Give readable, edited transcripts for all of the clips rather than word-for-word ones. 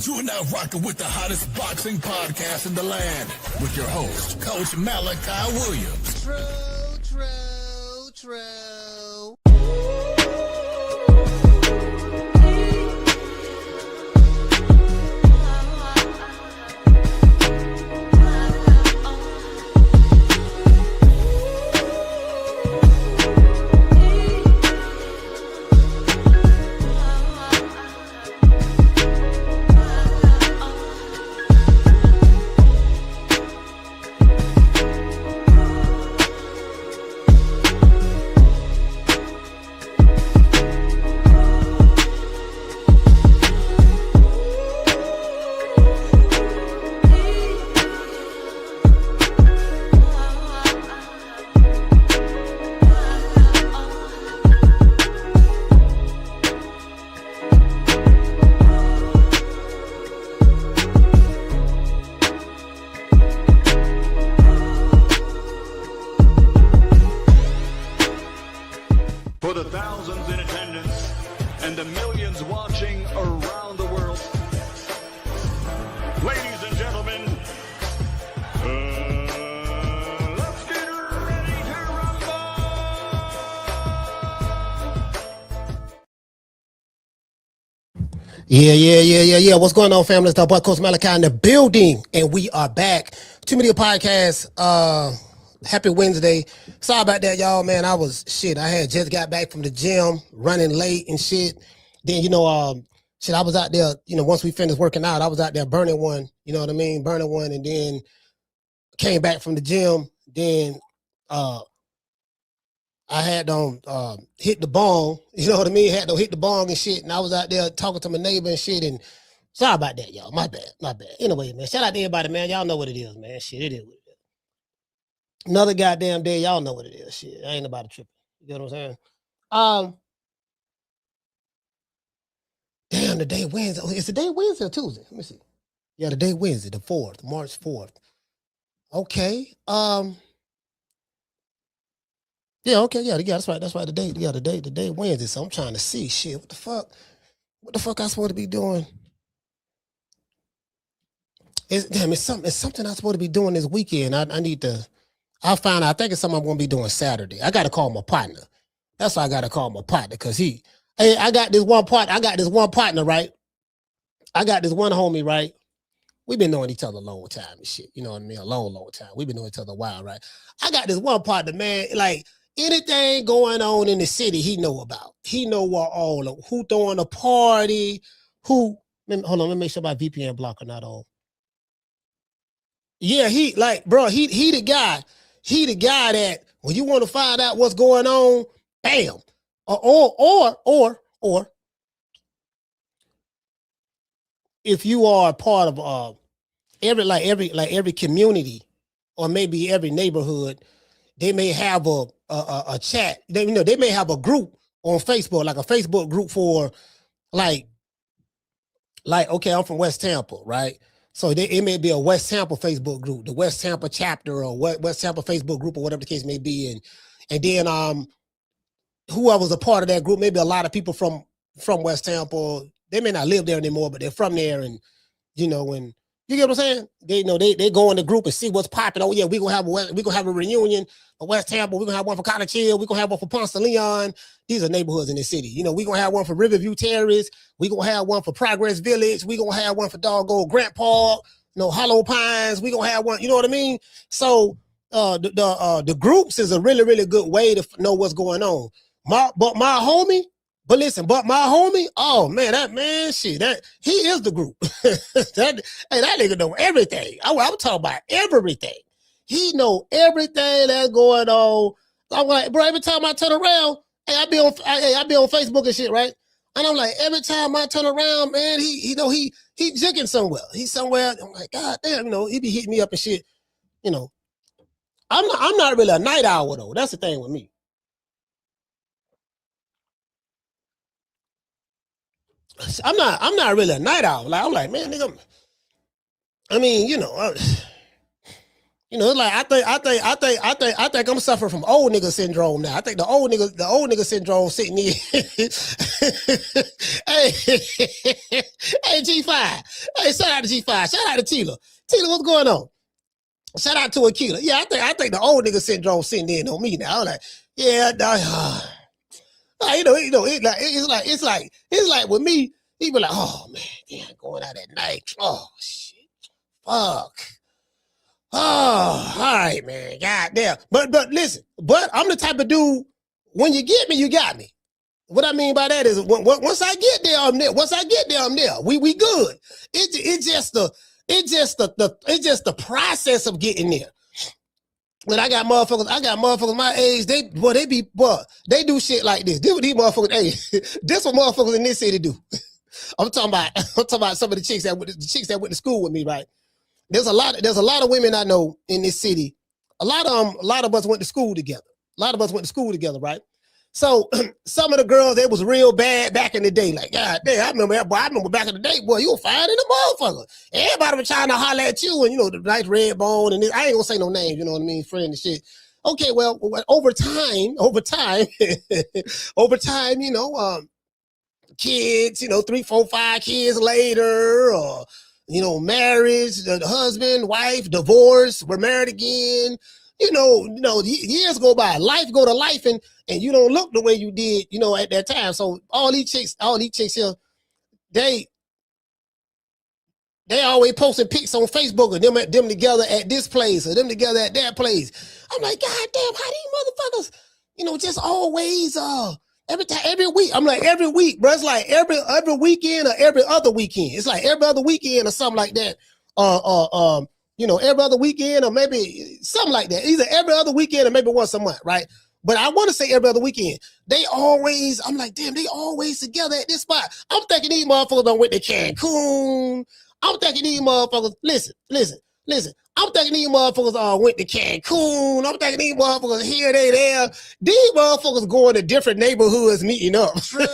You are now rocking with the hottest boxing podcast in the land with your host, Coach Malachi Williams. True. For the thousands in attendance and the millions watching around the world, ladies and gentlemen, let's get ready to rumble! Yeah. What's going on, family? It's the boy Coach Malachi in the building, and we are back. Too Many Podcast. Happy Wednesday. Sorry about that, y'all, man. I had just got back from the gym, running late and shit. Then, I was out there, once we finished working out, I was out there burning one, burning one, and then came back from the gym. Then I had to hit the bong, had to hit the bong and shit, and I was out there talking to my neighbor and shit, and sorry about that, y'all. My bad. Anyway, man, shout out to everybody, man. Y'all know what it is, man. Shit, it is what it is. Another goddamn day, y'all know what it is. Shit, I ain't about to trip. You know what I'm saying? Damn, the day Wednesday. Is the day Wednesday or Tuesday? Let me see. Yeah, the day Wednesday, the 4th, March 4th. Okay. Yeah, okay, yeah, that's right. The day Wednesday. So I'm trying to see shit. What the fuck I supposed to be doing? It's something I'm supposed to be doing this weekend. I think it's something I'm gonna be doing Saturday. I gotta call my partner. That's why I gotta call my partner, because I got this one partner, right? I got this one homie, right? We've been knowing each other a long time and shit. You know what I mean? A long time. We've been knowing each other a while, right? I got this one partner, man, like anything going on in the city, he know about. He know what who throwing a party, hold on, let me make sure my VPN blocker not on. Yeah, he the guy. He the guy that when you want to find out what's going on, bam. Or if you are a part of every community or maybe every neighborhood, they may have a chat. They may have a group on Facebook, like a Facebook group for like okay, I'm from West Tampa, right? So it may be a West Tampa Facebook group, the West Tampa chapter, or West Tampa Facebook group, or whatever the case may be, and then whoever's a part of that group, maybe a lot of people from West Tampa, they may not live there anymore, but they're from there, and when you get what I'm saying, they go in the group and see what's popping. Oh yeah, we gonna have a reunion for West Tampa. We're gonna have one for Cottage Hill. We're gonna have one for Ponce de Leon. These are neighborhoods in the city. We're gonna have one for Riverview Terrace. We're gonna have one for Progress Village. We're gonna have one for doggone Grant Park, Hollow Pines. We're gonna have one, you know what I mean? So the groups is a really, really good way to know what's going on. My homie, oh man, shit, he is the group. that nigga know everything. I'm talking about everything. He know everything that's going on. I'm like, bro, every time I turn around, I be on Facebook and shit, right? And I'm like, every time I turn around, man, he jigging somewhere. He's somewhere. I'm like, God damn, he be hitting me up and shit. I'm not really a night owl though. That's the thing with me. I'm not really a night owl. Like, I'm like, man, nigga. I mean, You know, it's like I think I'm suffering from old nigga syndrome now. I think the old nigga syndrome sitting here. Hey, hey, G5. Hey, shout out to G5. Shout out to Tila. Tila, what's going on? Shout out to Akila. Yeah, I think the old nigga syndrome sitting in on me now. I'm like, yeah, it's like with me, he be like, oh man, damn, going out at night. Oh shit. Fuck. Oh, all right, man. God damn. But listen, but I'm the type of dude, when you get me, you got me. What I mean by that is once I get there, I'm there. Once I get there, I'm there. We good. It's just the process of getting there. When I got motherfuckers my age, they do shit like this. This what these motherfuckers, hey, this what motherfuckers in this city do. I'm talking about some of the chicks that went to school with me, right? There's a lot of women I know in this city. A lot of us went to school together. Right? So some of the girls, they was real bad back in the day. Like, God damn, I remember back in the day, boy, you were fine in the motherfucker. Everybody was trying to holler at you, and the nice red bone, and I ain't gonna say no names, you know what I mean, friend and shit. Okay, well, over time, kids, 3, 4, 5 kids later, or marriage, the husband, wife, divorce, we're married again. Years go by, life go to life, and you don't look the way you did, at that time. So all these chicks here, they always posting pics on Facebook of them together at this place or them together at that place. I'm like, God damn, how these motherfuckers, just always every week. I'm like, every week, bro. It's like every weekend or every other weekend. It's like every other weekend or something like that. Every other weekend or maybe something like that. Either every other weekend or maybe once a month, right? But I want to say every other weekend. I'm like, damn, they always together at this spot. I'm thinking these motherfuckers done went to Cancun. I'm thinking these motherfuckers, listen. I'm thinking these motherfuckers went to Cancun. I'm thinking these motherfuckers here, they there. These motherfuckers going to different neighborhoods meeting up. True.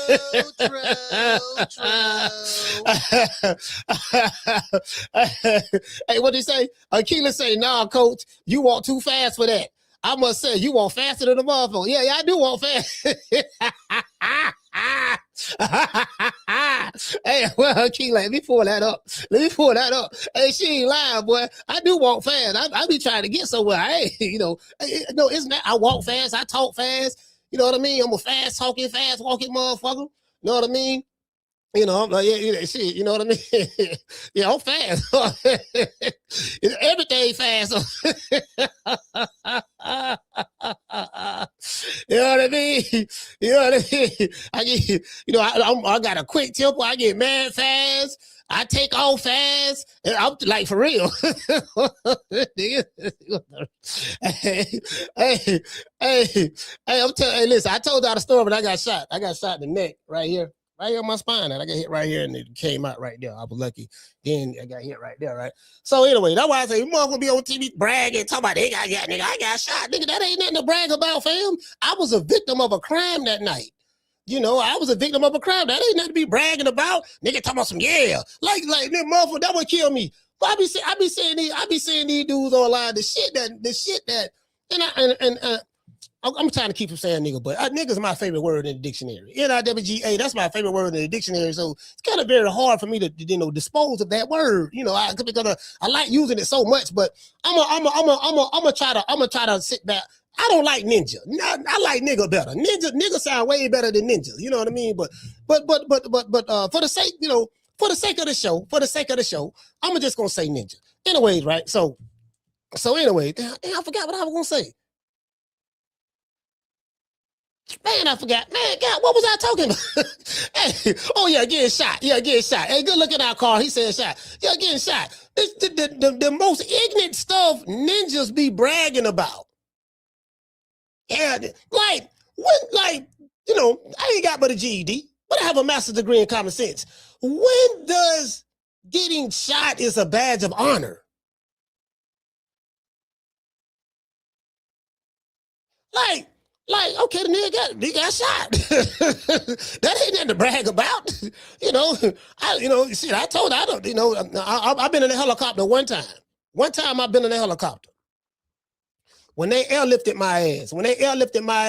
Hey, what did he say? Akila say, nah, coach, you walk too fast for that. I must say, you walk faster than the motherfucker. Yeah, I do walk fast. Hey, well, Akila, let me pull that up. Hey, she ain't lying, boy. I do walk fast. I be trying to get somewhere. Hey, no, it's not. I walk fast. I talk fast. You know what I mean? I'm a fast talking, fast walking motherfucker. You know what I mean? I'm like, shit, you know what I mean? Yeah, I'm fast. Everything fast. You know what I mean? I got a quick tempo. I get mad fast. I take off fast. I'm like, for real. Hey, listen, I told y'all the story, but I got shot. I got shot in the neck right here. Right here on my spine, and I got hit right here, and it came out right there. I was lucky. Then I got hit right there, right? So anyway, that's why I say, you motherfucker be on TV bragging, talking about, nigga, I got shot. Nigga, that ain't nothing to brag about, fam. I was a victim of a crime that night. I was a victim of a crime. That ain't nothing to be bragging about. Nigga talking about some, yeah. Like, that motherfucker, that would kill me. But I be saying these dudes online, the shit that, and I'm trying to keep from saying nigga, but nigga is my favorite word in the dictionary. NIWGA, that's my favorite word in the dictionary. So it's kind of very hard for me to dispose of that word. I like using it so much, but I'm gonna try to sit back. I don't like ninja. I like nigga better. Nigga sound way better than ninja. You know what I mean? But for the sake of the show, I'm just gonna say ninja. Anyways, right? So anyway, I forgot what I was gonna say. Man, I forgot. Man, God, what was I talking about? Hey, oh yeah, getting shot. Hey, good look at our car. He said shot. Yeah, getting shot. It's the most ignorant stuff ninjas be bragging about. Yeah, I ain't got but a GED, but I have a master's degree in common sense. When does getting shot is a badge of honor? Like, okay, the nigga got shot. That ain't nothing to brag about. I told her, I've been in a helicopter one time. I've been in a helicopter. when they airlifted my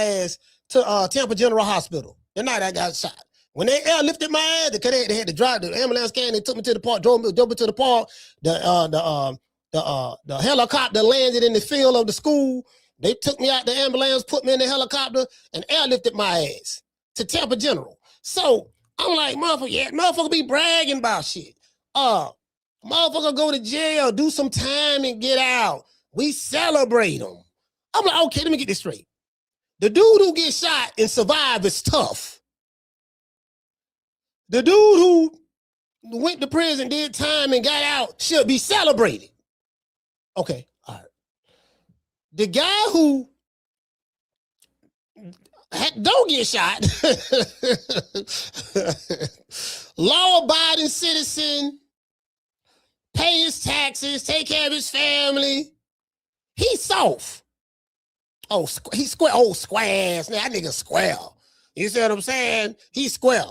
ass to Tampa General Hospital the night I got shot. When they airlifted my ass, because they had to drive the ambulance came, they took me to the park, drove me to the park. The helicopter landed in the field of the school. They took me out the ambulance, put me in the helicopter, and airlifted my ass to Tampa General. So I'm like, motherfucker be bragging about shit. Motherfucker go to jail, do some time and get out. We celebrate them. I'm like, okay, let me get this straight. The dude who gets shot and survive is tough. The dude who went to prison, did time, and got out should be celebrated. Okay, all right. The guy who don't get shot, law-abiding citizen, pay his taxes, take care of his family, he's soft. Oh, he's square. Oh, square ass. That nigga square. You see what I'm saying? He's square.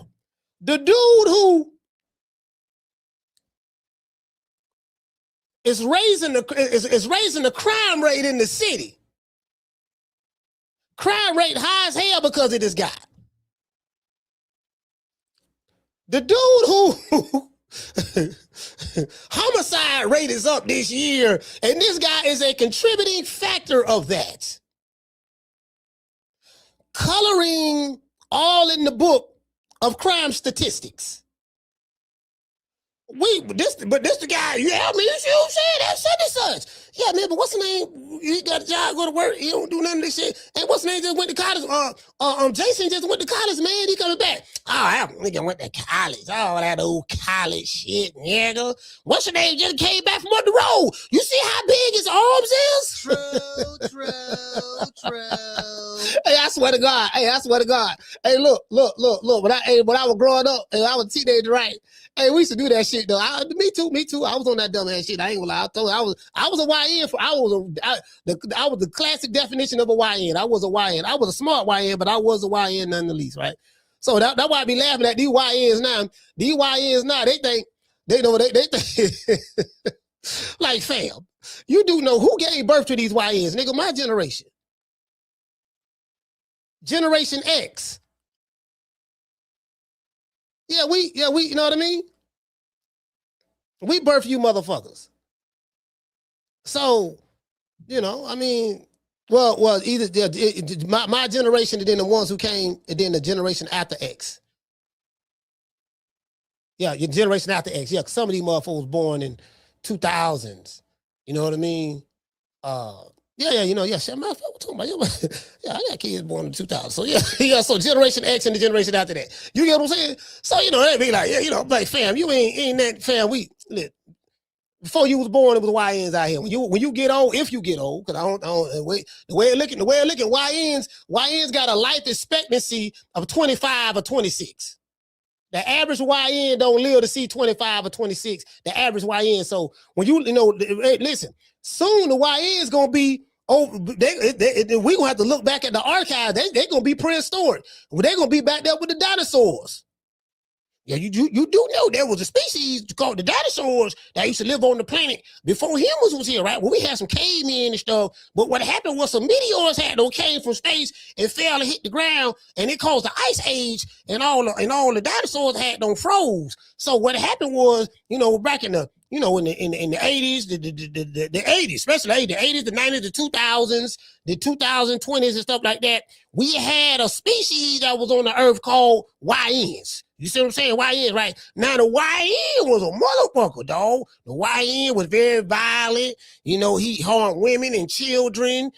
The dude who is raising the crime rate in the city. Crime rate high as hell because of this guy. The dude who homicide rate is up this year, and this guy is a contributing factor of that. Coloring all in the book of crime statistics. This the guy, yeah, I mean, you see what I'm saying? That's such and such. Yeah, man, but what's the name? He got a job, go to work, he don't do none of this shit. And what's the name just went to college? Jason just went to college, man. He coming back. Oh, that nigga went to college. Oh, that old college shit, nigga. What's the name? Just came back from up the road. You see how big his arms is? True. Hey, I swear to God. Hey, look. When I was growing up, and I was a teenager, right? Hey, we used to do that shit though. Me too. I was on that dumb ass shit. I ain't gonna lie. I was a YN. I was the classic definition of a YN. I was a YN. I was a smart YN, but I was a YN nonetheless, right? So that's why I be laughing at these YNs now. These YNs now, they think like, fam, you do know who gave birth to these YNs, nigga? My generation. Generation X. Yeah, we, you know what I mean? We birth you motherfuckers. So, you know, I mean, well, either my generation and then the ones who came, and then the generation after X. Yeah, your generation after X. Yeah, some of these motherfuckers was born in 2000s. You know what I mean? Yeah, shit, man, what talking about? Yeah, I got kids born in 2000. So yeah, so Generation X and the generation after that. You get what I'm saying? So, you know, they be like, yeah, you know, like, fam, you ain't that, fam, before you was born, it was YNs out here. When you get old, if you get old, because I don't the way it looking, YNs got a life expectancy of 25 or 26. The average YN don't live to see 25 or 26. The average YN. So when you know, listen, soon the YN's gonna be over. We gonna have to look back at the archive. They gonna be prehistoric. They gonna be back there with the dinosaurs. Yeah, you do know there was a species called the dinosaurs that used to live on the planet before humans was here, right? Well, we had some cavemen and stuff, but what happened was some meteors came from space and fell and hit the ground, and it caused the ice age, and all the dinosaurs froze. So what happened was, you know, back in the in the 80s, the 80s, especially the 80s, the 90s, the 2000s, the 2020s and stuff like that, we had a species that was on the earth called YNs. You see what I'm saying? YN, right? Now, the YN was a motherfucker, dog. The YN was very violent. You know, he harmed women and children,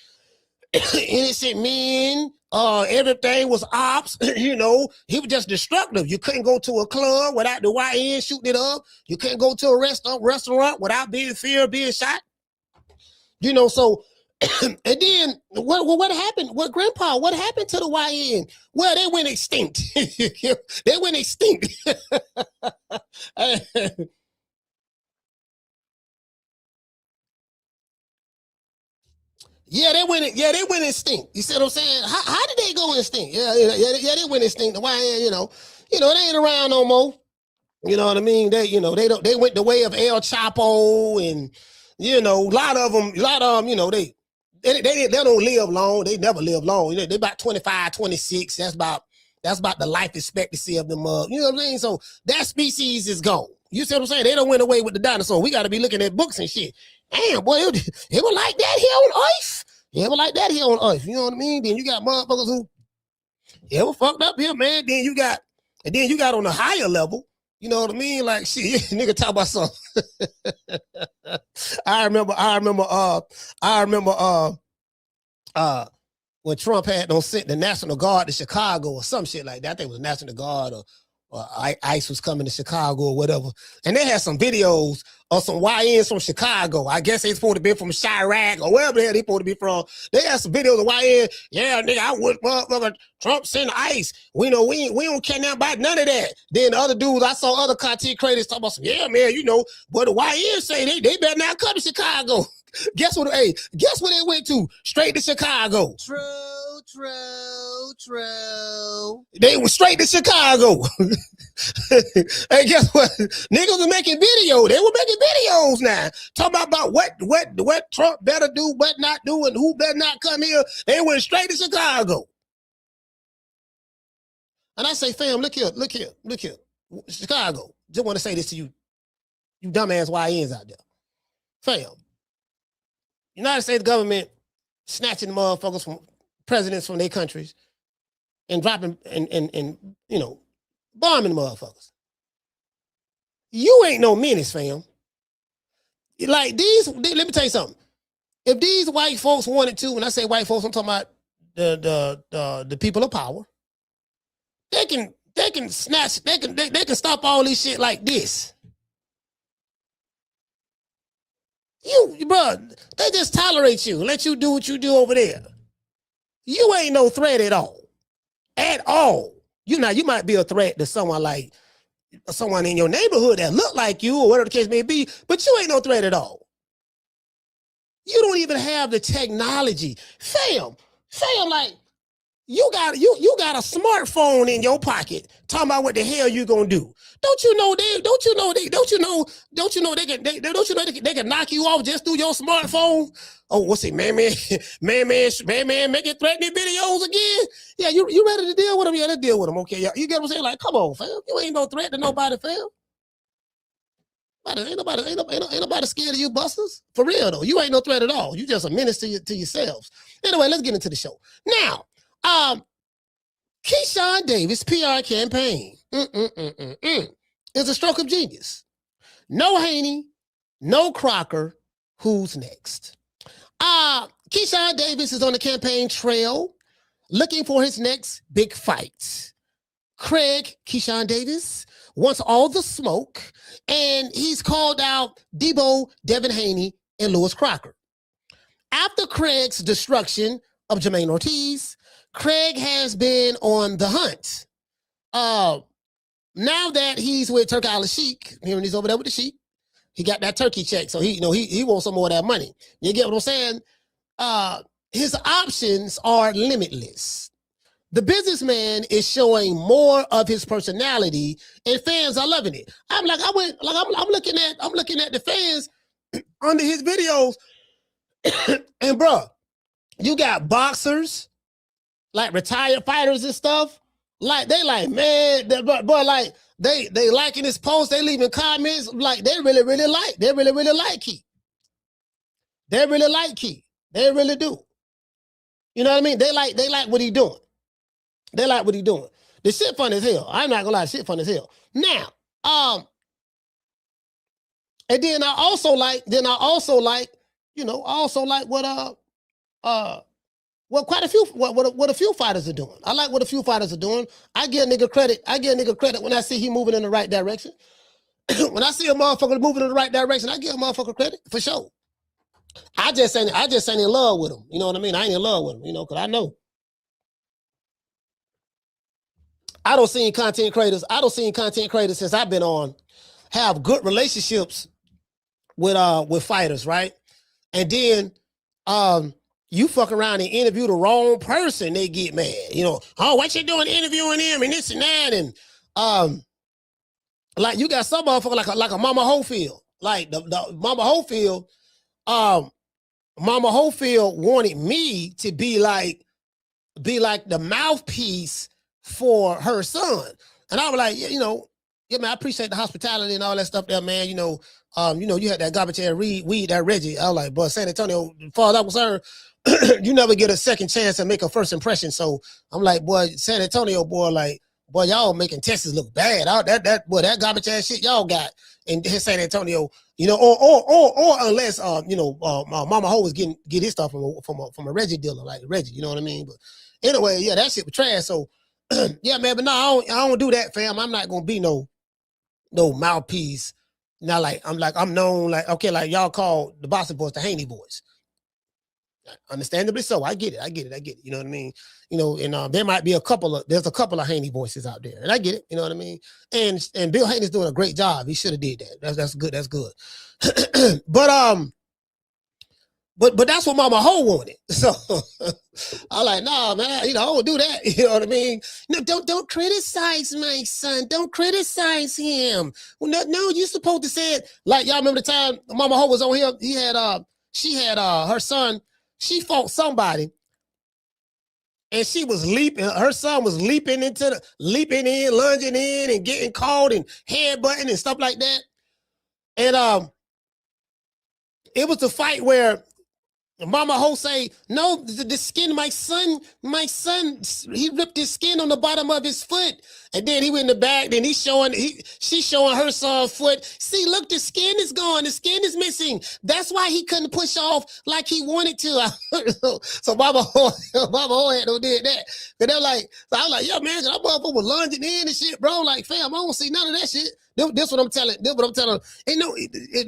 innocent men. Everything was ops. You know, he was just destructive. You couldn't go to a club without the YN shooting it up. You couldn't go to a restaurant without being fear of being shot. You know, so... and then what happened? What happened to the YN? Well, they went extinct. They went extinct. Yeah, they went extinct. You see what I'm saying? How did they go extinct? Yeah, they went extinct. The YN, you know, they ain't around no more. You know what I mean? They went the way of El Chapo, and you know, a lot of them, you know, They don't live long. They never live long. You know, they about 25, 26. That's about the life expectancy of them. You know what I'm saying? So that species is gone. You see what I'm saying? They don't went away with the dinosaur. We got to be looking at books and shit. Damn, boy, it was like that here on Earth. It was like that here on Earth. You know what I mean? Then you got motherfuckers who it was fucked up here, man. Then you got on the higher level. You know what I mean? Like shit, nigga talk about something. I remember when Trump had sent the National Guard to Chicago or some shit like that. I think it was National Guard or ICE was coming to Chicago or whatever. And they had some videos of some YNs from Chicago. I guess they supposed to be from Chirac or wherever the hell they supposed to be from. They had some videos of YN. Yeah, nigga, I would motherfucker Trump send ICE. We know we don't care nothing about none of that. Then the other dudes, I saw other content creators talk about some, yeah, man, you know, but the YNs say they better not come to Chicago. Guess what they went to? Straight to Chicago. True. They went straight to Chicago. Hey, guess what? Niggas are making videos. They were making videos now. Talking about what Trump better do, what not do, and who better not come here. They went straight to Chicago. And I say, fam, look here. Chicago. Just want to say this to you dumbass YNs out there. Fam. United States government snatching motherfuckers from presidents from their countries and dropping and you know, bombing motherfuckers. You ain't no menace, fam. Like let me tell you something. If these white folks wanted to, when I say white folks, I'm talking about the people of power, they can stop all this shit like this. Bro, they just tolerate you, let you do what you do over there. You ain't no threat at all. At all. You might be a threat to someone like someone in your neighborhood that look like you or whatever the case may be, but you ain't no threat at all. You don't even have the technology. Fam, like you got a smartphone in your pocket talking about what the hell you gonna do. Don't you know they can knock you off just through your smartphone? Oh, what's it, man, making threatening videos again? Yeah, you ready to deal with them? Yeah, let's deal with them. Okay, yeah, you get what I'm saying? Like, come on, fam. You ain't no threat to nobody, fam. Ain't nobody scared of you busters. For real though, you ain't no threat at all. You just a menace to yourselves. Anyway, let's get into the show. Now, Keyshawn Davis PR campaign is a stroke of genius. No Haney, no Crocker. Who's next? Keyshawn Davis is on the campaign trail looking for his next big fight. Craig Keyshawn Davis wants all the smoke, and he's called out Deebo, Devin Haney, and Lewis Crocker. After Craig's destruction of Jamaine Ortiz, Craig has been on the hunt. Now that he's with Turki Alashikh, when he's over there with the sheep, he got that turkey check, so he wants some more of that money. You get what I'm saying? His options are limitless. The businessman is showing more of his personality, and fans are loving it. I'm looking at the fans under his videos, and bro, you got boxers, like retired fighters and stuff. Like they like, man, boy, like they liking his post, they leaving comments, like they really like Key. They really like Key. They really do. You know what I mean? They like what he doing. They like what he doing. The shit fun as hell. I'm not gonna lie, shit fun as hell. Now, and then I also like, what a few fighters are doing. I like what a few fighters are doing. I give a nigga credit when I see he moving in the right direction. When I see a motherfucker moving in the right direction, I give a motherfucker credit for sure. I just ain't in love with him. You know what I mean? I ain't in love with him, because I know. I don't see content creators since I've been on have good relationships with fighters, right? And then you fuck around and interview the wrong person, they get mad. Oh, what you doing interviewing him and this and that, and like you got some motherfucker like a Mama Hofield, like the Mama Hofield. Mama Holyfield wanted me to be like the mouthpiece for her son. And I was like, yeah, yeah, man, I appreciate the hospitality and all that stuff there, man. You had that garbage ass weed, that Reggie. I was like, but San Antonio, as far as I'm concerned, you never get a second chance to make a first impression. So I'm like, boy, San Antonio, boy, y'all making Texas look bad. That garbage ass shit y'all got in San Antonio, or unless Mama Ho was get his stuff from a Reggie dealer like Reggie, you know what I mean? But anyway, yeah, that shit was trash. So yeah, man, but no, I don't do that, fam. I'm not gonna be no mouthpiece. Now, I'm known, okay, like y'all call the Boston boys the Haney boys. Understandably so. I get it. You know what I mean? And there might be there's a couple of Haney voices out there. And I get it, you know what I mean? And Bill Haney's doing a great job. He should have did that. That's good. That's good. But that's what Mama Ho wanted. So I like, nah, man, I don't do that. You know what I mean? No, don't criticize my son. Don't criticize him. Well, no, you're supposed to say it. Like, y'all remember the time Mama Ho was on here? She had her son. She fought somebody, and she was leaping. Her son was leaping in, lunging in, and getting caught and headbutting and stuff like that. And it was the fight where Mama Ho say, no, the skin, my son, he ripped his skin on the bottom of his foot. And then he went in the back, then she's showing her son's foot. See, look, the skin is gone. The skin is missing. That's why he couldn't push off like he wanted to. So Mama Ho had no did that. But they're like, so I was like, yeah, man, that motherfucker was lunging in and shit, bro. Like, fam, I don't see none of that shit. This what I'm telling. This what I'm telling. And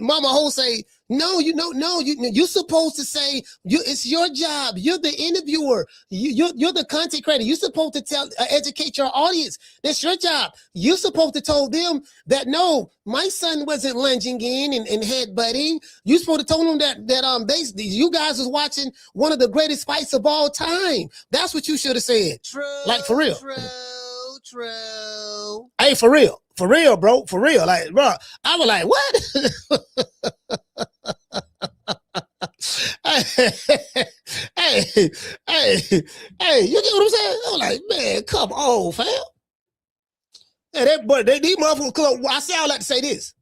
Mama Ho say, no, you're supposed to say, it's your job. You're the interviewer. You're the content creator. You're supposed to educate your audience. That's your job. You're supposed to tell them that, no, my son wasn't lunging in and headbutting. You're supposed to tell them that you guys was watching one of the greatest fights of all time. That's what you should have said. True. Like, for real. True. Hey, for real, bro. For real. Like, bro, I was like, what? Hey, you get what I'm saying? I was like, man, come on, fam. Yeah, these motherfuckers, I say I like to say this.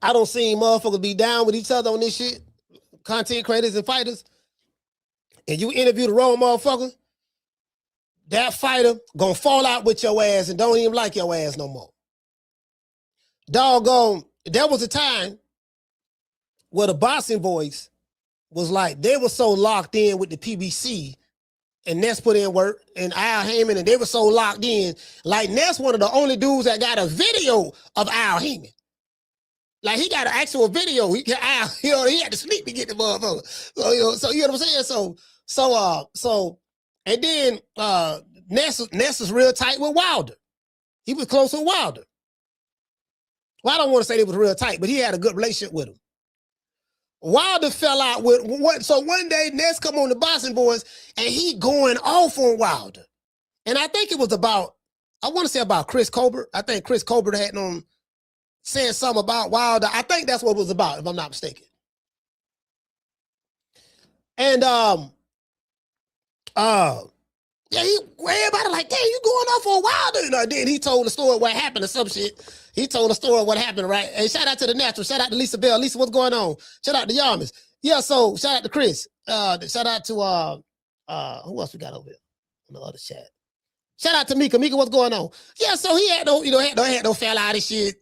I don't see motherfuckers be down with each other on this shit. Content creators and fighters. And you interview the wrong motherfucker, that fighter gonna fall out with your ass and don't even like your ass no more. Doggone, there was a time where the boxing voice was like, they were so locked in with the PBC, and Ness put in work, and Al Heyman, and they were so locked in. Like, Ness one of the only dudes that got a video of Al Heyman. Like, he got an actual video. He had to sleep to get the motherfucker. So you know what I'm saying? So, and then Ness is real tight with Wilder. He was close with Wilder. Well, I don't want to say they was real tight, but he had a good relationship with him. Wilder fell out with what? So one day Ness come on the Boxing Boys and he going off on Wilder. And I think it was about Chris Colbert. I think Chris Colbert had on saying something about Wilder. I think that's what it was about, if I'm not mistaken. And everybody like, damn, you going off on Wilder? And then he told the story what happened or some shit. He told the story what happened, right? And shout out to the Natural. Shout out to Lisa Bell. Lisa, what's going on? Shout out to Yarmus. Yeah, so shout out to Chris. Shout out to who else we got over here on the other chat? Shout out to Mika. Mika, what's going on? Yeah, so he had no fell out and shit.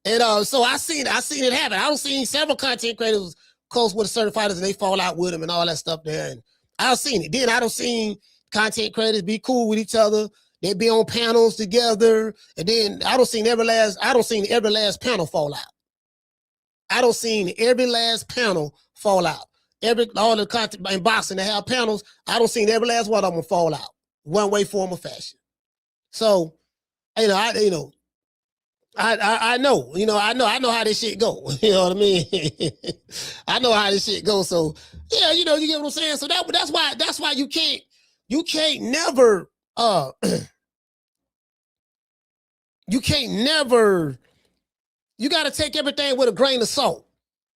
And so I seen it happen. I don't seen several content creators close with certain fighters and they fall out with them and all that stuff there. And I've seen it. Then I don't seen content creators be cool with each other. They be on panels together. And then I don't seen every last panel fall out. I don't seen every last panel fall out. All the content in boxing they have panels. I don't seen every last one of them fall out. One way, form, or fashion. So, I know how this shit go. You know what I mean? I know how this shit goes. So yeah, you get what I'm saying? So that's why you can't never you gotta take everything with a grain of salt.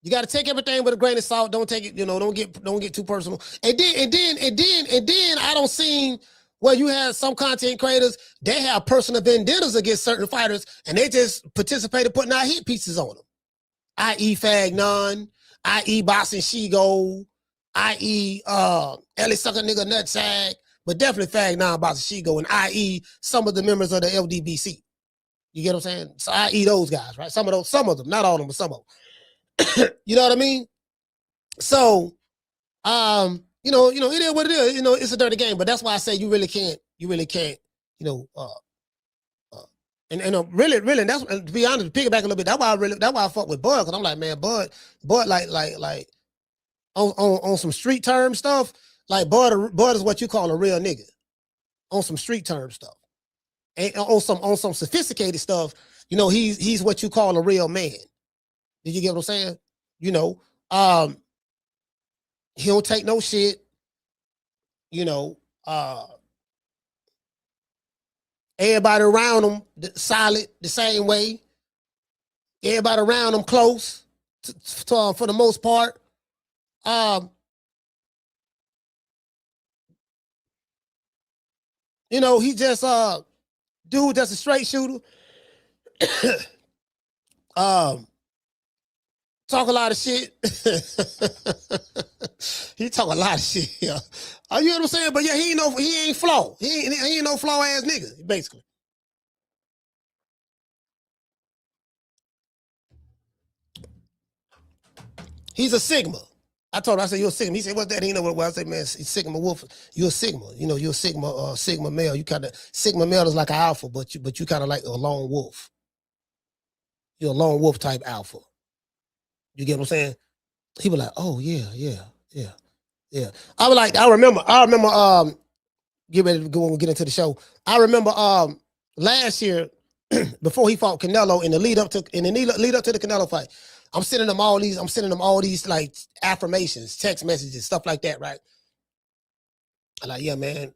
You got to take everything with a grain of salt. Don't take it, don't get too personal. And then I don't see where you have some content creators, they have personal vendettas against certain fighters, and they just participated putting out hit pieces on them. I.e. Fag None, i.e. Boxing She-Go, i.e. Ellie Sucker Nigga Nutsack, but definitely Fag None, Boxing She-Go, and i.e. some of the members of the LDBC. You get what I'm saying? So i.e. those guys, right? Some of them, not all of them, but some of them. You know what I mean? So, it is what it is. It's a dirty game, but that's why I say you really can't, really, that's, to be honest, piggyback a little bit. That's why I fuck with Bud, because I'm like, man, Bud, like on some street term stuff, like Bud is what you call a real nigga on some street term stuff. And on some sophisticated stuff, he's what you call a real man. Did you get what I'm saying? He don't take no shit. Everybody around him solid the same way. Everybody around him close for the most part. He just dude that's a straight shooter. Talk a lot of shit. He talk a lot of shit. Yeah. You know what I'm saying? But yeah, he ain't flaw. He ain't no flaw ass nigga, basically. He's a Sigma. I told him, I said, you're a Sigma. He said, what's that? He know what it was. I said, man, it's Sigma Wolf. You're a Sigma. You're a Sigma male. You kind of, Sigma male is like an alpha, but you kind of like a lone wolf. You're a lone wolf type alpha. You get what I'm saying? He was like, oh yeah. I remember, get ready to go and get into the show. I remember last year, before he fought Canelo in the lead up to the Canelo fight, I'm sending them all these like affirmations, text messages, stuff like that, right? I'm like, yeah, man,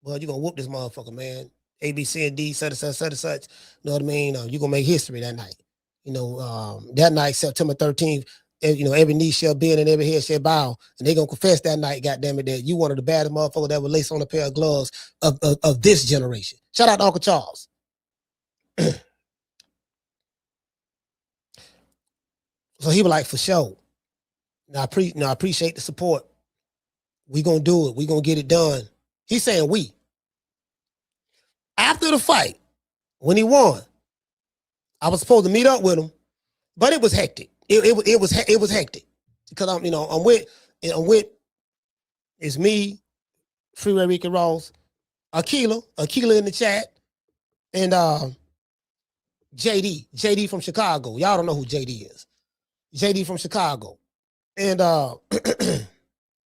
well, you're gonna whoop this motherfucker, man. A, B, C, and D, such and such. You know what I mean? You're gonna make history that night. That night, September 13th, every knee shall bend and every head shall bow. And they're going to confess that night, goddammit, that you one of the baddest motherfuckers that would lace on a pair of gloves of this generation. Shout out to Uncle Charles. So he was like, for sure. Now, I appreciate the support. We going to do it. We going to get it done. He's saying we. After the fight, when he won, I was supposed to meet up with him, but it was hectic. It was hectic because I'm with it's me, Freeway Ricky Ross, Aquila in the chat, and JD from Chicago. Y'all don't know who JD is. JD from Chicago, and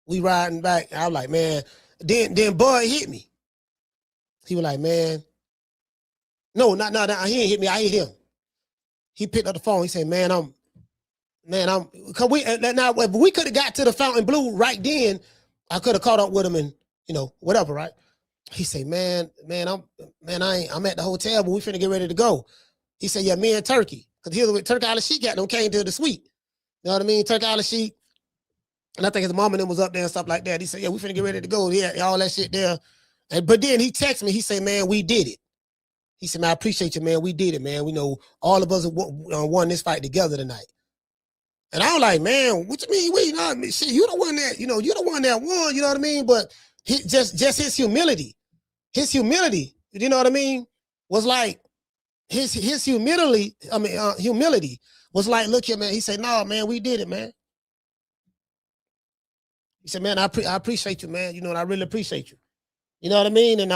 we riding back. I was like, man. Then Bud hit me. He was like, man. No, not he ain't hit me. I hit him. He picked up the phone. He said, cause if we could have got to the Fountain Blue right then, I could have caught up with him and, whatever, right? He said, I'm at the hotel, but we finna get ready to go. He said, yeah, me and Turki. Cause he was with Turki Alashikh got them came to the suite. You know what I mean? Turki Alashikh. And I think his mom and them was up there and stuff like that. He said, yeah, we finna get ready to go. Yeah, all that shit there. But then he texted me. He said, man, we did it. He said, man, I appreciate you, man. We did it, man. We know all of us won this fight together tonight. And I was like, man, what you mean? Shit, you the one that, you're the one that won, you know what I mean? But just his humility, you know what I mean? Was like, his humility was like, look here, man. He said, no, man, we did it, man. He said, man, I appreciate you, man. And I really appreciate you. You know what I mean? And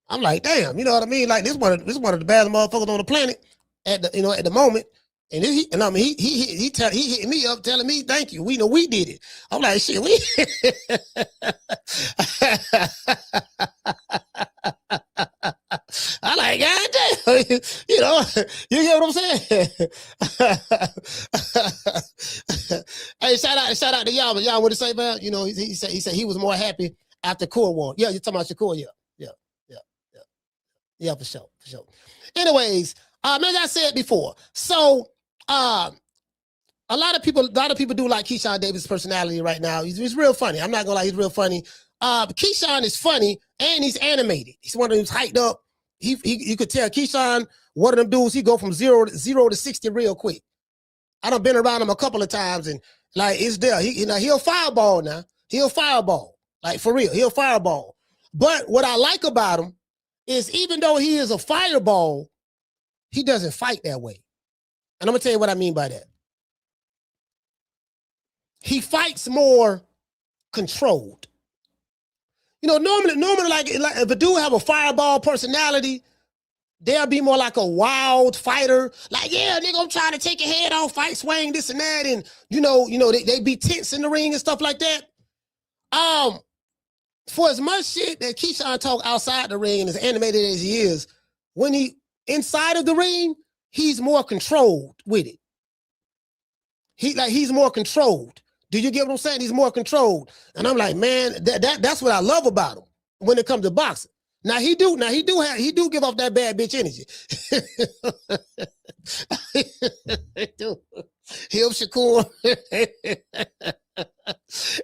I'm like, damn, you know what I mean? Like this one of the baddest motherfuckers on the planet at the moment. And he hit me up telling me, thank you. We know we did it. I'm like, shit, we I like, God damn, you get what I'm saying? Hey, shout out to y'all. Y'all what to say about, he said he was more happy after Shakur won. Yeah, you're talking about Shakur, yeah. Yeah, for sure. Anyways, as I said before, so a lot of people do like Keyshawn Davis' personality right now. He's real funny. I'm not gonna lie, he's real funny. Keyshawn is funny and he's animated. He's one of them who's hyped up. You could tell Keyshawn, one of them dudes, he go from zero to 60 real quick. I done been around him a couple of times and like it's there. He'll fireball now. He'll fireball. Like for real, he'll fireball. But what I like about him is even though he is a fireball, he doesn't fight that way. And I'm gonna tell you what I mean by that. He fights more controlled. Normally, like if a dude have a fireball personality, they'll be more like a wild fighter. Like, yeah, nigga, I'm trying to take your head off, fight, swing, this and that. And, they be tense in the ring and stuff like that. For as much shit that Keyshawn talk outside the ring and as animated as he is, when he inside of the ring, he's more controlled with it. He's more controlled. Do you get what I'm saying? He's more controlled. And I'm like, man, that's what I love about him when it comes to boxing. Now he do give off that bad bitch energy. Him Shakur. And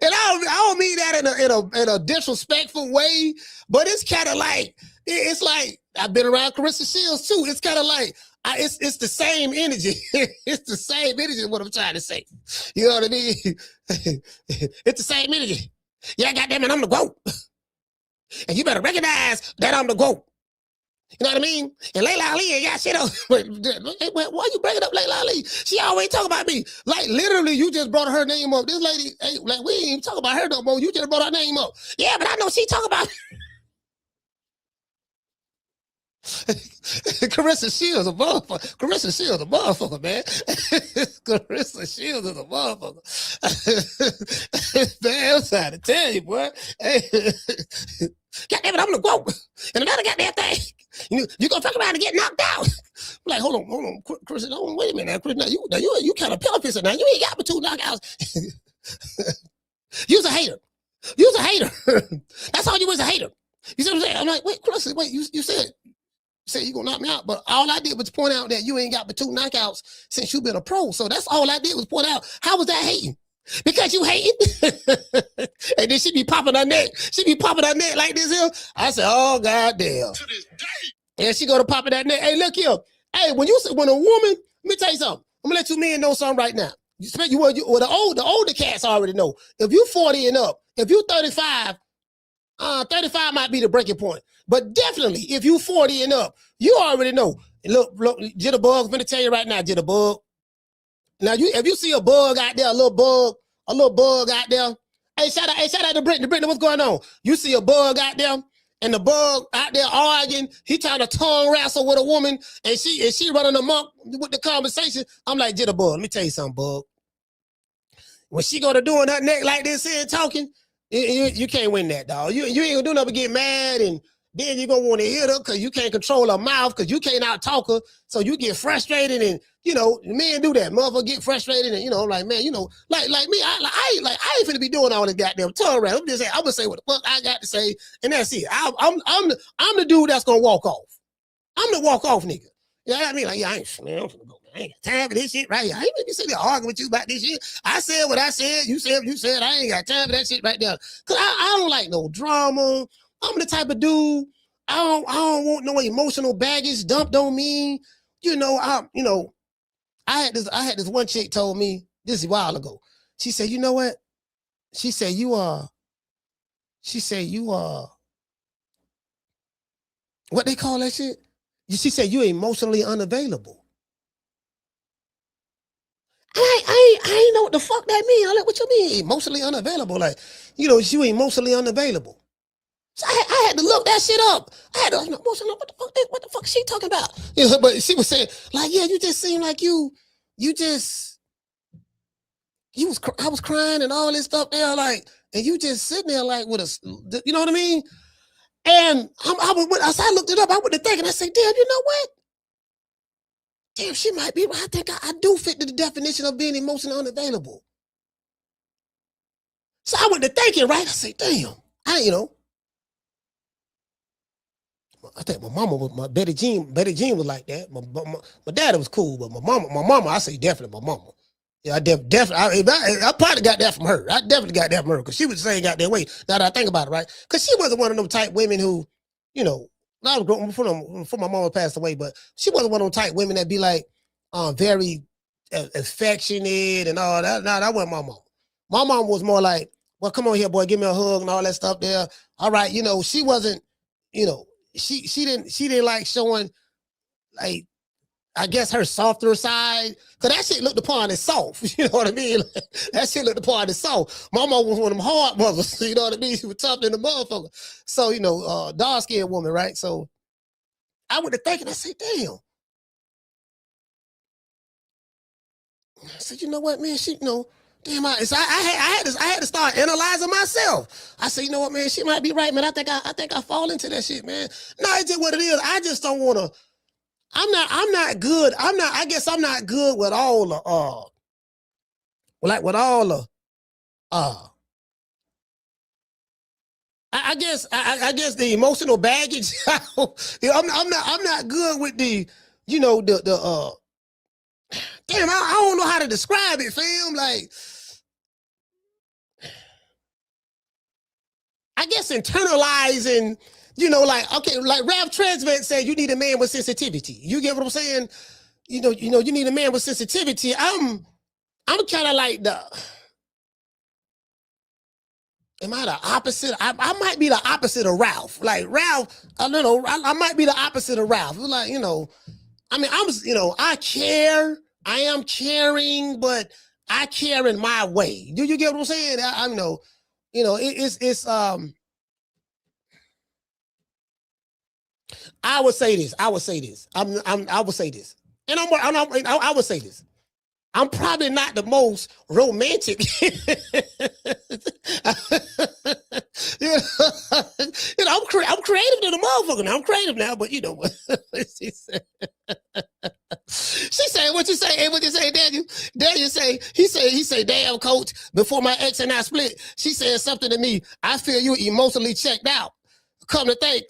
I don't mean that in a disrespectful way, but it's kind of like, it's like, I've been around Carissa Shields too. It's kind of like, it's the same energy. It's the same energy is what I'm trying to say. You know what I mean? It's the same energy. Yeah, goddamn it, I'm the GOAT. And you better recognize that I'm the GOAT. You know what I mean? And Layla Ali ain't got shit up. Why you bringing up Layla Ali? She always talk about me. Like, literally, you just brought her name up. This lady, like, we ain't even talk about her no more. You just brought her name up. Yeah, but I know she talk about Carissa Shields a motherfucker. Carissa Shields a motherfucker, man. Carissa Shields is a motherfucker. Man, I'm trying to tell you, boy. Hey. Goddamn it, I'm the GOAT. And another goddamn thing, you gonna fuck around and get knocked out. I'm like, hold on, Chris, wait a minute, now, Chris, now you kind of pillow now. You ain't got but 2 knockouts. You's a hater. You's a hater. That's all you was, a hater. You see what I'm saying? I'm like, wait, Chris, wait, you said you gonna knock me out, but all I did was point out that you ain't got but 2 knockouts since you've been a pro. So that's all I did was point out. How was that hating? Because you hating. And then she be popping her neck. She be popping her neck like this here. I said, oh, goddamn. To this day. And she go to popping that neck. Hey, look here. Hey, when a woman, let me tell you something. I'm going to let you men know something right now. The older cats already know. If you 40 and up, if you 35, 35 might be the breaking point. But definitely, if you 40 and up, you already know. Look, Jitterbug, I'm going to tell you right now, Jitterbug. Now, if you see a bug out there, a little bug out there, hey, shout out to Brittany. Brittany, what's going on? You see a bug out there, and the bug out there arguing, he trying to tongue wrestle with a woman, and she running amok with the conversation. I'm like, Jitterbug, let me tell you something, bug. When she go to doing her neck like this here and talking, you can't win that, dog. You ain't gonna do nothing but get mad, and then you're gonna want to hit her because you can't control her mouth because you can't out talk her. So you get frustrated, and men do that. Motherfucker get frustrated, and like, man, like me, I ain't finna be doing all this goddamn tongue around. I'm gonna say what the fuck I got to say, and that's it. I'm the dude that's gonna walk off. I'm the walk off nigga. You know what I mean? Like, yeah, I'm finna go. I ain't got time for this shit right here. I ain't gonna be sitting there arguing with you about this shit. I said what I said. You said what you said. I ain't got time for that shit right there. Cause I don't like no drama. I'm the type of dude, I don't want no emotional baggage dumped on me. I had this one chick told me this a while ago. She said, you know what? She said, you what they call that shit? She said, you emotionally unavailable. I ain't know what the fuck that mean. I'm like, what you mean emotionally unavailable? Like, you emotionally unavailable. So I had to look that shit up. I had to, what the fuck is she talking about? But she was saying, like, yeah, you just seem like I was crying and all this stuff there, like, and you just sitting there like with a, you know what I mean? And as I looked it up, I went to think, and I said, damn, you know what? Damn, she might be right. I think I do fit the definition of being emotionally unavailable. So I went to thinking, right? I said, damn, I think my Betty Jean was like that. My daddy was cool, but my mama, I say definitely my mama. Yeah, I probably got that from her. I definitely got that from her because she was saying got that way. Now that I think about it, right? Because she wasn't one of them type women who, you know, I was growing before my mama passed away, but she wasn't one of them type women that be like, very affectionate and all that. No, that wasn't my mom. My mom was more like, well, come on here, boy, give me a hug and all that stuff there. All right, you know, she wasn't, you know, she didn't like showing like, I guess her softer side, because that shit looked upon as soft. You know what I mean? Like, that shit looked upon as soft. My mom was one of them hard mothers. You know what I mean? She was tough than the motherfucker. So, you know, dark-skinned woman, right? So I went to thinking, I said, damn. I said, you know what, man? She, you know, damn, I had to start analyzing myself. I said, you know what, man? She might be right, man. I think I fall into that shit, man. No, it's just what it is. I just don't want to. I'm not good. I guess I'm not good with all the I guess the emotional baggage. I'm not good with the, you know, the damn, I don't know how to describe it, fam. Like, I guess internalizing, you know, like, okay, like Ralph Tresvant said, you need a man with sensitivity. You get what I'm saying? You know, you need a man with sensitivity. I'm kind of like am I the opposite? I might be the opposite of Ralph. Like Ralph, I don't know, I might be the opposite of Ralph. Like, you know, I mean, you know, I care. I am caring, but I care in my way. Do you get what I'm saying? I know, you know, it's I would say this. I would say this. I would say this. And I would say this. I'm probably not the most romantic. You know, I'm creative to the motherfucker now. I'm creative now, but you know what? She said, what you say? Hey, what you say, Daniel? Daniel he say, damn, coach, before my ex and I split, she said something to me. I feel you emotionally checked out. Come to think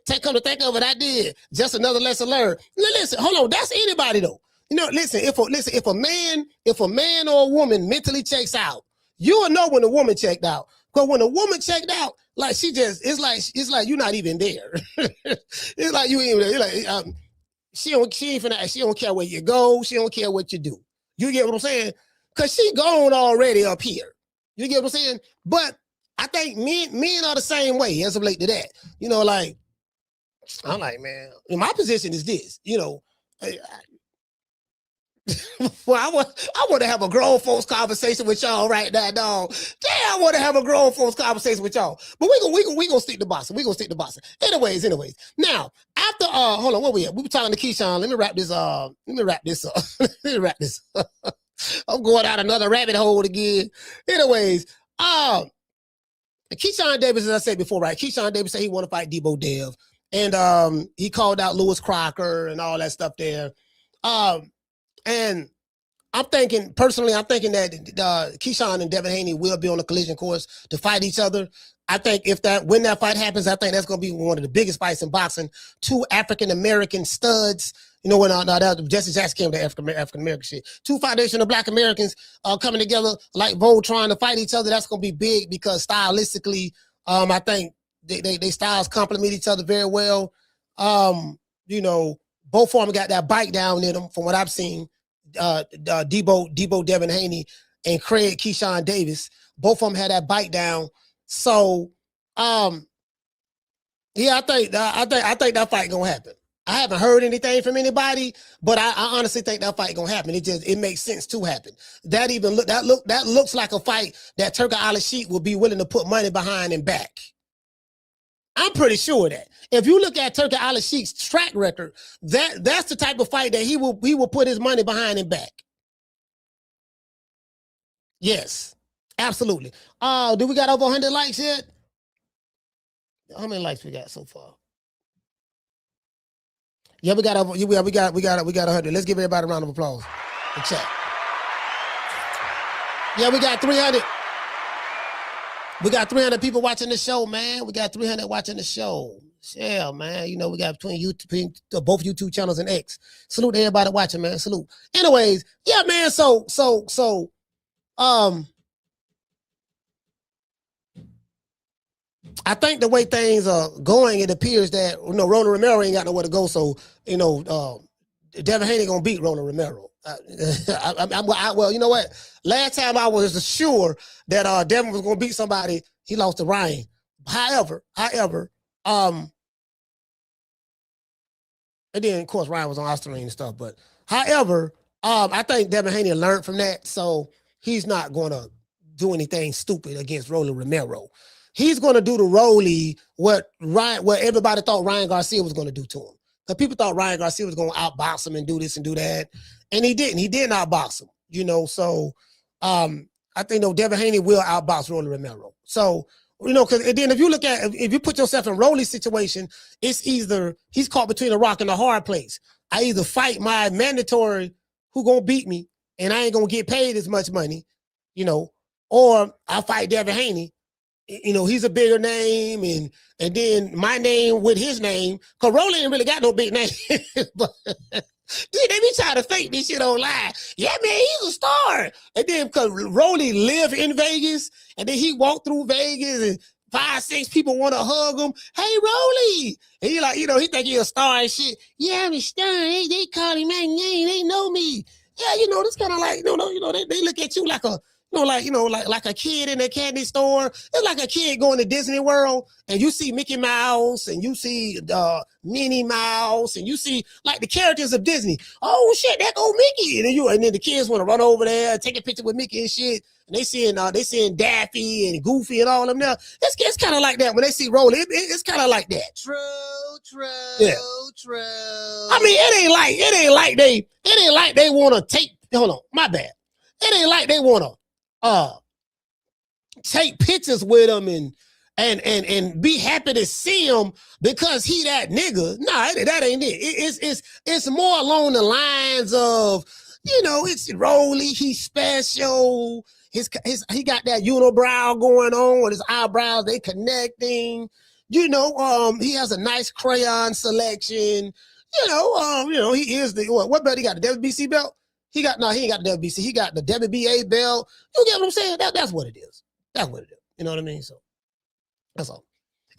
of it, I did. Just another lesson learned. Now, listen, hold on. That's anybody though. You know, listen. If a man or a woman mentally checks out, you will know when a woman checked out. Because when a woman checked out, like it's like you're not even there. It's like you ain't there. Like she don't care where you go. She don't care what you do. You get what I'm saying? Because she gone already up here. You get what I'm saying? But I think men are the same way as of late to that. You know, like, I'm like, man, my position is this, you know. Well, I want to have a grown folks conversation with y'all right now, dog. Damn, I want to have a grown folks conversation with y'all. But we gonna stick to boxing. We gonna stick to boxing. Anyways. Now, after hold on, where we at? We were talking to Keyshawn. Let me wrap this up. I'm going out another rabbit hole again. Anyways, Keyshawn Davis, as I said before, right? Keyshawn Davis said he want to fight Deebo Dev. And he called out Lewis Crocker and all that stuff there. And I'm thinking that Keyshawn and Devin Haney will be on a collision course to fight each other. I think when that fight happens, I think that's going to be one of the biggest fights in boxing. Two African-American studs. You know, when Jesse Jackson came to African-American shit. Two foundational Black Americans coming together like Voltron to fight each other. That's going to be big because stylistically, I think they styles complement each other very well. You know, both of them got that bite down in them from what I've seen. Deebo Devin Haney and Craig Keyshawn Davis. Both of them had that bite down. So, yeah, I think that fight gonna happen. I haven't heard anything from anybody, but I honestly think that fight gonna happen. It makes sense to happen. That looks like a fight that Turki Alashikh will be willing to put money behind and back. I'm pretty sure that if you look at Turki Alashikh's track record, that's the type of fight that he will put his money behind and back. Yes, absolutely. Do we got over 100 likes yet? How many likes we got so far? Yeah, we got 100. Let's give everybody a round of applause. In chat. Yeah, we got 300. We got 300 people watching the show, man. We got 300 watching the show. Yeah, man. You know, we got between both YouTube channels and X. Salute to everybody watching, man. Salute. Anyways, yeah, man. So I think the way things are going, it appears that Rolly Romero ain't got nowhere to go. So Devin Haney gonna beat Rolly Romero. Well, you know what? Last time I was sure that Devin was gonna beat somebody, he lost to Ryan. However, and then of course Ryan was on Osterine and stuff. But however, I think Devin Haney learned from that, so he's not gonna do anything stupid against Rolly Romero. He's gonna do to Rolly what everybody thought Ryan Garcia was gonna do to him. Because people thought Ryan Garcia was gonna outbox him and do this and do that, and he didn't. He didn't outbox him. So I think Devin Haney will outbox Rolly Romero. So because then if you put yourself in Rolly's situation, it's either he's caught between a rock and a hard place. I either fight my mandatory who gonna beat me and I ain't gonna get paid as much money, or I fight Devin Haney. He's a bigger name, and then my name with his name, because Rolly ain't really got no big name. But dude, they be trying to fake this shit online. Yeah, man, he's a star. And then because Rolly live in Vegas, and then he walked through Vegas, and 5, 6 people want to hug him. Hey, Rolly. And he like, he think he a star and shit. Yeah, I'm a star. They call him my name. They know me. Yeah, this kind of like, they look at you like a, like a kid in a candy store. It's like a kid going to Disney World and you see Mickey Mouse and you see Minnie Mouse and you see like the characters of Disney. Oh shit, that go Mickey. And then the kids want to run over there, take a picture with Mickey and shit. And they seeing Daffy and Goofy and all of them now. It's kind of like that when they see Rolly. It's kind of like that. True. Yeah. True. I mean, it ain't like they want to take. Hold on, my bad. It ain't like they want to take pictures with him and be happy to see him because he that nigga. Nah, that ain't it. It's more along the lines of, it's Rolly, he's special. He got that unibrow going on with his eyebrows, they connecting. He has a nice crayon selection. He is what belt he got? The WBC belt? He ain't got the WBC. He got the WBA belt. You get what I'm saying? That's what it is. That's what it is. You know what I mean? So that's all.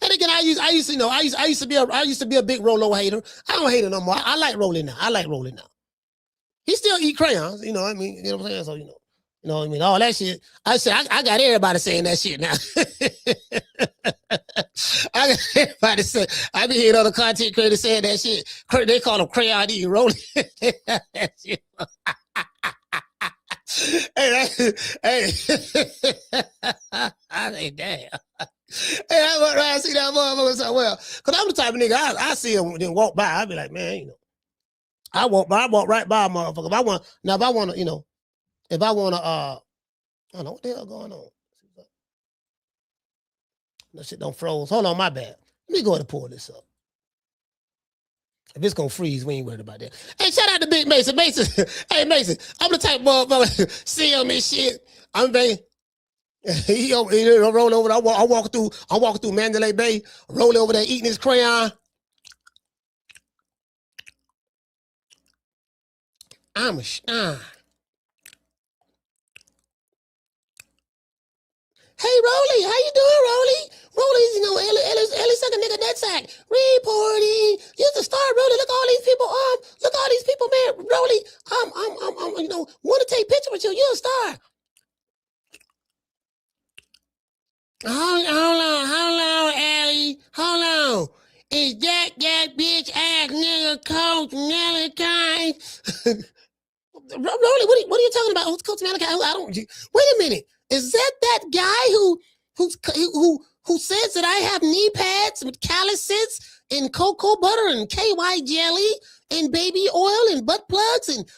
And again, I used to be a big Rollo hater. I don't hate him no more. I like Rolly now. He still eat crayons. You know what I mean? You know what I'm saying? So you know what I mean? All that shit. I got everybody saying that shit now. I got everybody saying. I be hearing other content creators saying that shit. They call them crayon eating Rolly. Hey, I think damn. Hey, I see that motherfucker so well. Cause I'm the type of nigga I see him then walk by. I be like, man, I walk right by a motherfucker. If I want to, I don't know what the hell going on. That shit don't froze. Hold on, my bad. Let me go ahead and pull this up. If it's gonna freeze, we ain't worried about that. Hey, shout out to Big Mason. Hey Mason, I'm the type of motherfucker see him and shit. I'm very he roll over. I'm walking through Mandalay Bay, rolling over there, eating his crayon. I'm a star. Hey, Rolly, how you doing, Rolly? Rolly's, Ellie suck a nigga nutsack. Reporting. You're the star, Rolly. Look all these people, man. Rolly, want to take picture with you. You're a star. Hold on, Ellie. Hold on. Is that bitch ass nigga Coach Malachi? Rolly, what are you talking about? Who's Coach Malachi? I don't. Wait a minute. Is that guy who says that I have knee pads with calluses and cocoa butter and KY jelly and baby oil and butt plugs and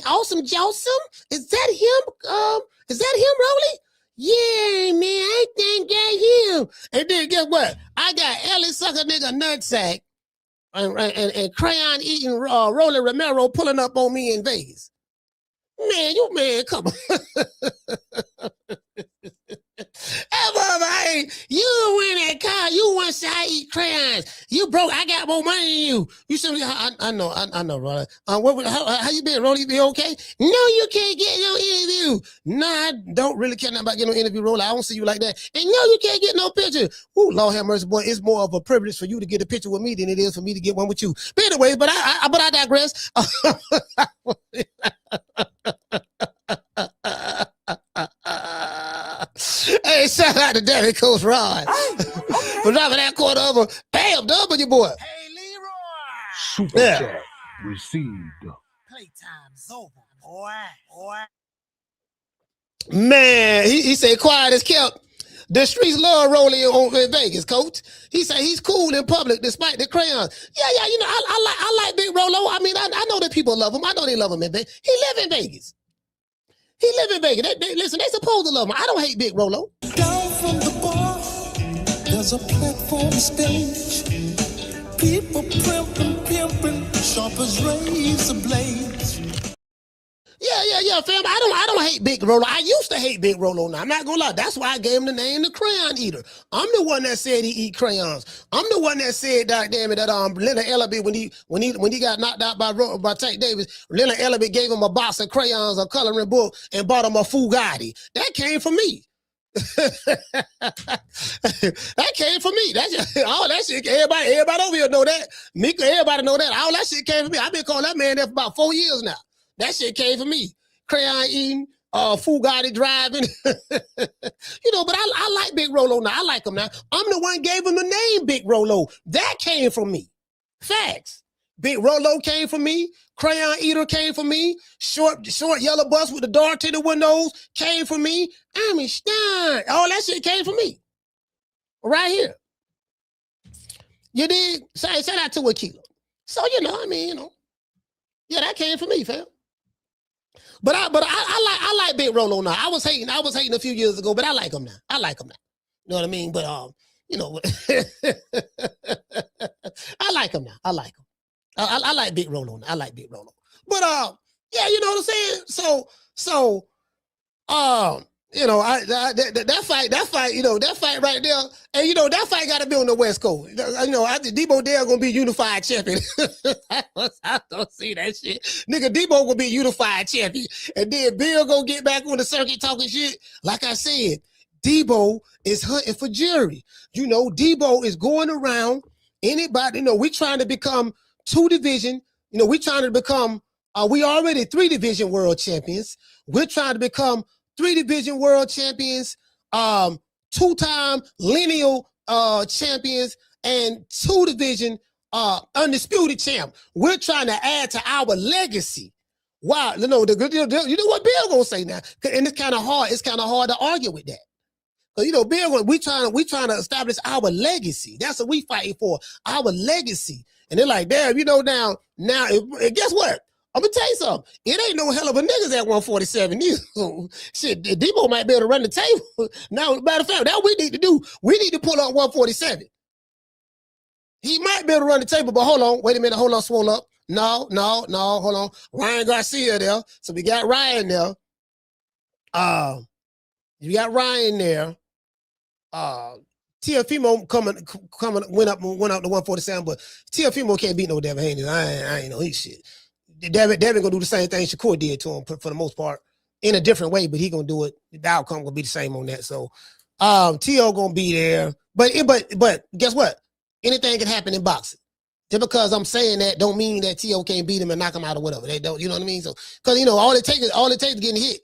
awesome jawsome? Is that him? Rolly? Yeah, man, I think that's him. And then guess what? I got Ellie sucker nigga nutsack and crayon eating Rolly Romero pulling up on me in Vegas. Man, come on. I Hey, you win that car. You want to eat crayons. You broke. I got more money than you. You said, I know, Rolly. How you been, Rolly? You been okay? No, you can't get no interview. No, I don't really care nothing about getting no interview, Rolly. I don't see you like that. And no, you can't get no picture. Ooh, Lord have mercy, boy. It's more of a privilege for you to get a picture with me than it is for me to get one with you. But anyways, but I digress. Hey, shout out to Derek Coach Rod for dropping that quarter over. Bam, W, boy. Hey, Leroy. Super chat received. Playtime's over, boy. Man, he said quiet as kept. The streets love Rolly in Vegas, coach. He said he's cool in public despite the crayons. Yeah, you know, I like Big Rolo. I mean, I know that people love him. I know they love him in Vegas. He live in Vegas. Listen, they supposed to love him. I don't hate Big Rolo. Down from the bar, there's a platform stage. People pimping, sharp as razor blades. Yeah, fam. I don't hate Big Rolo. I used to hate Big Rolo. Now I'm not gonna lie. That's why I gave him the name the Crayon Eater. I'm the one that said he eat crayons. I'm the one that said, damn it, that Leonard Ellaby when he got knocked out by Tank Davis, Leonard Ellaby gave him a box of crayons, a coloring book, and bought him a Fugatti. That came from me. That came from me. That's just, all that shit. Everybody over here know that. Mika, everybody know that. All that shit came from me. I've been calling that man there for about 4 years now. That shit came from me. Crayon eating, Fugatti driving. You know, but I like Big Rolo now. I like him now. I'm the one gave him the name Big Rolo. That came from me. Facts. Big Rolo came from me. Crayon Eater came from me. Short yellow bus with the dark tinted windows came from me. I mean, Stein. All that shit came from me. Right here. You did? Shout out to Wakila. So, you know, I mean, you know. Yeah, that came from me, fam. But I like Big Rolo now. I was hating a few years ago, but I like him now. You know what I mean? But you know, I like him now. I like him. I like Big Rolo now. I like Big Rolo. But yeah, you know what I'm saying? So you know, that fight, you know, that fight right there, and you know, that fight got to be on the West Coast. You know, I think Deebo Dale gonna be unified champion. I don't see that shit. Nigga, Deebo gonna be unified champion, and then Bill gonna get back on the circuit talking shit. Like I said, Deebo is hunting for jury. You know, Deebo is going around anybody. You know, we trying to become 2 division. You know, we trying to become. We already 3 division world champions. We're trying to become 3 division world champions, 2-time lineal champions, and 2 division undisputed champ. We're trying to add to our legacy. Wow, you know, you know what Bill gonna say now, and it's kind of hard. It's kind of hard to argue with that. Cause you know, Bill, we trying to establish our legacy. That's what we fighting for, our legacy. And they're like, damn, you know, now, guess what? I'm gonna tell you something. It ain't no hell of a niggas at 147 either. Shit, Deebo might be able to run the table. Now, matter of fact, that we need to do. We need to pull up 147. He might be able to run the table, but hold on. Wait a minute. Hold on, swole up. No, hold on. Ryan Garcia there. So we got Ryan there. You got Ryan there. Tiafimo went up to 147, but Tiafimo can't beat no Devin Haney. I ain't know his shit. Devin gonna do the same thing Shakur did to him for the most part in a different way, but he gonna do it. The outcome gonna be the same on that. So, T.O. gonna be there, but guess what? Anything can happen in boxing. Just because I'm saying that don't mean that T.O. can't beat him and knock him out or whatever. They don't, you know what I mean? So, because you know all it takes is getting hit.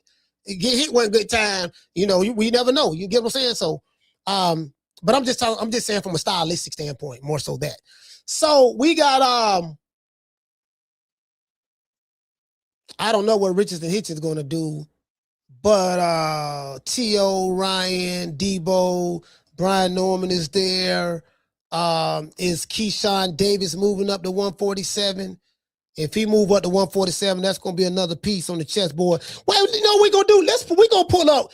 Get hit one good time. You know, we never know. You get what I'm saying? So, but I'm just saying from a stylistic standpoint, more so that. So we got I don't know what Richardson Hitchens is going to do, but T.O., Ryan, Deebo, Brian Norman is there. Is Keyshawn Davis moving up to 147? If he move up to 147, that's going to be another piece on the chessboard. Well, you know what we're going to do? We're going to pull up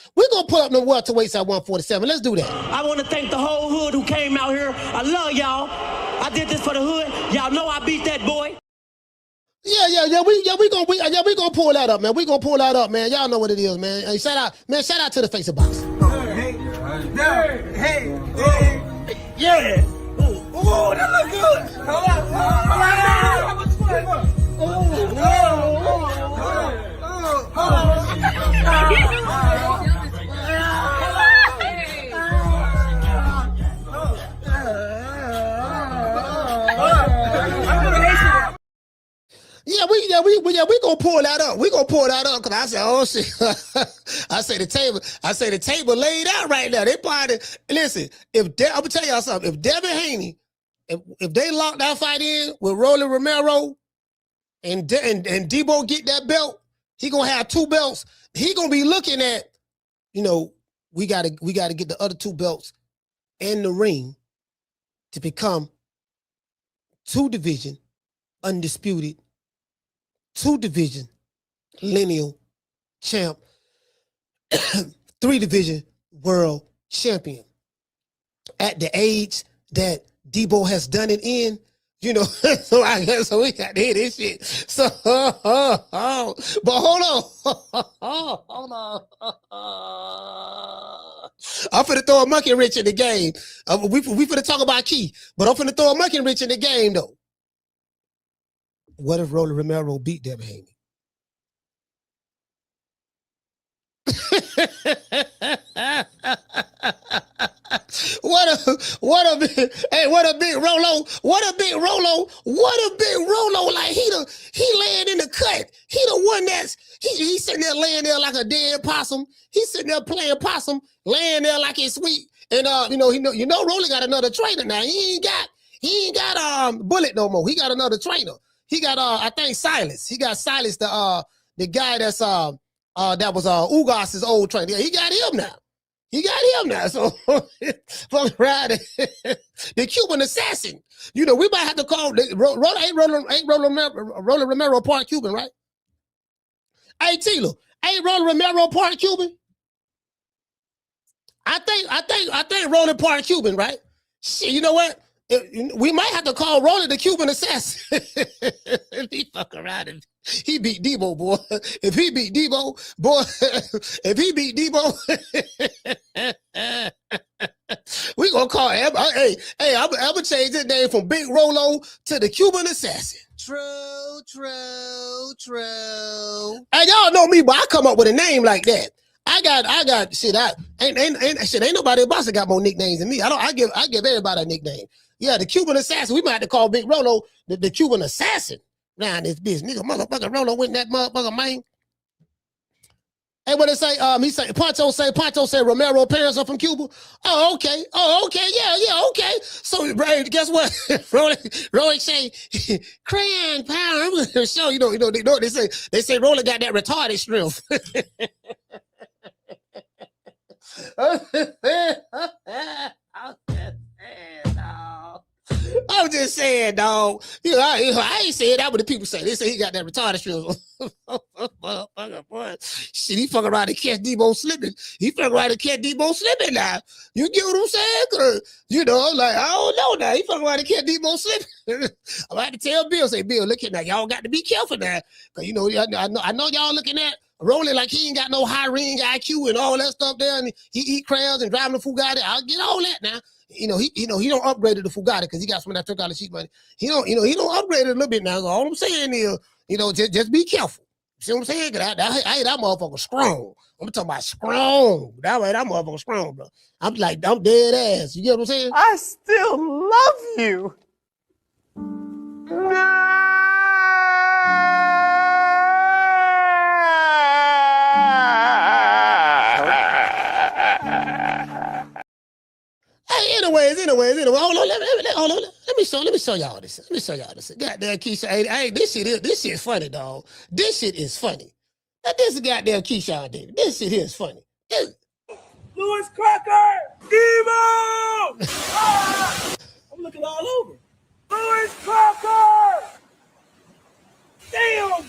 the welterweights at 147. Let's do that. I want to thank the whole hood who came out here. I love y'all. I did this for the hood. Y'all know I beat that boy. Yeah. We gonna pull that up, man. We gonna pull that up, man. Y'all know what it is, man. Hey, shout out to the face of boxing. Hey, Hey. Yeah. Ooh, that look good. Hold on. How much fun? We gonna pull that up. We gonna pull that up because I said, oh shit. I say the table laid out right now. They probably listen. I'm gonna tell y'all something. If Devin Haney, if they lock that fight in with Rolly Romero and Deebo get that belt, he gonna have 2 belts. He gonna be looking at, we gotta get the other 2 belts in the ring to become 2 division undisputed, 2 division lineal champ, 3 division world champion. At the age that Deebo has done it in, so I guess so we got to hear this shit. So, but hold on. I'm finna throw a monkey wrench in the game. We finna talk about Key, but I'm finna throw a monkey wrench in the game though. What if Rolly Romero beat Devin Haney? What a big Rolo. Like he laying in the cut. He the one he sitting there laying there like a dead possum. He sitting there playing possum, laying there like it's sweet. And Rolly got another trainer now. He ain't got Bullet no more. He got another trainer. He got I think Silas. He got Silas, the guy that's that was Ugas's old trainer. Yeah, he got him now. So fuck around. The Cuban assassin. We might have to call Rolly Romero part Cuban, right? Hey Tila, ain't Rolly Romero part Cuban? I think Rolly part Cuban, right? Shit, you know what? We might have to call Rolly the Cuban assassin. He fuck around and he beat Deebo, boy. If he beat Deebo, we gonna call him. Hey, I'm gonna change his name from Big Rolo to the Cuban assassin. True. And y'all know me, but I come up with a name like that. I got shit. Ain't nobody else got more nicknames than me. I give everybody a nickname. Yeah, the Cuban assassin. We might have to call Big Rolo the Cuban assassin. Now this bitch, nigga, motherfucker Rolo went that motherfucker, man. Hey, what it say? He say Poncho say Romero parents are from Cuba. Oh, okay, yeah, okay. So, bro, guess what? Rolly say crayon power. I'm gonna show you know they say Rolly got that retarded strength. I'm just saying, dog. I ain't saying that what the people say. They say he got that retarded strength. Shit, he fucking around and catch Deebo slipping. Now. You get what I'm saying? Cause, I don't know now. He fucking around and catch Deebo slipping. I'm about to tell Bill, Bill, look at that. Y'all got to be careful now. Cause I know y'all looking at Rolling like he ain't got no high ring IQ and all that stuff there, and he eat crabs and driving the Fugatti. I'll get all that now. He don't upgrade the Fugatti because he got some of that Turki Alashikh money. He don't upgrade it a little bit now. So all I'm saying is, just be careful. See what I'm saying? Cause I hate that motherfucker strong. I'm talking about strong. That motherfucker strong, bro. I'm dead ass. You get what I'm saying? I still love you. Anyways. Hold on. Let me show y'all this. Goddamn Keyshawn. Hey, this shit is funny, dog. This shit is funny. Now, this is goddamn Keyshawn Davis. This shit is funny. Louis Crocker! Deebo! I'm looking all over. Louis Crocker! Damn!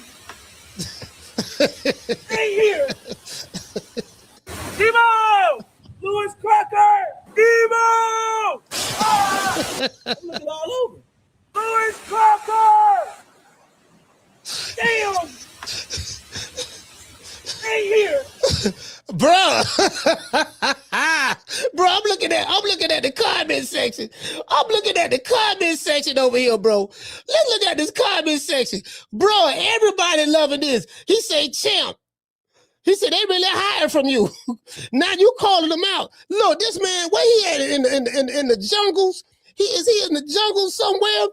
Stay here! Deebo! Louis Crocker! Deebo! I'm looking all over. Louis Crocker! Damn! Stay here! Bruh, at the comment section. I'm looking at the comment section over here, bro. Let's look at this comment section. Bro, everybody loving this. He say, champ. He said, they really hired from you. Now you calling them out. Look, this man, where he at in the jungles? He in the jungle somewhere?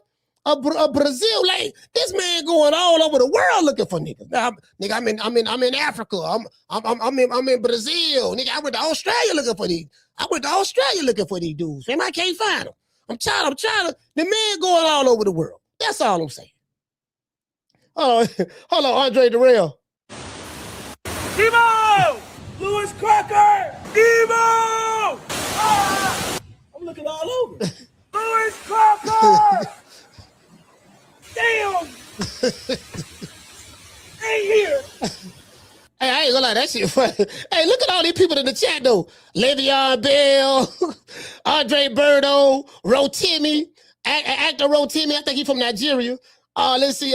Brazil, like this man going all over the world looking for niggas. Now, nigga, I'm in Africa. I'm in Brazil. Nigga, I went to Australia looking for these. Dudes. Man, I can't find them. I'm trying to. The man going all over the world. That's all I'm saying. Hold on, Andre Darrell. Deebo! Louis Crocker! Deebo! Ah! I'm looking all over. Louis Crocker! Damn! Ain't here. Hey, I ain't gonna lie, that shit funny. Hey, look at all these people in the chat though. Le'Veon Bell, Andre Birdo, Rotimi, actor Rotimi. I think he's from Nigeria. Let's see,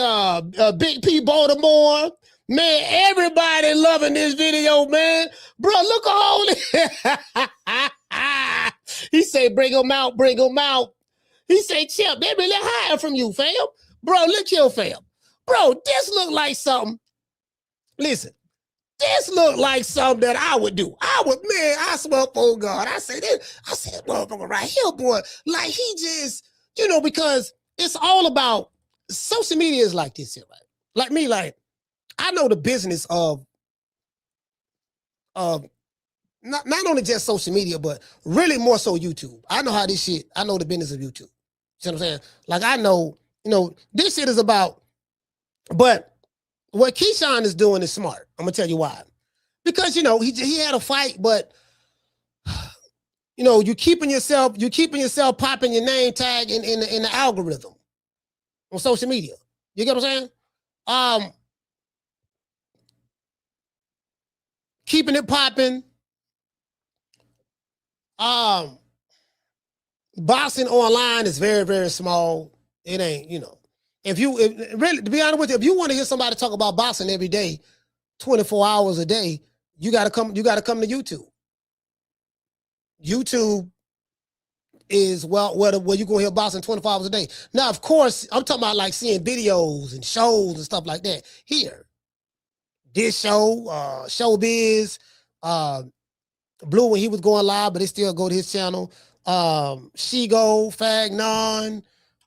Big P Baltimore. Man, everybody loving this video, man. Bro, look at all this. He say, bring them out. He say, champ, they really hired from you, fam. Bro, look here, fam. Bro, this look like something. Listen, this look like something that I would do. I swear, oh God. I said, motherfucker right here, boy. Like he just, because it's all about, social media is like this here, right? Like me, like, I know the business of not only just social media, but really more so YouTube. I know how this shit, I know the business of YouTube. See what I'm saying? Like I know, this shit is about, but what Keyshawn is doing is smart. I'm gonna tell you why. Because he had a fight, but you keeping yourself popping your name tag in the algorithm on social media. You get what I'm saying? Keeping it popping. Boxing online is very, very small. It ain't, if really, to be honest with you, if you want to hear somebody talk about boxing every day, 24 hours a day, you gotta come to YouTube. YouTube is where you gonna hear boxing 24 hours a day. Now, of course, I'm talking about like seeing videos and shows and stuff like that here. This show, Showbiz, Blue when he was going live, but they still go to his channel. Shigo, Fagnon,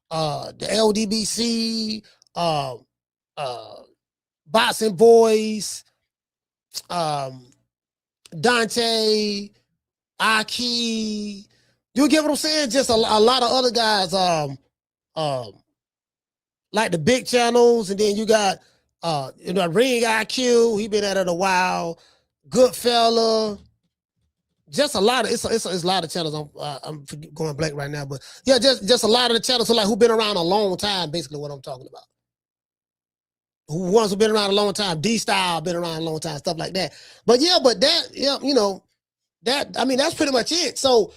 the LDBC, Boxing Boys, Dante, Aki. You get what I'm saying? Just a lot of other guys, like the big channels, and then you got Ring IQ. He been at it a while. Goodfella. Just a lot of it's a lot of channels. I'm going blank right now, but yeah, just a lot of the channels like who been around a long time. Basically, what I'm talking about. Who been around a long time. D-Style been around a long time. Stuff like that. But yeah, that's pretty much it. So,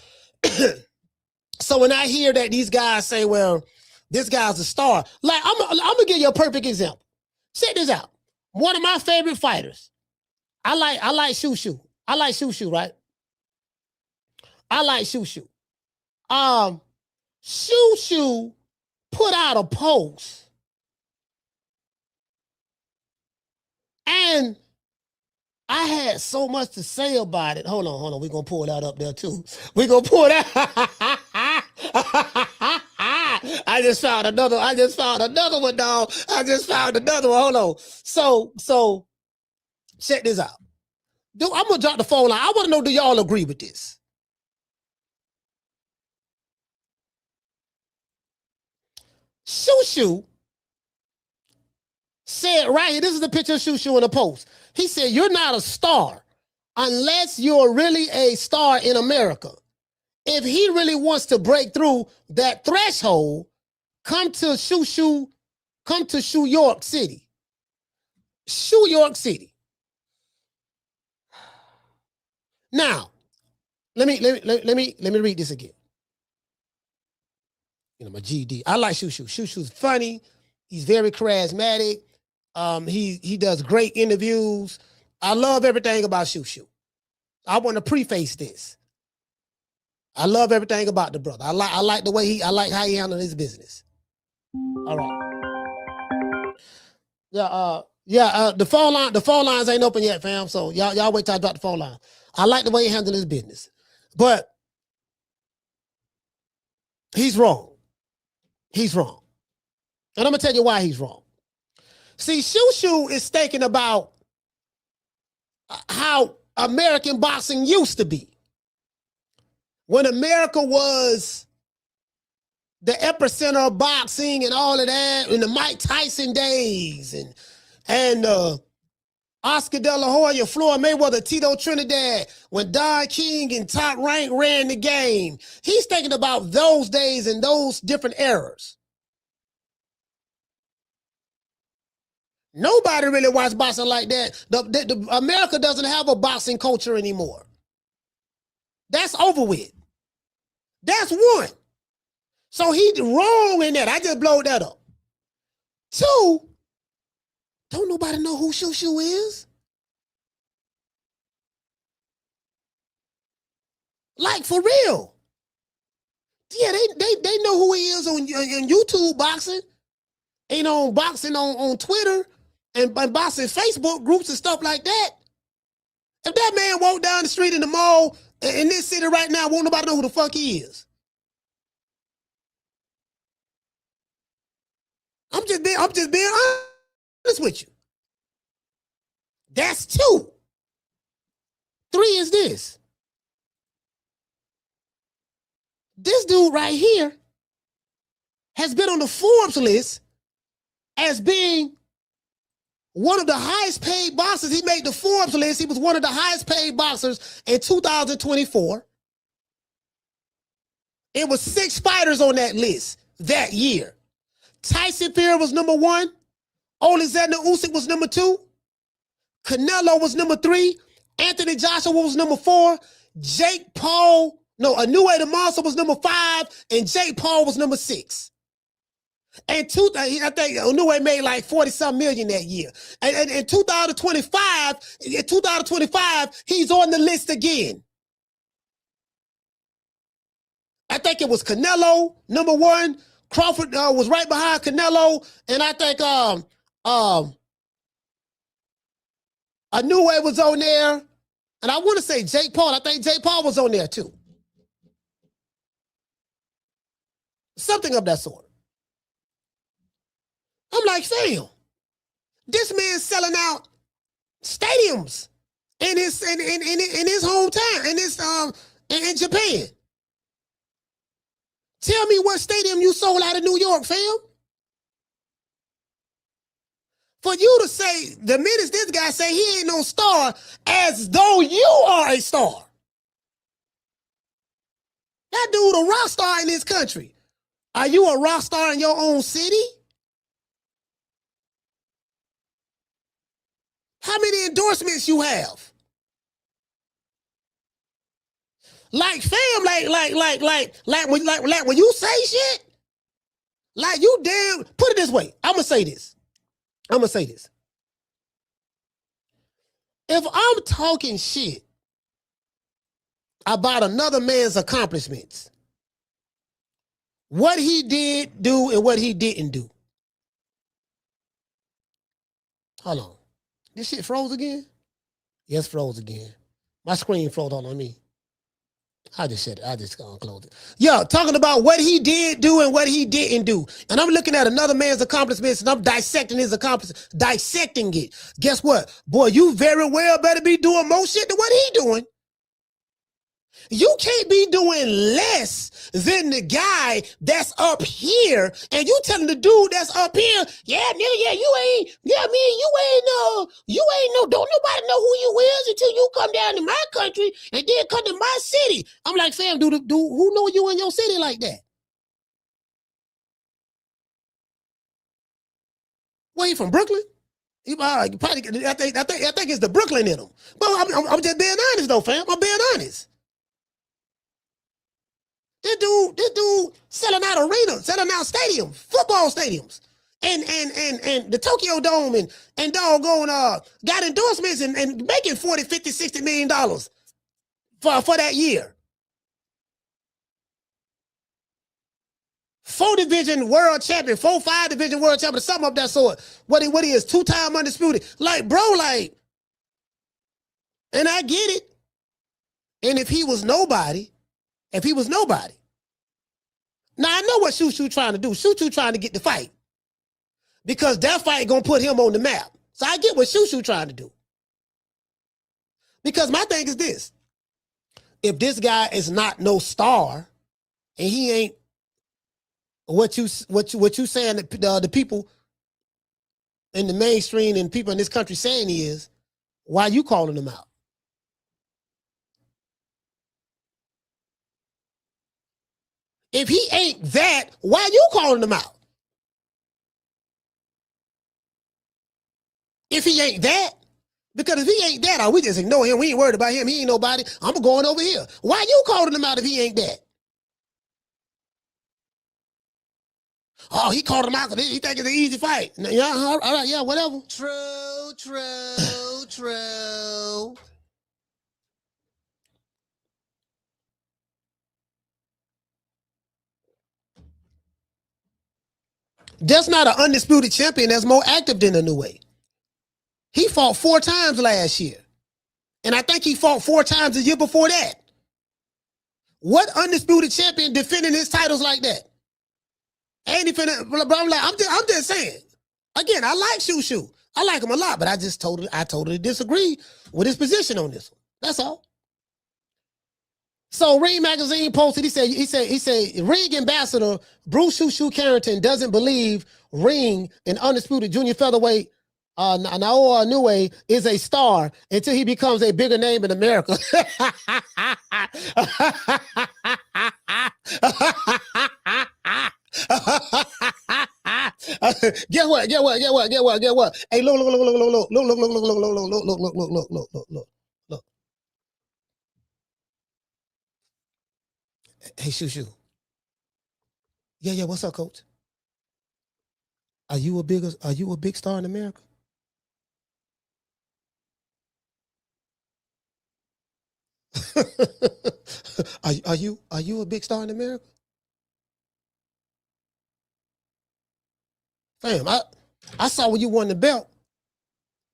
so when I hear that these guys say, "Well, this guy's a star," like I'm gonna give you a perfect example. Check this out. One of my favorite fighters. I like Shushu. I like Shushu, right? I like Shushu. Shushu put out a post. And I had so much to say about it. Hold on. We're going to pull that up there too. We're going to pull that. I just found another one, dog. I just found another one. Hold on. So check this out. I'm going to drop the phone line. I want to know, do y'all agree with this? Shushu said right here, this is the picture of Shushu in the post. He said, "You're not a star unless you're really a star in America. If he really wants to break through that threshold, come to Shushu, come to Shoe York City. Shoe York City." Now, let me read this again. My GD. I like Shushu. Shushu's funny. He's very charismatic. He does great interviews. I love everything about Shushu. I want to preface this. I love everything about the brother. I like the way I like how he handled his business. All right. The phone lines ain't open yet, fam. So y'all wait till I drop the phone line. I like the way he handled his business. But he's wrong. He's wrong. And I'm gonna tell you why he's wrong. See, Shoo is thinking about how American boxing used to be. When America was the epicenter of boxing and all of that, in the Mike Tyson days and Oscar De La Hoya, Floyd Mayweather, Tito Trinidad, when Don King and Top Rank ran the game. He's thinking about those days and those different eras. Nobody really watches boxing like that. America doesn't have a boxing culture anymore. That's over with. That's one. So he's wrong in that. I just blowed that up. Two, don't nobody know who Shoo is? Like, for real. Yeah, they know who he is on YouTube boxing. Ain't on boxing on Twitter and boxing Facebook groups and stuff like that. If that man walked down the street in the mall in this city right now, won't nobody know who the fuck he is. I'm just being honest with you. That's two. Three is this. This dude right here has been on the Forbes list as being one of the highest paid boxers. He made the Forbes list. He was one of the highest paid boxers in 2024. It was 6 fighters on that list that year. Tyson Fury was number 1. Alexander Usyk was number 2. Canelo was number 3. Anthony Joshua was number 4. Inoue the Monster was number 5. And Jake Paul was number 6. And I think Inoue made like 40-something million that year. And in 2025, he's on the list again. I think it was Canelo, number 1. Crawford was right behind Canelo. And I think Inoue was on there. And I want to say Jake Paul. I think Jake Paul was on there too. Something of that sort. I'm like, fam, this man's selling out stadiums in his hometown, in Japan. Tell me what stadium you sold out of New York, fam. For you to say, the minute this guy say he ain't no star, as though you are a star. That dude a rock star in this country. Are you a rock star in your own city? How many endorsements you have? Like, fam, like when you say shit, like you damn, put it this way. I'm gonna say this. If I'm talking shit about another man's accomplishments, what he did do and what he didn't do. Hold on. This shit froze again? Yes, froze again. My screen froze on me. I just said it. I just closed it. Yo, talking about what he did do and what he didn't do. And I'm looking at another man's accomplishments and I'm dissecting his accomplishments, dissecting it. Guess what? Boy, you very well better be doing more shit than what he doing. You can't be doing less than the guy that's up here, and you telling the dude that's up here, yeah, nigga, you ain't know, don't nobody know who you is until you come down to my country and then come to my city. I'm like, fam, dude, who know you in your city like that? Where you from, Brooklyn? He probably, I think it's the Brooklyn in him. But I'm just being honest though, fam. I'm being honest. This dude selling out arenas, selling out stadiums, football stadiums, and the Tokyo Dome and doggone got endorsements and making $40, $50, $60 million for that year. 4-division world champion, 5-division world champion, something of that sort. What he is, 2-time undisputed. Like, bro, like, and I get it. And if he was nobody, now I know what Shoo trying to do. Shoo trying to get the fight. Because that fight gonna put him on the map. So I get what Shoo trying to do. Because my thing is this. If this guy is not no star, and he ain't what you saying that the people in the mainstream and people in this country saying he is, why you calling him out? If he ain't that, why you calling him out? If he ain't that, because if he ain't that, we just ignore him. We ain't worried about him. He ain't nobody. I'm going over here. Why you calling him out if he ain't that? Oh, he called him out because he think it's an easy fight. Yeah, all right, yeah, whatever. True. That's not an undisputed champion that's more active than a New Way. He fought 4 times last year. And I think he fought 4 times the year before that. What undisputed champion defending his titles like that? Ain't he finna, I'm just saying. Again, I like Shoo. I like him a lot, but I totally disagree with his position on this one. That's all. So Ring Magazine posted, he said, Ring ambassador Bruce Shoo Carrington doesn't believe Ring, an undisputed junior featherweight, Naoya Inoue, is a star until he becomes a bigger name in America. Get what? Hey, look. Hey, Shoo. Yeah, what's up, coach? Are you a big star in America? Are you a big star in America? Fam, I saw when you won the belt.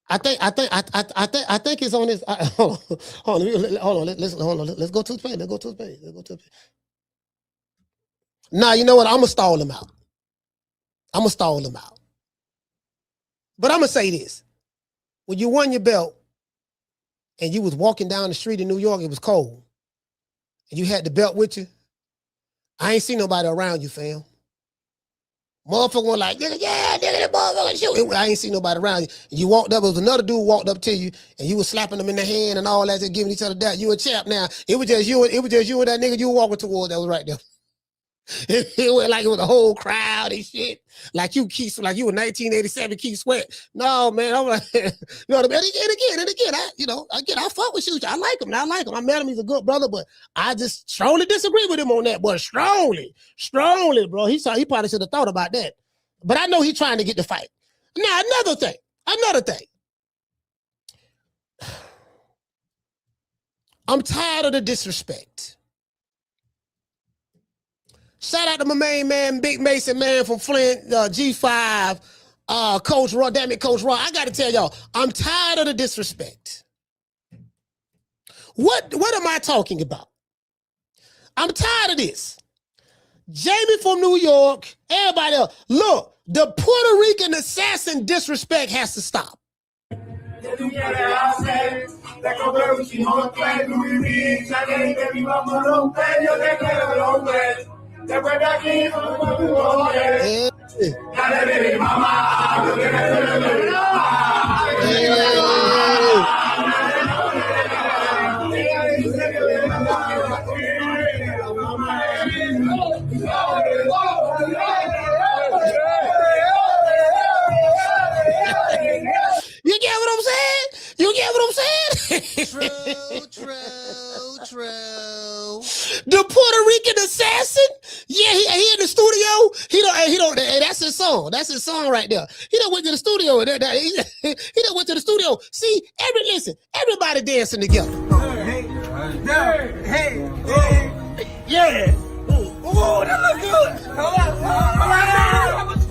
I think it's on this. Hold on. Let's go to the page. Let's go to the page. Nah, you know what? I'm gonna stall him out. But I'm gonna say this: when you won your belt, and you was walking down the street in New York, it was cold, and you had the belt with you, I ain't seen nobody around you, fam. Motherfucker was like, nigga, that motherfucker shoot. I ain't seen nobody around you. And you walked up, it was another dude walked up to you, and you was slapping them in the hand and all that, just giving each other that. You a champ now. It was just you and that nigga you were walking toward that was right there. It was like it was a whole crowd and shit. Like you were 1987 Keith Sweat. No, man, I'm like, you know what I mean? And again, I fuck with Shoo. I like him. I met him. He's a good brother, but I just strongly disagree with him on that, boy. Strongly, bro. He probably should have thought about that. But I know he's trying to get the fight. Now, another thing. I'm tired of the disrespect. Shout out to my main man, Big Mason, man, from Flint, G5, Coach Raw. Damn it, Coach Raw. I got to tell y'all, I'm tired of the disrespect. What am I talking about? I'm tired of this. Jamie from New York, everybody else. Look, the Puerto Rican assassin disrespect has to stop. You get what I'm saying? True. The Puerto Rican assassin? Yeah, he in the studio. He don't. That's his song. That's his song right there. He done went to the studio. He done went to the studio. See, everybody dancing together. Hey. Yeah. Oh, that look good. Hold on. How much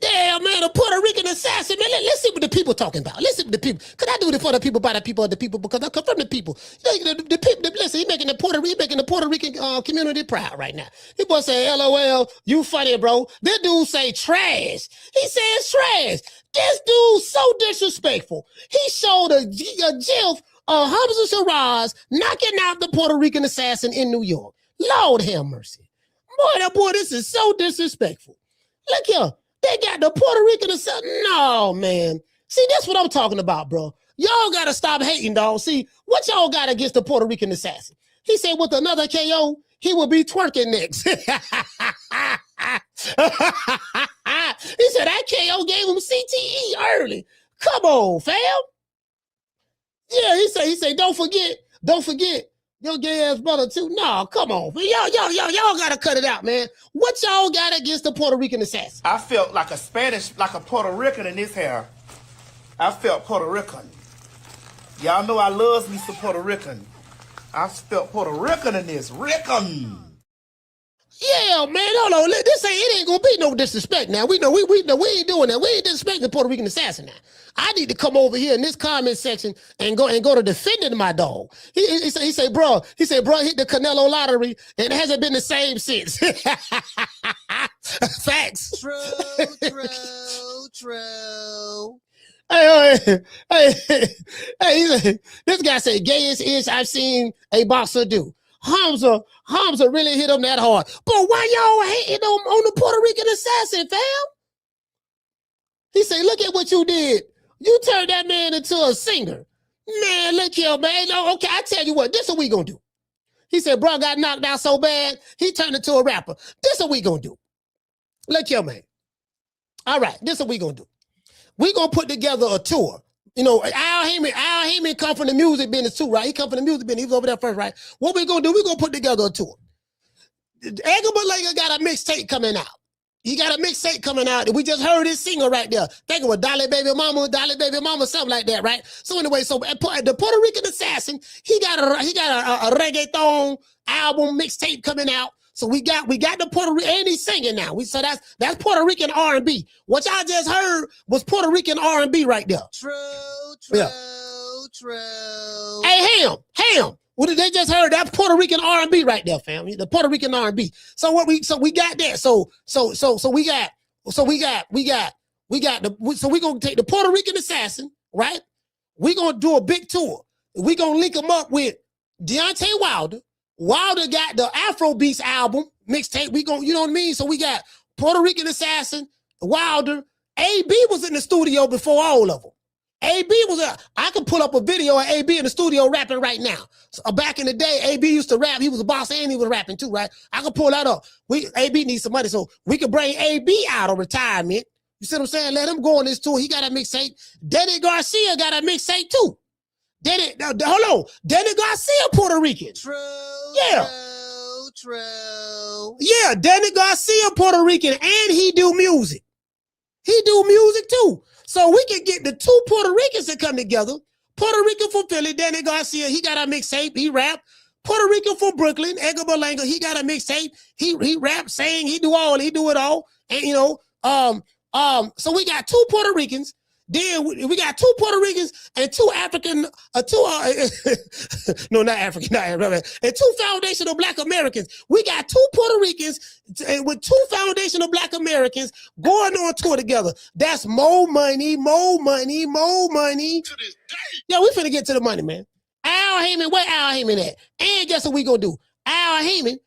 Yeah, man, a Puerto Rican assassin, man. Let's see what the people talking about. Listen to the people. Could I do it for the people, by the people, of the people? Because I come from the people. The people, listen, he's making the Puerto Rican community proud right now. He boy say, LOL, you funny, bro. This dude say trash. He says trash. This dude so disrespectful. He showed a gif of Hamza Shiraz knocking out the Puerto Rican assassin in New York. Lord have mercy. Boy, this is so disrespectful. Look here. They got the Puerto Rican assassin. No, man. See, that's what I'm talking about, bro. Y'all got to stop hating, dog. See, what y'all got against the Puerto Rican assassin? He said with another KO, he will be twerking next. He said that KO gave him CTE early. Come on, fam. Yeah, he said, don't forget your gay ass brother too. No, come on. Y'all gotta cut it out, man. What y'all got against the Puerto Rican assassin? I felt like a Puerto Rican in this hair. I felt Puerto Rican. Y'all know I love me some Puerto Rican. I felt Puerto Rican in this. Rican. Yeah, man, hold on. It ain't gonna be no disrespect now. We know we ain't doing that. We ain't disrespecting the Puerto Rican assassin now. I need to come over here in this comment section and go to defending my dog. He say, bro, hit the Canelo lottery and it hasn't been the same since. Facts. True. Hey, this guy said, gayest ish I've seen a boxer do. Hamza really hit him that hard. But why y'all hating on the Puerto Rican assassin, fam? He said, look at what you did. You turned that man into a singer. Man, look here, man. No, okay, I tell you what, this is what we gonna do. He said, bro got knocked out so bad, he turned into a rapper. This is what we gonna do. Look here, man. All right, this is what we gonna do. We gonna put together a tour. You know, Al Heyman come from the music business too, right? He come from the music business. He was over there first, right? What we gonna do? We gonna put together a tour. Edgar Berlanga got a mixtape coming out. He got a mixtape coming out. We just heard his single right there. Think it was Dolly Baby Mama, something like that, right? So anyway, so the Puerto Rican assassin, he got a reggaeton album mixtape coming out. So we got the Puerto Rican, and he's singing now. So that's Puerto Rican R&B. What y'all just heard was Puerto Rican R&B right there. True. Hey, Ham. What did they just heard? That's Puerto Rican R&B right there, family. The Puerto Rican R&B. So we got that. So we gonna take the Puerto Rican assassin, right? We gonna do a big tour. We gonna link him up with Deontay Wilder. Wilder got the Afro Beats album mixtape. We gonna, you know what I mean? So we got Puerto Rican assassin, Wilder. AB was in the studio before all of them. AB was I could pull up a video of AB in the studio rapping right now. So, back in the day, AB used to rap. He was a boss and he was rapping too, right? I could pull that up. AB needs some money, so we could bring AB out of retirement. You see what I'm saying? Let him go on this tour. He got a mixtape. Danny Garcia got a mixtape too. Hold on. Danny Garcia, Puerto Rican. True. Yeah, Danny Garcia, Puerto Rican, and he do music. He do music too. So we can get the two Puerto Ricans to come together. Puerto Rican from Philly, Danny Garcia, he got a mixtape, he rap. Puerto Rican from Brooklyn, Edgar Berlanga, he got a mixtape, he rap, sing, he do it all. And you know, so we got two Puerto Ricans. Then we got two Puerto Ricans and two African, and two foundational Black Americans. We got two Puerto Ricans with two foundational Black Americans going on tour together. That's more money. To this day. Yeah, we finna get to the money, man. Al Heyman, where Al Heyman at? And guess what we gonna do? Al Heyman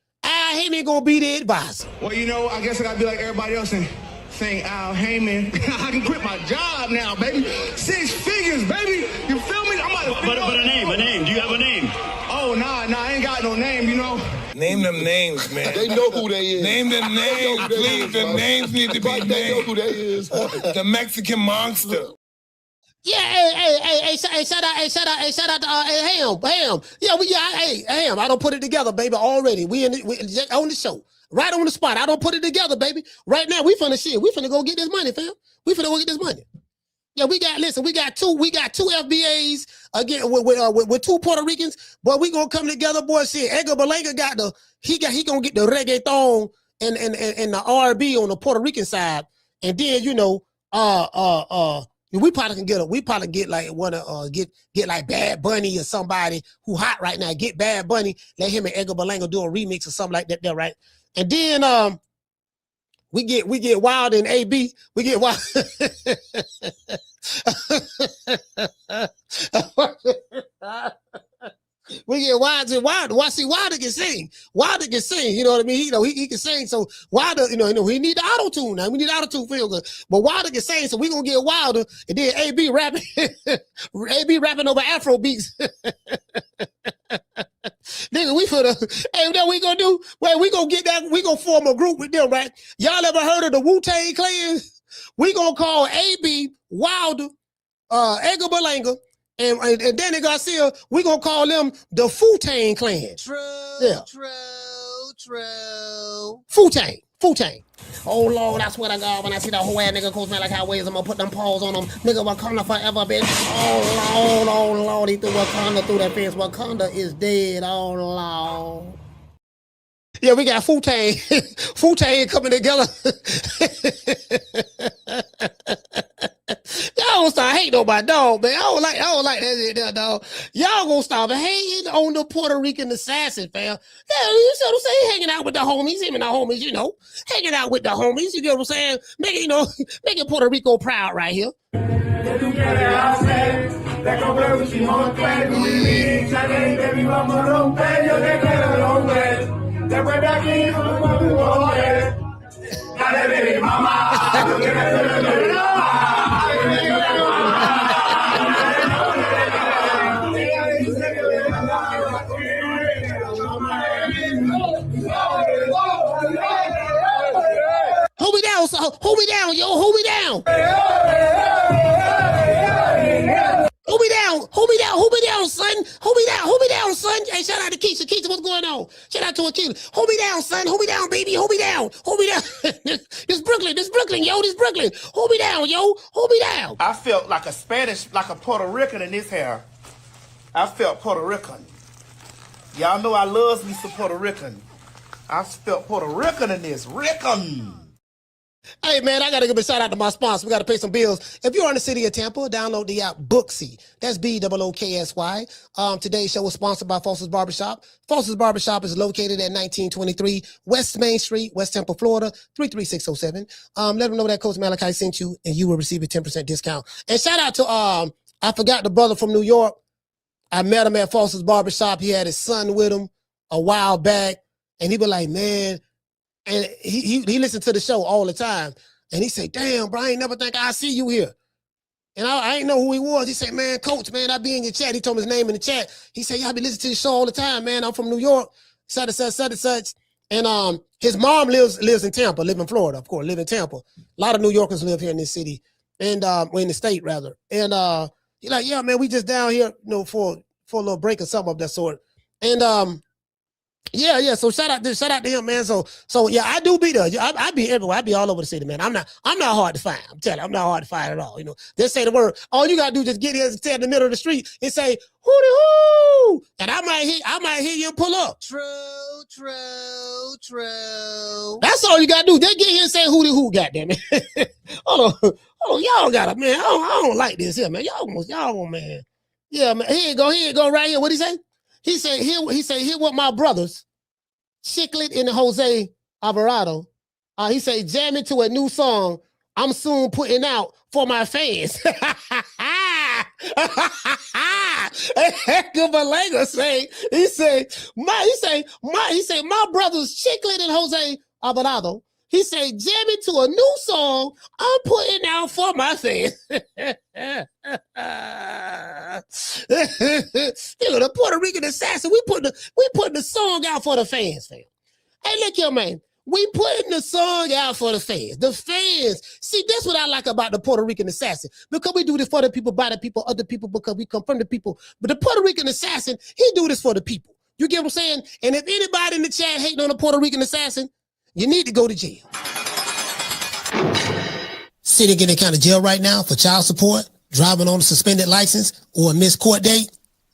gonna be the advisor. Well, you know, I guess I gotta be like everybody else and saying Al Heyman. I can quit my job now, baby. 6 figures, baby. You feel me? I'm about to but a name. Do you have a name? Oh, nah, I ain't got no name, you know. Name them names, man. They know who they is. Name them names, please. The names need to be named. They know who they is. The Mexican monster. Yeah, hey, shout out to Ham. Yeah, Ham. I don't put it together, baby. Already, we on the show, right on the spot. I don't put it together, baby. Right now, we finna go get this money, fam. We finna go get this money. Yeah, we got two FBAs again with two Puerto Ricans, but we gonna come together, boy. Shit, Edgar Berlanga he gonna get the reggaeton and the R&B on the Puerto Rican side, and then we probably get like get like Bad Bunny or somebody who hot right now. Get Bad Bunny, let him and Edgar Berlanga do a remix or something like that. There, right? And then we get Wild and AB. We get Wild. We get Wilder and Wilder. Well, see, Wilder can sing. You know what I mean? He can sing. So Wilder, we need the auto tune now. We need auto tune feel good. But Wilder can sing, so we gonna get Wilder and then AB rapping, over Afro beats. Nigga, you know what we gonna do? Well, we gonna get that. We gonna form a group with them, right? Y'all ever heard of the Wu-Tang Clan? We gonna call AB Wilder, Edgar Berlanga. And Danny Garcia, we gonna call them the Fu-Tang Clan. True. Fu-Tang. Oh Lord, I swear to God, when I see that whole ass nigga Coach Malachi Ways, I'm gonna put them paws on them. Nigga, Wakanda forever, bitch. Oh Lord, he threw Wakanda through that fence. Wakanda is dead. Oh Lord. Yeah, we got Fu-Tang coming together. Y'all gonna start hating on my dog, man. I don't like that shit there, dog. Y'all gonna stop hating on the Puerto Rican assassin, fam. Yeah, you see what I'm saying? Hanging out with the homies, hanging out with the homies, you get what I'm saying? Making Puerto Rico proud right here. Hold me down, yo. Hold me down. Hold me down, son. Hold me down, son. Hey, shout out to Keisha. Keisha, what's going on? Shout out to Keisha. Hold me down, son. Hold me down, baby. Hold me down. This Brooklyn, yo. This Brooklyn. Hold me down, yo. Hold me down. I felt like a Puerto Rican in this hair. I felt Puerto Rican. Y'all know I loves me some Puerto Rican. I felt Puerto Rican in this. Rican. Hey, man, I got to give a shout out to my sponsor. We got to pay some bills. If you're in the city of Tampa, download the app Booksy. That's BOOKSY. Today's show was sponsored by Foster's Barbershop. Foster's Barbershop is located at 1923 West Main Street, West Tampa, Florida, 33607. Let them know that Coach Malachi sent you, and you will receive a 10% discount. And shout out to, I forgot the brother from New York. I met him at Foster's Barbershop. He had his son with him a while back, and he was like, man, and he listened to the show all the time. And he said, damn, bro, I ain't never think I'd see you here. And I ain't know who he was. He said, man, Coach, man, I be in your chat. He told me his name in the chat. He said, yeah, I be listening to the show all the time, man. I'm from New York, such and such. And his mom lives in Tampa, live in Florida, of course, live in Tampa. A lot of New Yorkers live here in this city, and in the state, rather. And he's like, yeah, man, we just down here, for a little break or something of that sort. And yeah. So shout out to him, man. So yeah, I do be there. I be everywhere. I be all over the city, man. I'm not hard to find. I'm telling you, I'm not hard to find at all. Just say the word. All you gotta do is just get here and stand in the middle of the street and say hooty hoo, and I might hear you pull up. True. That's all you gotta do. Just get here and say hooty hoo, goddamn it. Hold on, y'all gotta, man. I don't like this here, man. Y'all, man. Yeah, man. Here you go, right here. What he say? He said, here what my brothers, Chiclet and Jose Alvarado, he said, jam into a new song I'm soon putting out for my fans. He said, my brothers, Chiclet and Jose Alvarado, he said, jam into a new song I'm putting out for my fans. The Puerto Rican assassin, we put the song out for the fans, fam. Hey, look here, man. We putting the song out for the fans. The fans. See, that's what I like about the Puerto Rican Assassin. Because we do this for the people, by the people, other people, because we come from the people. But the Puerto Rican Assassin, he do this for the people. You get what I'm saying? And if anybody in the chat hating on the Puerto Rican Assassin, you need to go to jail. Sitting in county jail right now for child support, driving on a suspended license, or a missed court date,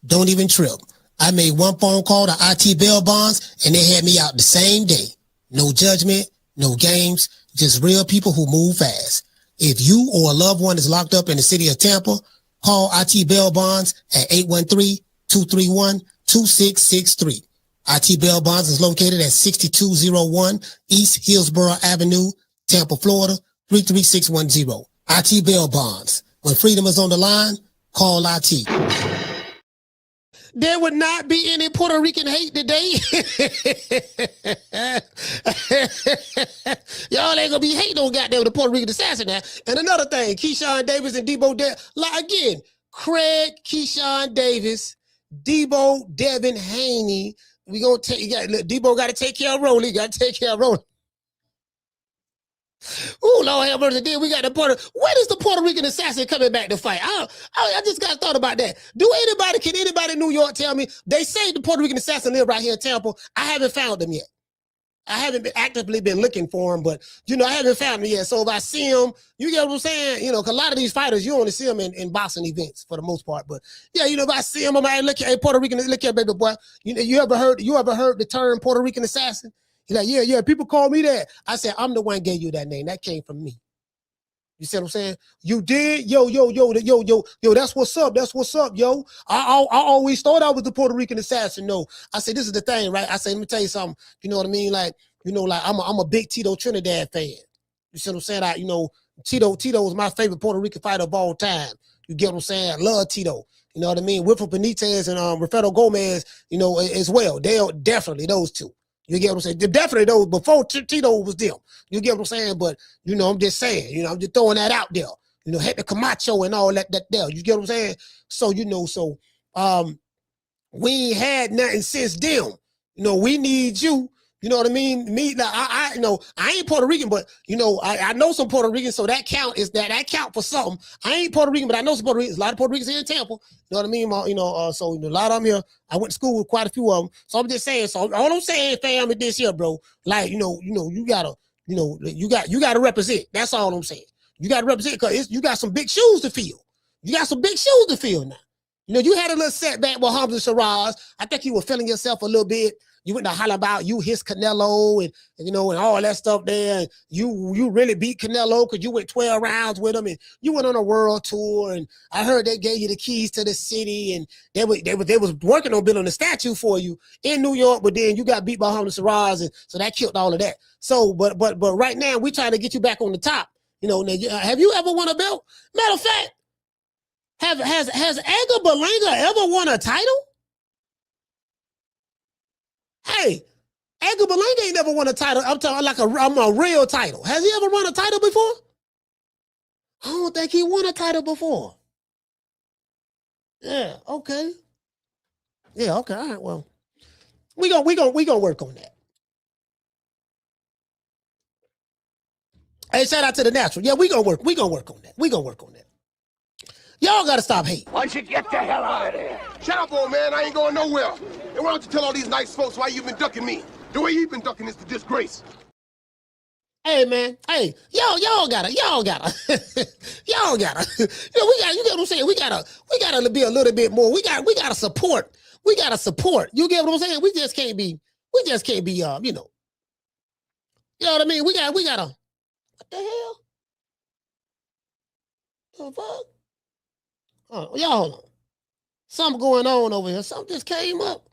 don't even trip. I made one phone call to IT bail bonds, and they had me out the same day. No judgment, no games, just real people who move fast. If you or a loved one is locked up in the city of Tampa, call IT bail bonds at 813-231-2663. IT bail bonds is located at 6201 East Hillsborough Avenue, Tampa, Florida, 33610. IT bail bonds. When freedom is on the line, call IT. There would not be any Puerto Rican hate today. Y'all ain't gonna be hating on goddamn the Puerto Rican assassin now. And another thing, Keyshawn Davis and Deebo, like again, Craig Keyshawn Davis, Deebo, Devin Haney. We gonna take. Deebo got to take care of Rolly. Got to take care of Rolly. Oh, Lord have mercy. Then we got the Puerto. When is the Puerto Rican assassin coming back to fight? I just got thought about that. Can anybody in New York tell me? They say the Puerto Rican assassin live right here in Tampa. I haven't found him yet. I haven't actively been looking for him, but I haven't found him yet. So if I see him, you get what I'm saying? Cause a lot of these fighters, you only see them in boxing events for the most part. But yeah, if I see him, I might look at, hey, Puerto Rican, look at baby boy. You ever heard the term Puerto Rican assassin? He's like, yeah, people call me that. I said, I'm the one gave you that name. That came from me. You see what I'm saying? You did? Yo, that's what's up. That's what's up, yo. I always thought I was the Puerto Rican assassin. No, I said, this is the thing, right? I said, let me tell you something. You know what I mean? Like, I'm a big Tito Trinidad fan. You see what I'm saying? Tito was my favorite Puerto Rican fighter of all time. You get what I'm saying? I love Tito. You know what I mean? Wilfred Benitez and Rafael Gomez, as well. They're definitely those two. You get what I'm saying? Definitely those before Tito was them. You get what I'm saying? But, I'm just saying, I'm just throwing that out there. Hector Camacho and all that there. You get what I'm saying? So, we ain't had nothing since them. We need you. You know what I mean? I ain't Puerto Rican, but I know some Puerto Ricans, so that count for something. I ain't Puerto Rican, but I know some Puerto Ricans. A lot of Puerto Ricans here in Tampa. You know what I mean? So a lot of them here. I went to school with quite a few of them. So I'm just saying. So all I'm saying, fam, is this here, bro. Like you gotta represent. That's all I'm saying. You gotta represent because you got some big shoes to fill. You got some big shoes to fill now. You had a little setback with Hamza Shiraz. I think you were feeling yourself a little bit. You went to holler about you his Canelo and all that stuff there. And you really beat Canelo because you went 12 rounds with him and you went on a world tour. And I heard they gave you the keys to the city and they was working on building a statue for you in New York, but then you got beat by Hamza Shiraz, and so that killed all of that. So, but right now we trying to get you back on the top. Have you ever won a belt? Matter of fact, has Edgar Berlanga ever won a title? Hey, Edgar Berlanga ain't never won a title. I'm talking like a real title. Has he ever won a title before? I don't think he won a title before. Yeah, okay. Yeah, okay. All right. Well, we gonna work on that. Hey, shout out to the natural. Yeah, we gonna work on that. We gonna work on that. Y'all gotta stop hating. Why don't you get the hell out of there? Shut up, old man. I ain't going nowhere. And why don't you tell all these nice folks why you've been ducking me? The way you've been ducking is the disgrace. Hey, man. Hey, y'all gotta. Y'all gotta. You get what I'm saying? We gotta be a little bit more. We gotta support. We gotta support. You get what I'm saying? We just can't be, you know what I mean? We gotta, what the hell? The fuck? Oh, y'all hold on. Something going on over here. Something just came up.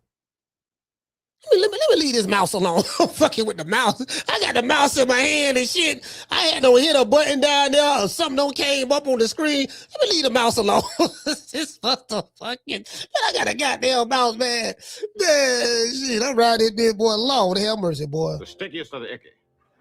Let me leave this mouse alone. I'm fucking with the mouse. I got the mouse in my hand and shit. I had to hit a button down there or something don't came up on the screen. Let me leave the mouse alone. This motherfucking, man, I got a goddamn mouse, man. Man, shit, I'm riding this big boy. Lord have mercy, boy. The stickiest of the icky.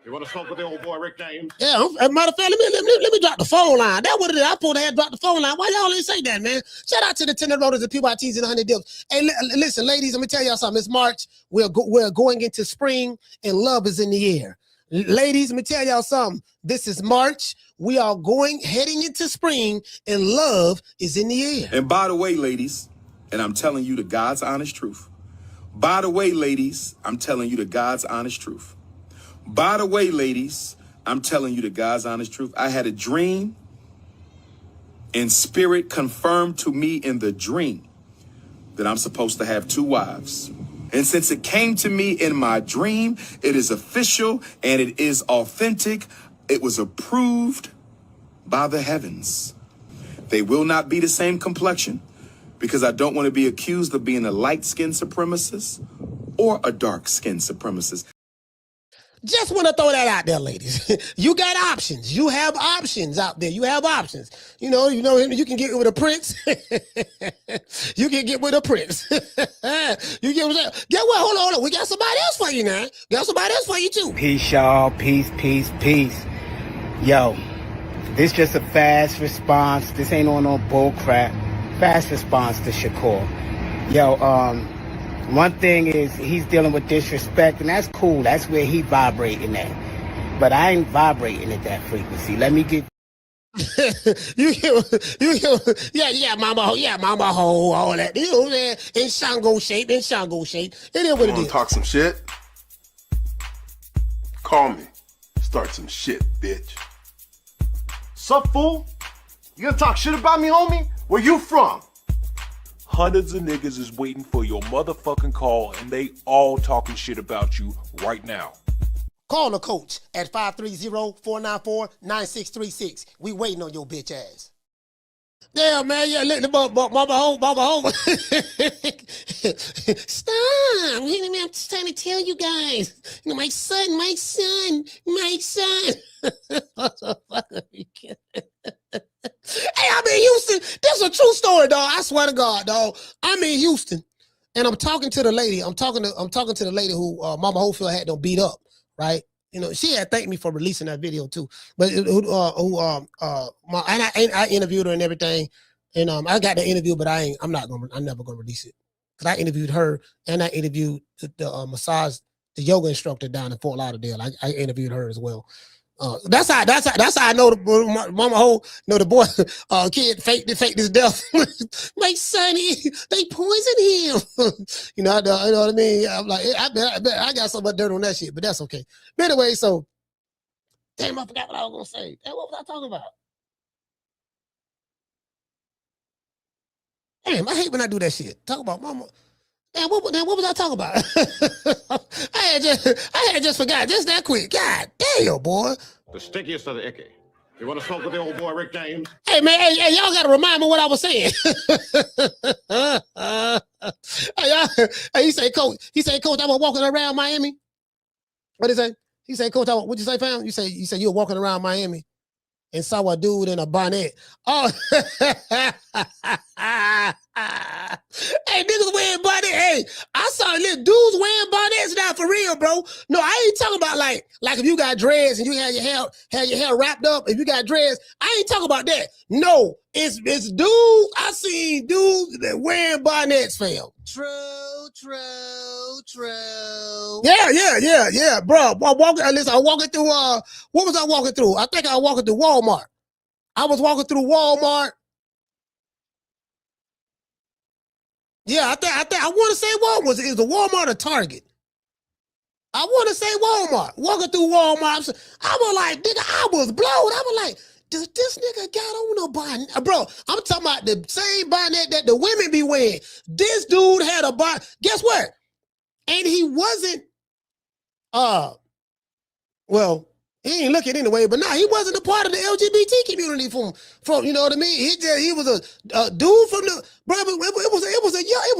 You want to smoke with the old boy Rick James? Yeah, as a matter of fact, let me drop the phone line. That's what it is. I pulled ahead, drop the phone line. Why y'all ain't say that, man? Shout out to the 10 rotors, the PYTs, and 100 dips. Hey, listen, ladies, let me tell y'all something. It's March. We're going into spring, and love is in the air. Ladies, let me tell y'all something. This is March. We are heading into spring, and love is in the air. And by the way, ladies, and I'm telling you the God's honest truth. By the way, ladies, I'm telling you the God's honest truth. By the way, ladies, I'm telling you the God's honest truth. I had a dream, and spirit confirmed to me in the dream that I'm supposed to have 2 wives. And since it came to me in my dream, it is official and it is authentic. It was approved by the heavens. They will not be the same complexion because I don't want to be accused of being a light-skinned supremacist or a dark-skinned supremacist. Just want to throw that out there, ladies. You got options. You have options out there. You have options. You can get with a prince. You can get with a prince. You get what? Hold on. We got somebody else for you now. Got somebody else for you too. Peace, y'all. Peace. Yo, this just a fast response. This ain't on no bull crap. Fast response to Shakur. Yo, one thing is he's dealing with disrespect, and that's cool. That's where he vibrating at. But I ain't vibrating at that frequency. Let me get mama ho, all that. You know, man, in Shango shape. It is what it is. Talk some shit? Call me. Start some shit, bitch. Sup, fool? You gonna talk shit about me, homie? Where you from? Hundreds of niggas is waiting for your motherfucking call, and they all talking shit about you right now. Call the coach at 530-494-9636. We waiting on your bitch ass. Damn, man, yeah, let the mama home. Stop. I'm just trying to tell you guys. My son. Hey, I'm in Houston. This is a true story, dog. I swear to God, dog. I'm in Houston, and I'm talking to the lady. I'm talking to the lady who Mama Hopefield had them beat up, right? You know, she had thanked me for releasing that video too. But I interviewed her and everything, and I got the interview, but I'm never gonna release it because I interviewed her and I interviewed the yoga instructor down in Fort Lauderdale. I interviewed her as well. That's how I know the Mama Ho, the boy kid faked his death. My son, they poisoned him. you know what I mean? I'm like, I bet I got so much dirt on that shit, but that's okay. But anyway, so damn, I forgot what I was gonna say. Damn, what was I talking about? Damn, I hate when I do that shit. Talk about mama. Damn, what was I talking about? I had just forgot just that quick. God damn, boy. The stickiest of the icky. You want to smoke with the old boy Rick James? Hey, man, hey, y'all got to remind me what I was saying. He said, Coach, I was walking around Miami. What did he say? He said, Coach, what'd you say, fam? You said you were walking around Miami and saw a dude in a bonnet. Oh, hey, niggas wearing bonnet. Hey, I saw little dudes wearing bonnets now for real, bro. No, I ain't talking about like if you got dreads and you had your hair wrapped up. If you got dreads, I ain't talking about that. No, it's dudes. I seen dudes that wearing bonnets, fam. True. Yeah, bro. I'm walking through. What was I walking through? I think I was walking through Walmart. I was walking through Walmart. Yeah, I want to say Walmart. Is it Walmart or Target? I want to say Walmart. Walking through Walmart, I was like, nigga, I was blown. I was like, does this nigga got on a bonnet? Bro, I'm talking about the same bonnet that the women be wearing. This dude had a bonnet. Guess what? And he wasn't, well, he ain't looking anyway, but he wasn't a part of the LGBT community from you know what I mean? He was a dude from the, bro, it was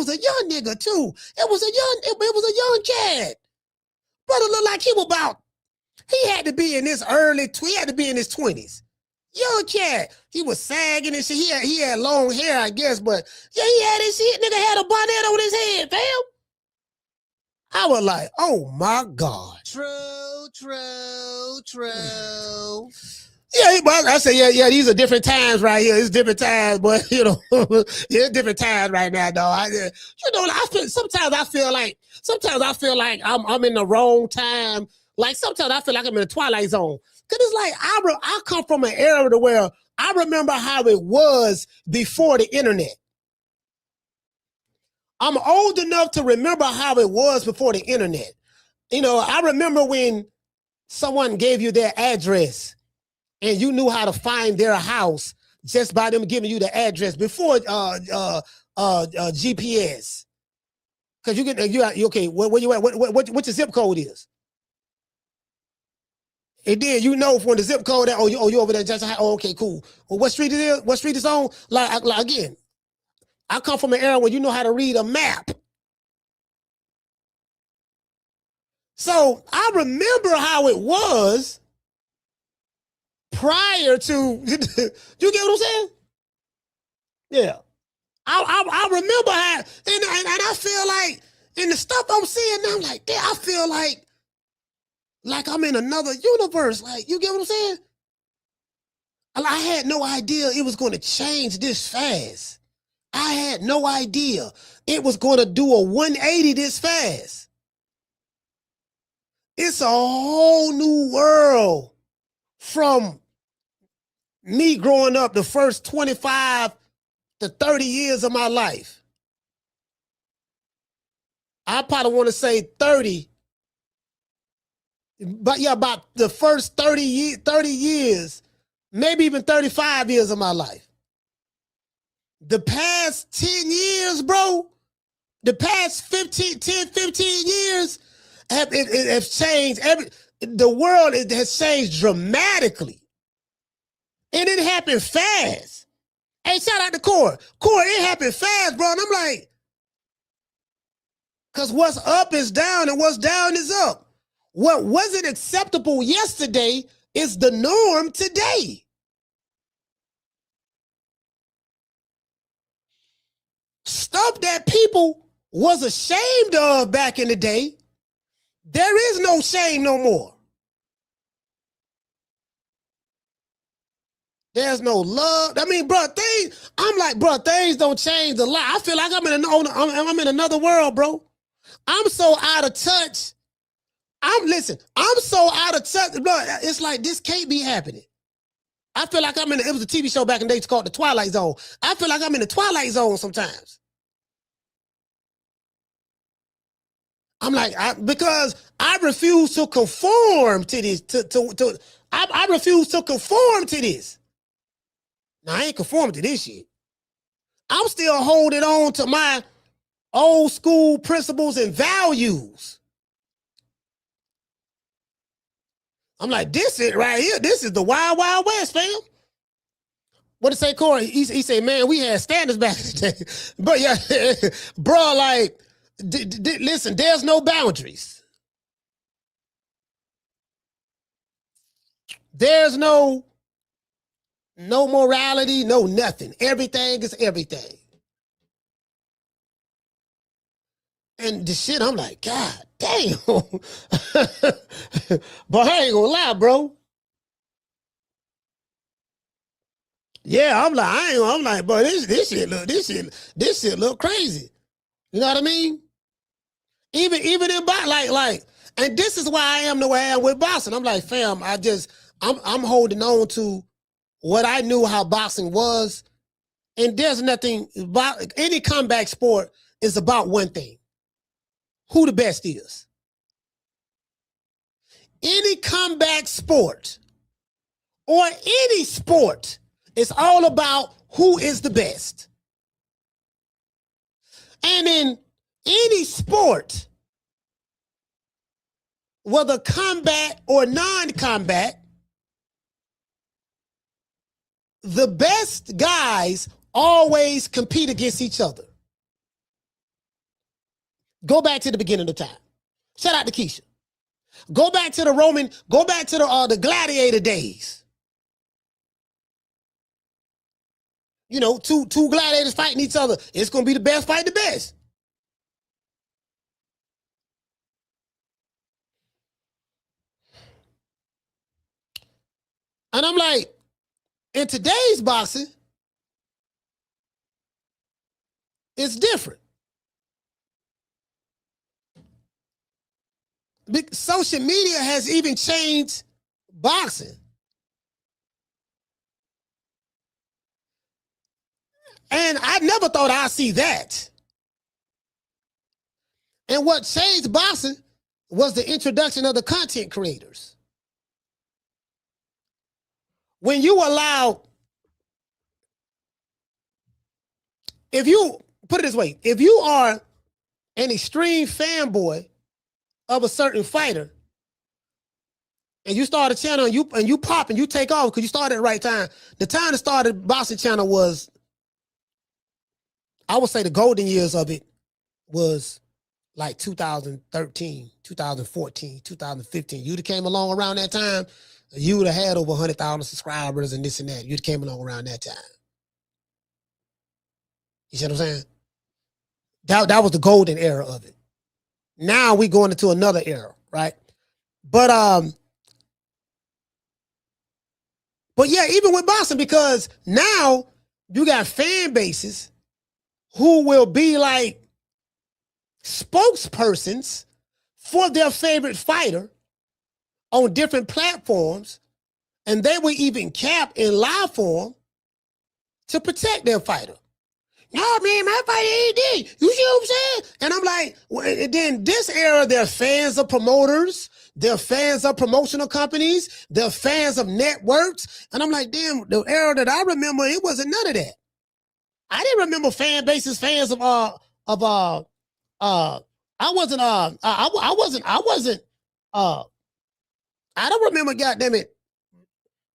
a young nigga too. It was a young cat. Brother looked like he had to be in his he had to be in his 20s. Young cat. He was sagging and shit. He had long hair, I guess, but yeah, he had his shit. Nigga had a bonnet on his head, fam. I was like, oh my God. True. Yeah, but I say, yeah, these are different times right here. It's different times, but it's different times right now, dog. Sometimes I feel like I'm in the wrong time Like sometimes I feel like I'm in a twilight zone. Cause it's like I come from an era to where I remember how it was before the internet. I'm old enough to remember how it was before the internet. You know, I remember when someone gave you their address and you knew how to find their house just by them giving you the address before GPS. Cause you okay, where you at? What your zip code is? And then you know from the zip code that you over there just okay, cool. Well, what street it is? What street it's on? Like again, I come from an era where you know how to read a map. So I remember how it was prior to you get what I'm saying? Yeah. I remember how and I feel like in the stuff I'm seeing now, I'm like, damn, I feel like I'm in another universe. Like, you get what I'm saying? I had no idea it was going to change this fast. I had no idea it was going to do a 180 this fast. It's a whole new world from me growing up the first 25 to 30 years of my life. I probably want to say 30. But yeah, about the first 30 years, maybe even 35 years of my life. The past 10 years, bro, the past 15 years have changed. The world has changed dramatically. And it happened fast. Hey, shout out to Corey. Corey, it happened fast, bro. And I'm like, because what's up is down and what's down is up. What wasn't acceptable yesterday is the norm today. Stuff that people was ashamed of back in the day, there is no shame no more. There's no love. I mean, bro, things don't change a lot. I feel like I'm in another world, bro. I'm so out of touch. I'm so out of touch, bro. It's like this can't be happening. I feel like it was a TV show back in the day called The Twilight Zone. I feel like I'm in the Twilight Zone sometimes. I'm like, because I refuse to conform to this. I refuse to conform to this. Now, I ain't conforming to this shit. I'm still holding on to my old school principles and values. I'm like, this is right here. This is the Wild Wild West, fam. What did say, Corey? He said, man, we had standards back in the day. But yeah, bro, like, listen, there's no boundaries. There's no morality, no nothing. Everything is everything. And the shit, I'm like, God damn. But I ain't gonna lie, bro. Yeah, I'm like, bro, this shit look crazy. You know what I mean? Even in like, and this is why I am the way I am with boxing. I'm like, fam, I'm holding on to what I knew how boxing was. And there's nothing about any comeback sport is about one thing. Who the best is. Any comeback sport or any sport is all about who is the best. And in any sport, whether combat or non-combat, the best guys always compete against each other. Go back to the beginning of time. Shout out to Keisha. Go back to the gladiator days. You know, two gladiators fighting each other. It's going to be the best fight the best. And I'm like, in today's boxing, it's different. social media has even changed boxing. And I never thought I'd see that. And what changed boxing was the introduction of the content creators. When you allow, if you, put it this way, if you are an extreme fanboy of a certain fighter, and you start a channel and you pop and you take off because you started at the right time. The time to start a boxing channel was, I would say the golden years of it was like 2013, 2014, 2015. You'd have came along around that time, you would have had over 100,000 subscribers and this and that. You'd came along around that time. You see what I'm saying? That was the golden era of it. Now we going into another era, right? But yeah, even with boxing, because now you got fan bases who will be like spokespersons for their favorite fighter on different platforms, and they will even cap in live form to protect their fighter. No, man, my fighter ain't dead. You see what I'm saying? And I'm like, well, then this era, they're fans of promoters, they're fans of promotional companies, they're fans of networks. And I'm like, damn, the era that I remember, it wasn't none of that. I didn't remember fan bases, fans of I don't remember, goddammit,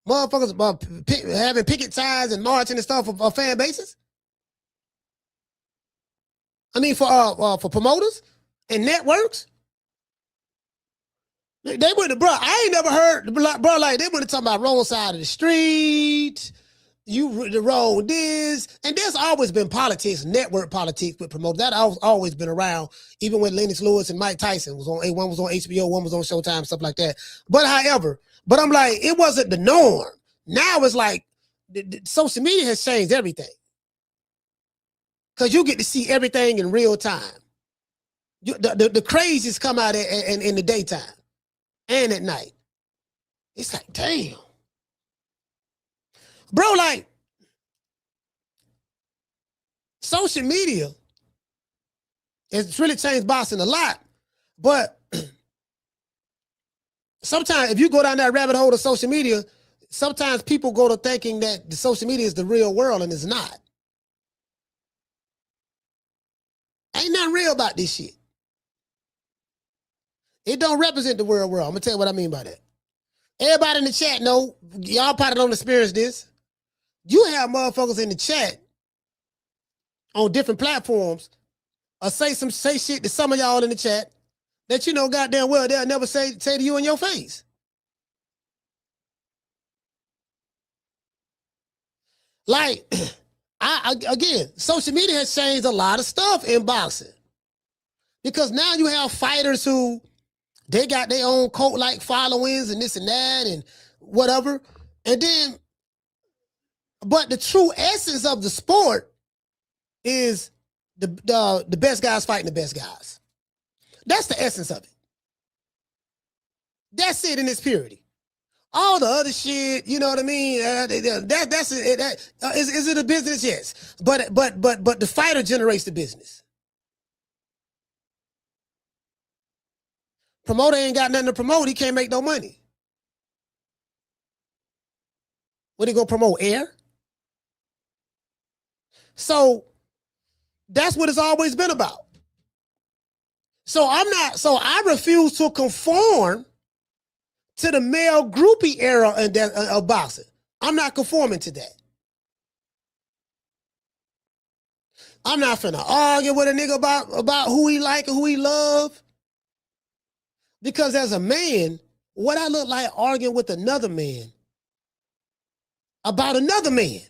motherfuckers having picket signs and marching and stuff for fan bases. I mean, for promoters and networks. They wouldn't, bro. I ain't never heard, bro, like they wouldn't talk about wrong side of the street. You the road this, and there's always been politics, network politics with promoters. That always been around, even when Lennox Lewis and Mike Tyson was on. One was on HBO, one was on Showtime, stuff like that. But I'm like, it wasn't the norm. Now it's like the social media has changed everything. Because you get to see everything in real time. The crazies come out in the daytime and at night. It's like, damn. Bro, like, social media has really changed boxing a lot. But sometimes if you go down that rabbit hole of social media, sometimes people go to thinking that the social media is the real world, and it's not. Ain't nothing real about this shit. It don't represent the real world. I'm gonna tell you what I mean by that. Everybody in the chat know, y'all probably don't experience this. You have motherfuckers in the chat on different platforms or say shit to some of y'all in the chat that you know goddamn well they'll never say to you in your face. Like, again, social media has changed a lot of stuff in boxing. Because now you have fighters who, they got their own cult-like followings and this and that and whatever. And then, but the true essence of the sport is the best guys fighting the best guys. That's the essence of it. That's it in its purity. All the other shit, you know what I mean? That's it. Is it a business? Yes. But the fighter generates the business. Promoter ain't got nothing to promote. He can't make no money. What, he gonna promote air? So that's what it's always been about. So I refuse to conform to the male groupie era of boxing. I'm not conforming to that. I'm not finna argue with a nigga about who he like and who he love. Because as a man, what I look like arguing with another man about another man.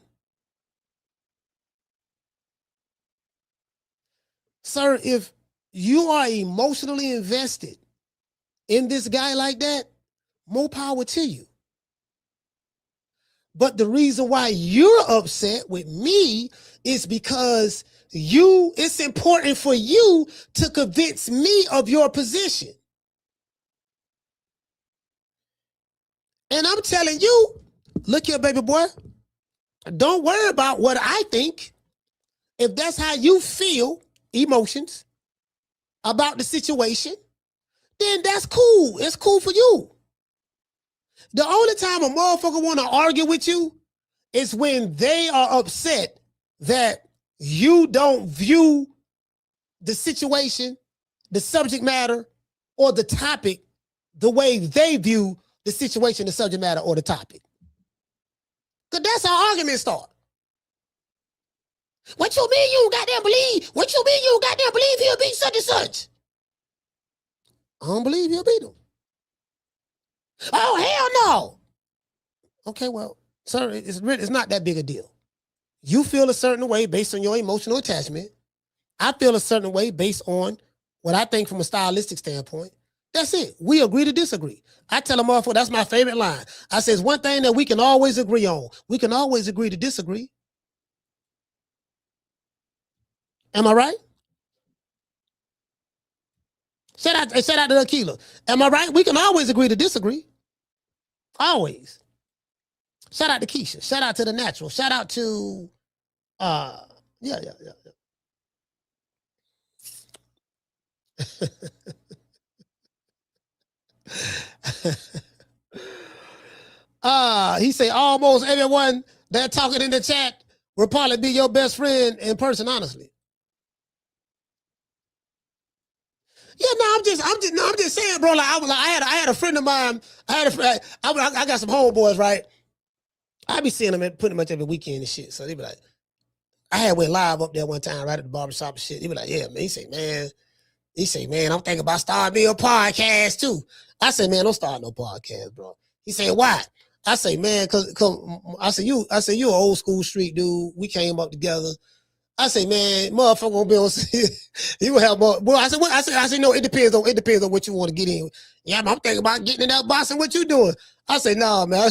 Sir, if you are emotionally invested in this guy like that, more power to you. But the reason why you're upset with me is because it's important for you to convince me of your position. And I'm telling you, look here, baby boy. Don't worry about what I think. If that's how you feel, emotions, about the situation, then that's cool. It's cool for you. The only time a motherfucker want to argue with you is when they are upset that you don't view the situation, the subject matter, or the topic the way they view the situation, the subject matter, or the topic. Because that's how arguments start. What you mean you goddamn believe? What you mean you goddamn believe he'll beat such and such? I don't believe he'll beat him. Oh, hell no. Okay, well, sir, it's not that big a deal. You feel a certain way based on your emotional attachment. I feel a certain way based on what I think from a stylistic standpoint. That's it. We agree to disagree. I tell a motherfucker, that's my favorite line. I says, one thing that we can always agree on. We can always agree to disagree. Am I right? Shout out to Akila. Am I right? We can always agree to disagree. Always. Shout out to Keisha. Shout out to The Natural. Shout out to, yeah. He say almost everyone that talking in the chat will probably be your best friend in person, honestly. Yeah, no, I'm just saying, bro. Like I had a friend of mine. I got some homeboys, right? I be seeing them pretty much every weekend and shit. So they be like, I went live up there one time, right at the barbershop and shit. He be like, yeah, man. He say, man, I'm thinking about starting me a podcast too. I say, man, don't start no podcast, bro. He said, why? I say, man, cause I say you an old school street dude. We came up together. I say, man, motherfucker gonna be on. You will have more. Well, I said, no. It depends on what you want to get in. Yeah, I'm thinking about getting in that box and what you doing. I say, nah, man.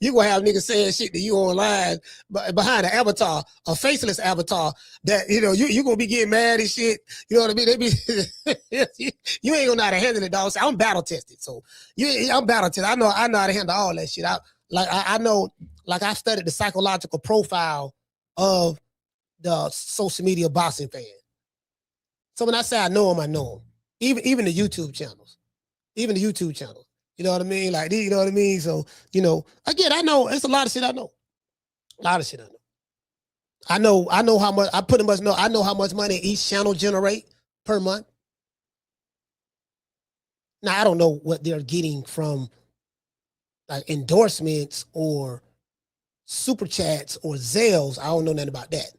You gonna have niggas saying shit to you online, but behind an avatar, a faceless avatar. That you gonna be getting mad and shit. You know what I mean? They be you ain't gonna know how to handle it, dog. So I'm battle tested. So I'm battle tested. I know how to handle all that shit. I know. Like I studied the psychological profile of the social media boxing fan. So when I say I know them, I know them. Even the YouTube channels. You know what I mean? Like, you know what I mean? So, again, I know it's a lot of shit I know. I know how much, I pretty much know, I know how much money each channel generate per month. Now, I don't know what they're getting from like endorsements or super chats or Zales. I don't know nothing about that.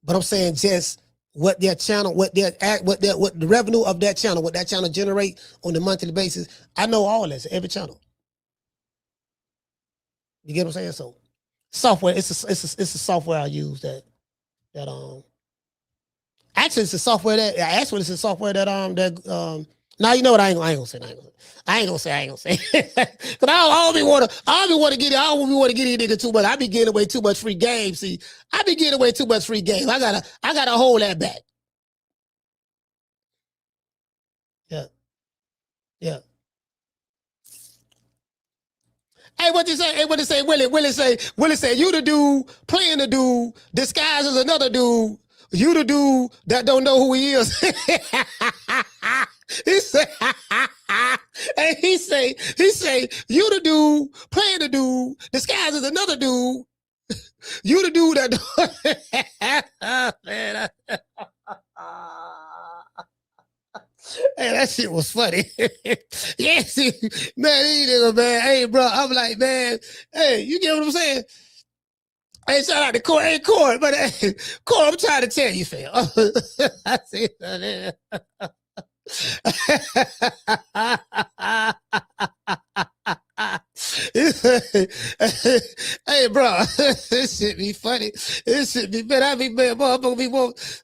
But I'm saying just what their channel, what the revenue of that channel, what that channel generate on a monthly basis. I know all this, every channel. You get what I'm saying? So software, it's a software I use that actually it's a software that now you know what I ain't gonna say. I ain't gonna say. Cause I don't want to get in nigga too much. I be getting away too much free game. See, I be getting away too much free game. I gotta hold that back. Yeah. Hey, what you say? Willie say, you the dude playing the dude, disguised as another dude. You the dude that don't know who he is. He say, you the dude playing the dude, disguised as another dude. You the dude that man, hey, that shit was funny. Yeah, see, man, hey, bro, I'm like, man, hey, you get what I'm saying? Hey, shout out to Corey. Hey, Corey, but hey, Corey, I'm trying to tell you, fam. I see that. Hey, bro, this shit be funny. This shit be bad. I be bad. Motherfucker be want to.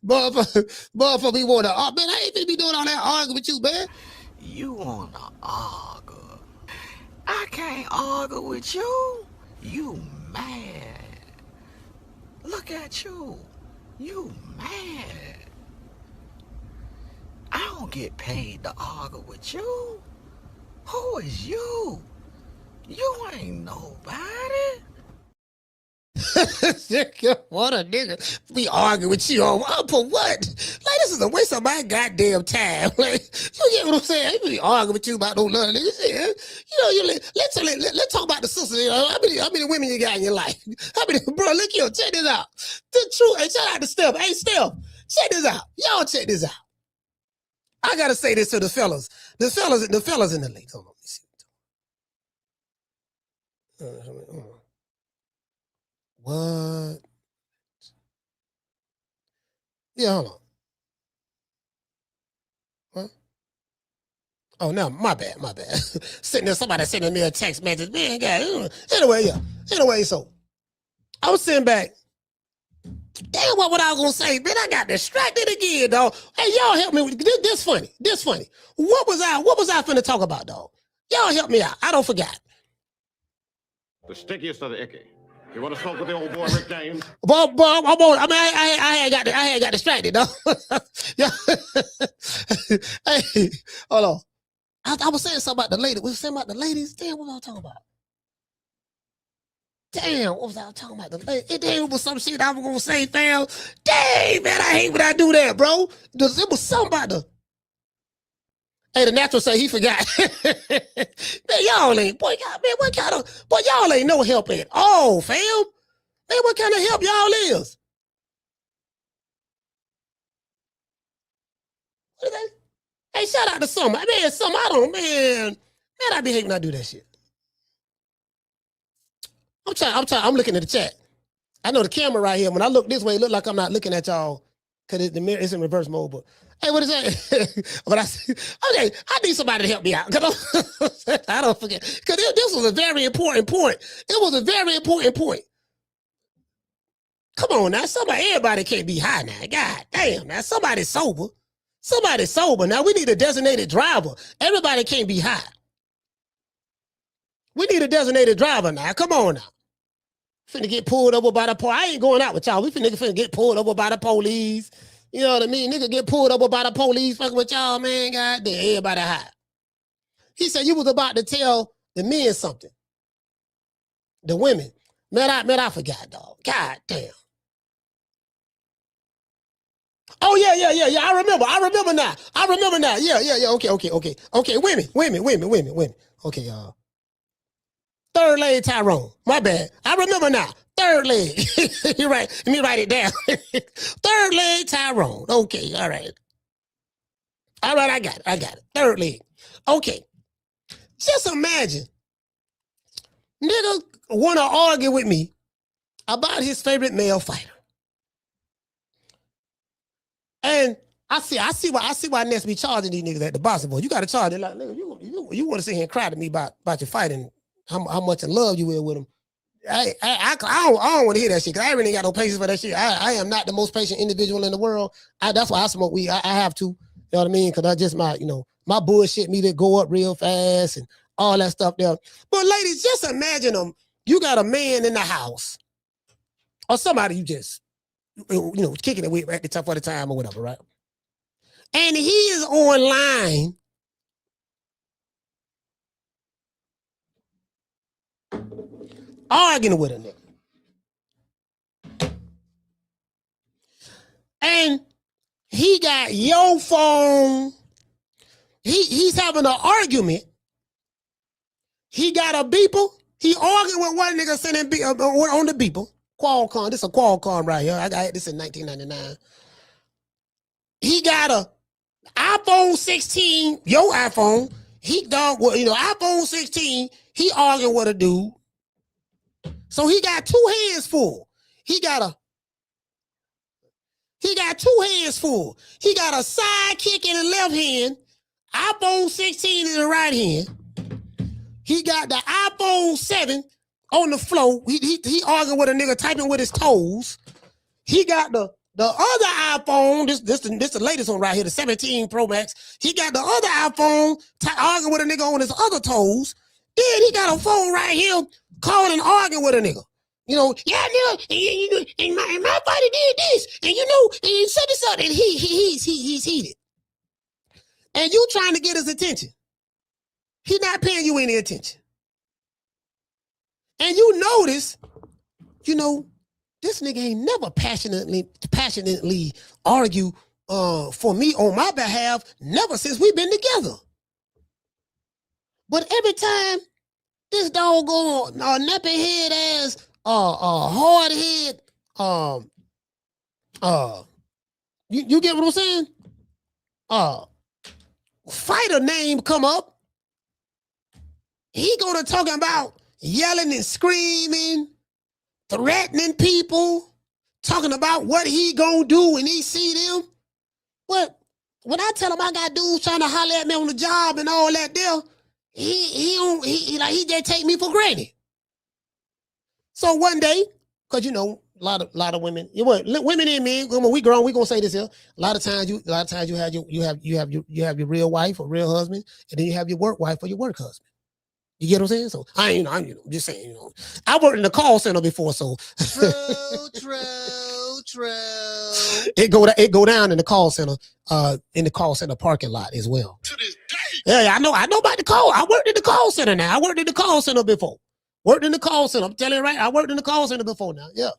Oh, man, I ain't finna be doing all that arguing with you, man. You wanna argue? I can't argue with you. You mad? Look at you. You mad? I don't get paid to argue with you. Who is you? You ain't nobody. What a nigga be arguing with you on for what? Like, this is a waste of my goddamn time. Like, you get what I'm saying? I be arguing with you about no love niggas. You know, let's talk about the sisters. You know, how many women you got in your life? How many, bro? Look here, check this out. The truth. Hey, shout out to Steph. Hey, Steph, check this out. Y'all check this out. I gotta say this to the fellas. The fellas in the ladies. Hold on, let me see. What? Yeah, hold on. What? Oh, no, my bad. Sitting there, somebody sending me a text message. Man, God. Anyway, so I was sitting back. Damn, what I was gonna say, man? I got distracted again, dog. Hey, y'all help me with this. Funny. What was I finna talk about, dog? Y'all help me out. I don't forget. The stickiest of the icky. You want to smoke with the old boy Rick James? Bob, I had got distracted, dog. Yeah. Hey, hold on. I was saying something about the lady. Was saying about the ladies? Damn, what was I talking about? Damn, what was I talking about? The lady? It was some shit I was gonna say, fam. Dang, man, I hate when I do that, bro. It was something about the. Hey, the natural say he forgot. Man, y'all ain't, boy, God, man, what kind of, boy, y'all ain't no help at all, fam. Man, what kind of help y'all is? What is that? Hey, shout out to somebody. Man, I be hating when I do that shit. I'm looking at the chat. I know the camera right here. When I look this way, it look like I'm not looking at y'all because the mirror is in reverse mode, but hey, what is that? But okay, I need somebody to help me out. I don't forget. Because this was a very important point. It was a very important point. Come on now. Everybody can't be high now. God damn. Now, somebody's sober. Somebody's sober. Now, we need a designated driver. Everybody can't be high. We need a designated driver now. Come on now. Finna get pulled over by the police. I ain't going out with y'all. We finna get pulled over by the police. You know what I mean? Nigga get pulled over by the police fucking with y'all, man. God damn, everybody high. He said you was about to tell the men something. The women. Man, I forgot, dog. God damn. Oh, yeah. I remember now. Yeah. Okay. Women. Okay, y'all. Third leg Tyrone. My bad. I remember now. Third leg. You're right. Let me write it down. Third leg Tyrone. Okay, all right. All right, I got it. Third leg. Okay. Just imagine. Nigga want to argue with me about his favorite male fighter. And I see why Ness be charging these niggas at the boxing boy. You got to charge it like, nigga, you want to sit here and cry to me about your fighting, how much in love you will with him. I don't want to hear that shit because I really ain't got no patience for that shit. I am not the most patient individual in the world. That's why I smoke weed. I have to, you know what I mean? Because I just my bullshit me to go up real fast and all that stuff there. But ladies, just imagine them. You got a man in the house or somebody you just, kicking it with at the top of the time or whatever, right? And he is online arguing with a nigga. And he got your phone. He's having an argument. He got a beeper. He arguing with one nigga sending on the beeper. Qualcomm. This is a Qualcomm right here. I got this in 1999. He got a iPhone 16, your iPhone. iPhone 16. He arguing with a dude. So he got two hands full. He got two hands full. He got a sidekick in the left hand, iPhone 16 in the right hand. He got the iPhone 7 on the floor. He arguing with a nigga typing with his toes. He got the other iPhone, this the latest one right here, the 17 Pro Max. He got the other iPhone arguing with a nigga on his other toes. Then he got a phone right here calling and arguing with a nigga. Nigga, and my buddy did this, and said this up, and he's heated. And you trying to get his attention. He not paying you any attention. And you notice, you know, this nigga ain't never passionately argue for me on my behalf, never since we've been together. But every time this doggone nappy head ass, hard head, you get what I'm saying? Fighter name come up, he gonna talking about yelling and screaming, threatening people, talking about what he gonna do when he see them. But when I tell him I got dudes trying to holler at me on the job and all that there, he just take me for granted. So one day, cause you know, a lot of women, women and men, when we grown, we gonna say this here. A lot of times you have your real wife or real husband, and then you have your work wife or your work husband. You get what I'm saying? So I'm just saying, I worked in the call center before, so true. It go down in the call center parking lot as well. To this day. Yeah, I know about the call. I worked in the call center now. I worked in the call center before. Worked in the call center. I'm telling you right, I worked in the call center before now. Yeah.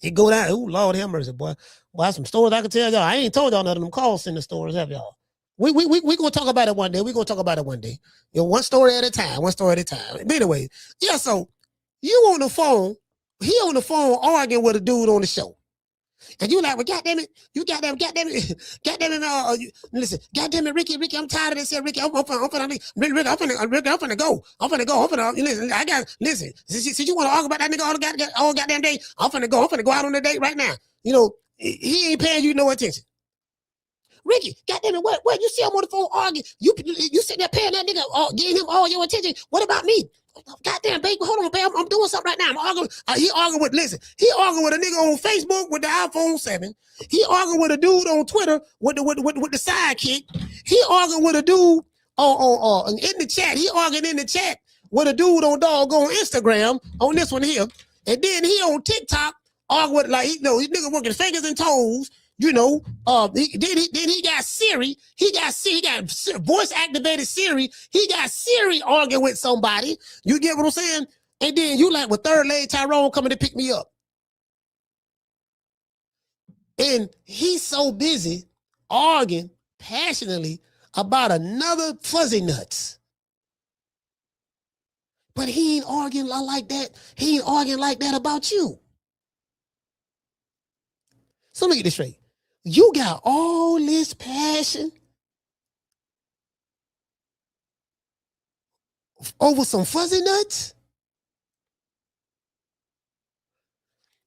It go down. Oh, Lord have mercy, boy. Boy, some stories I can tell y'all. I ain't told y'all none of them call center stories, have y'all? We gonna talk about it one day. We gonna talk about it one day. One story at a time. But anyway, yeah. So you on the phone? He on the phone arguing with a dude on the show, and you like, well, goddamn it, listen, goddamn it, Ricky, I'm tired of this here, Ricky. I'm finna go. Listen. Since you want to argue about that nigga all goddamn day, I'm finna go out on a date right now. You know, he ain't paying you no attention. Ricky, goddamn it, what you see him on the phone arguing? You sitting there paying that nigga, giving him all your attention. What about me? Goddamn, baby, hold on, babe. I'm doing something right now. I'm arguing. He arguing with a nigga on Facebook with the iPhone 7. He arguing with a dude on Twitter with the sidekick. He arguing with a dude in the chat. He arguing in the chat with a dude on doggone Instagram on this one here. And then he on TikTok arguing with his nigga working fingers and toes. You know, then he got Siri. He got voice activated Siri. He got Siri arguing with somebody. You get what I'm saying? And then you like, with third leg Tyrone coming to pick me up. And he's so busy arguing passionately about another fuzzy nuts. But he ain't arguing like that. He ain't arguing like that about you. So let me get this straight. You got all this passion over some fuzzy nuts,